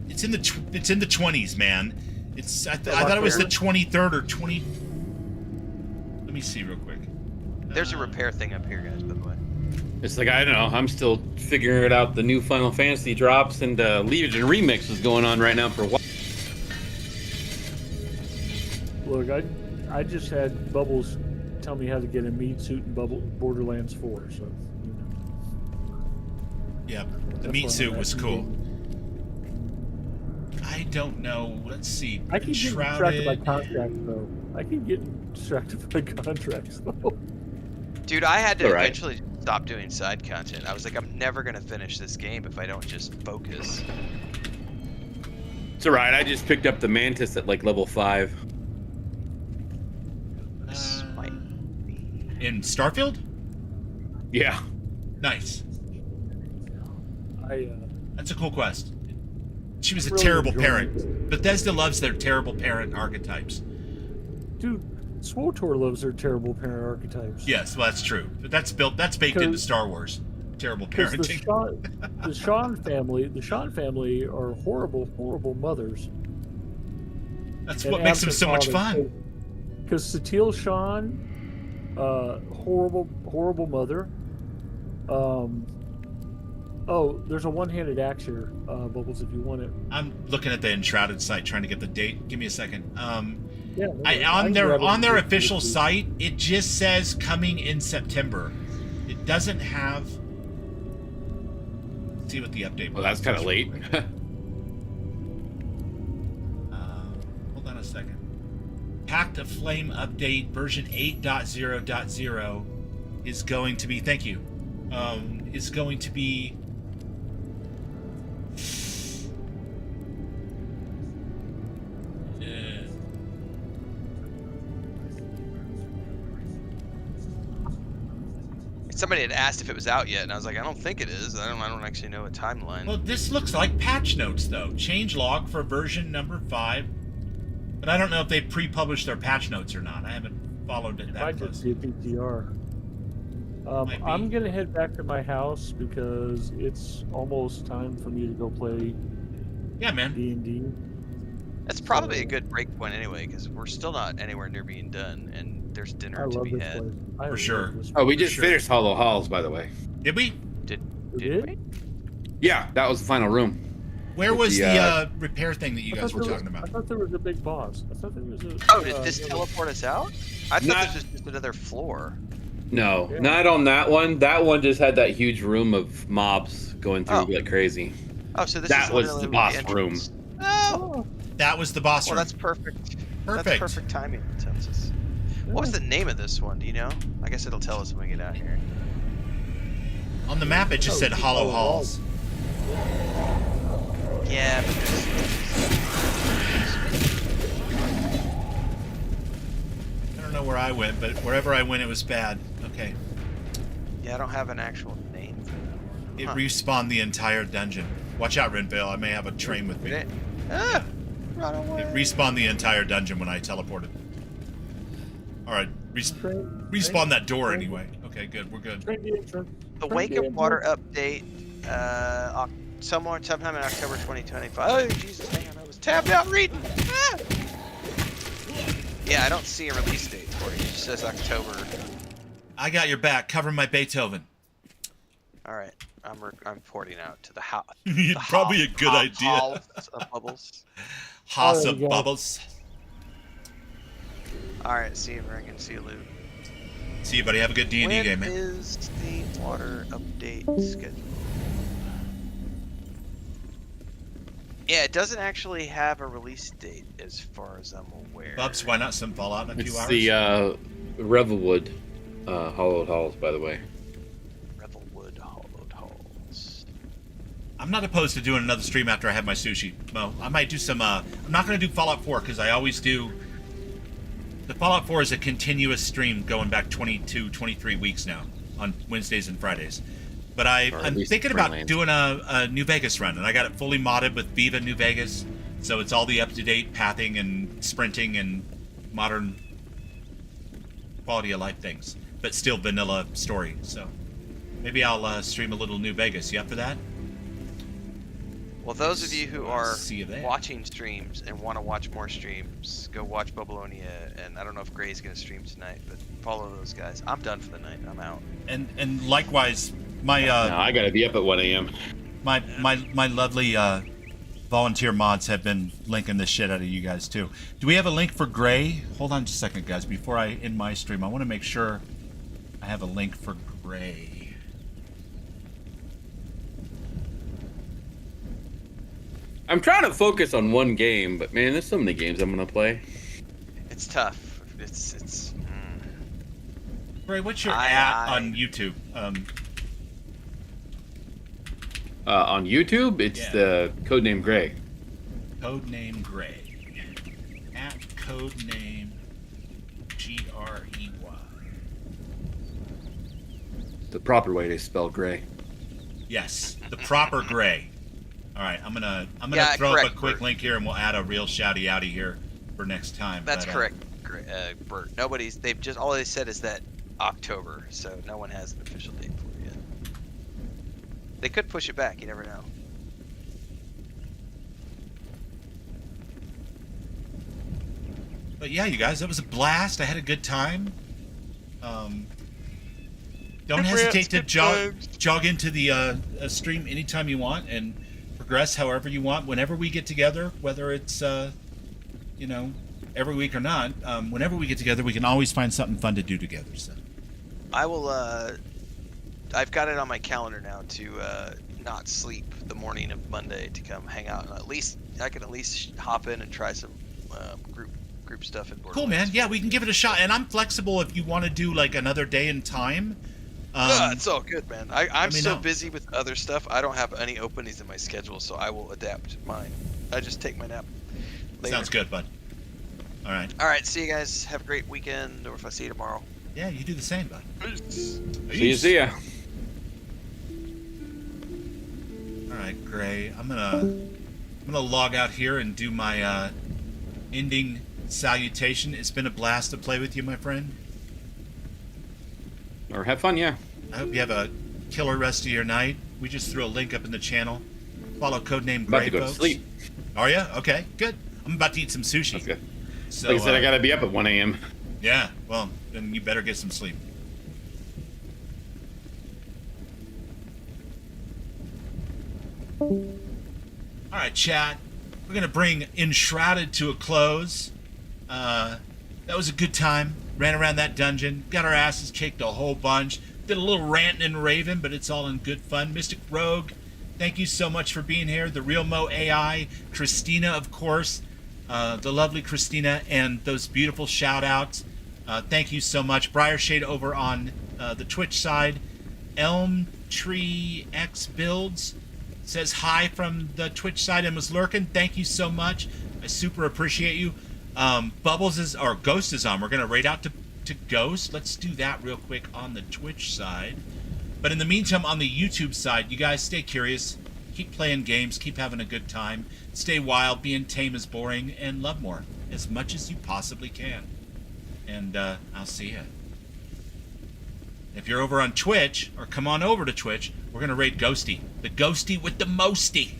It's in the 20s, man. It's I thought it was the 23rd or 20. Let me see real quick. There's a repair thing up here, guys, by the way. It's like, I don't know, I'm still figuring it out. The new Final Fantasy drops, and Legion Remix is going on right now for a while. Look, I just had Bubbles tell me how to get a meat suit in Borderlands 4, so Yeah, the meat suit was cool. I don't know. Let's see. I can get distracted by contracts, though. Dude, I had to eventually stop doing side content. I was like, I'm never gonna finish this game if I don't just focus. It's alright, I just picked up the Mantis at like level 5. This might be... In Starfield? Yeah. Nice. I That's a cool quest. She was a Really terrible enjoying parent. it. Bethesda loves their terrible parent archetypes. Dude, SWTOR loves their terrible parent archetypes. Yes, well, that's true. But that's baked into Star Wars. Terrible parenting. The Sean family are horrible mothers. That's what makes them so much fun. Because Satil Sean, horrible mother. Oh, there's a one-handed axe here, Bubbles, if you want it. I'm looking at the Enshrouded site, trying to get the date. Give me a second. Yeah, on their official site, it just says coming in September. It doesn't have. Let's see what the update was. Well, that's kind of late. Hold on a second. Pact of Flame update version 8.0.0 is going to be. Thank you. Is going to be. Somebody had asked if it was out yet, and I was like, I don't think it is. I don't actually know a timeline. Well, this looks like patch notes, though. Change log for version number 5. But I don't know if they pre-published their patch notes or not. I haven't followed it that I just see a PTR. I'm going to head back to my house because it's almost time for me to go play D&D. That's probably a good break point anyway, because we're still not anywhere near being done, and there's dinner to be had. For sure. Oh, we just finished Hollow Halls, by the way. Did we? Did we? Yeah, that was the final room. Where was the repair thing that you guys were talking about? I thought there was a big boss. I thought there was a. Oh, did this teleport us out? I thought this was just another floor. No, not on that one. That one just had that huge room of mobs going through like crazy. Oh, so that was the boss room. Oh. That was the boss room. Well, that's perfect. Perfect. That's perfect timing. What was the name of this one? Do you know? I guess it'll tell us when we get out here. On the map, it just said Hollow Halls. Yeah, but I don't know where I went, but wherever I went, it was bad. Okay. Yeah, I don't have an actual name for that one. It respawned the entire dungeon. Watch out, Renvale. I may have a train with me. Run away. It respawned the entire dungeon when I teleported. Alright, respawn that door anyway. Okay, good. We're good. The Wake of Water update, sometime in October 2025. Oh, Jesus, hang on. I was tabbed out reading. Ah! Yeah, I don't see a release date for it. It just says October. I got your back. Cover my Beethoven. Alright, I'm porting out to the house. Probably a good idea. House of Bubbles. House of Bubbles. Alright, see you, Ring, and see you, Lou. See you, buddy. Have a good D&D game, man. When is the water update scheduled? Yeah, it doesn't actually have a release date as far as I'm aware. Bubs, why not some Fallout in a few hours? It's the Revelwood Hollowed Halls, by the way. Revelwood Hollowed Halls. I'm not opposed to doing another stream after I have my sushi, Mo. I might do some, I'm not going to do Fallout 4 because I always do. The Fallout 4 is a continuous stream going back 22, 23 weeks now on Wednesdays and Fridays. But I'm thinking about doing a New Vegas run, and I got it fully modded with Viva New Vegas, so it's all the up-to-date pathing and sprinting and modern quality of life things, but still vanilla story. So maybe I'll stream a little New Vegas. You up for that? Well, those of you who are there. watching streams and want to watch more streams, go watch Bubbalonia, and I don't know if Gray's going to stream tonight, but follow those guys. I'm done for the night. I'm out. And likewise, my no, I gotta be up at 1 a.m. My lovely volunteer mods have been linking the shit out of you guys too. Do we have a link for Gray? Hold on just a second, guys. Before I end my stream, I want to make sure I have a link for Gray. I'm trying to focus on one game, but man, there's so many games I'm gonna play. It's tough. It's. Gray, what's your on YouTube? On YouTube, it's the codename Gray. Codename Gray. At codename Grey. The proper way to spell Gray. Yes, the proper Gray. All right, I'm gonna Yeah, throw correct, up a quick Bert. link here, and we'll add a real shouty outy here for next time. That's but, correct, Bert. They've just all they said is that October, so no one has an official date for it yet. They could push it back. You never know. But yeah, you guys, that was a blast. I had a good time. Don't hesitate to jog into the stream anytime you want and progress however you want. Whenever we get together, whether it's you know, every week or not, whenever we get together, we can always find something fun to do together. So I will. I've got it on my calendar now to not sleep the morning of Monday to come hang out. And I can at least hop in and try some group stuff in Borderlands. Cool, man. Yeah, we can give it a shot, and I'm flexible if you want to do like another day and time. It's all good, man. I'm so busy with other stuff. I don't have any openings in my schedule, so I will adapt mine. I just take my nap later. Sounds good, bud. All right. All right. See you guys. Have a great weekend, or if I see you tomorrow. Yeah, you do the same, bud. Peace. See ya. All right, Gray. I'm gonna log out here and do my ending salutation. It's been a blast to play with you, my friend. Or have fun, yeah. I hope you have a killer rest of your night. We just threw a link up in the channel. Follow codename About Gray, to go folks. to sleep. Are you? Okay, good. I'm about to eat some sushi. That's good. So, Like I said, I gotta be up at 1 a.m. Yeah, well, then you better get some sleep. All right, chat. We're going to bring Enshrouded to a close. That was a good time. Ran around that dungeon. Got our asses kicked a whole bunch. Did a little ranting and raving, but it's all in good fun. Mystic Rogue, thank you so much for being here. The Real Mo AI. Christina, of course. The lovely Christina, and those beautiful shout-outs. Thank you so much. Briarshade over on the Twitch side. Elm Tree X Builds says hi from the Twitch side and was lurking. Thank you so much. I super appreciate you. Ghost is on. We're going to raid out to Ghost. Let's do that real quick on the Twitch side. But in the meantime, on the YouTube side, you guys stay curious. Keep playing games. Keep having a good time. Stay wild. Being tame is boring. And love more as much as you possibly can. And I'll see you. If you're over on Twitch, or come on over to Twitch, we're going to raid Ghosty. The Ghosty with the mosty.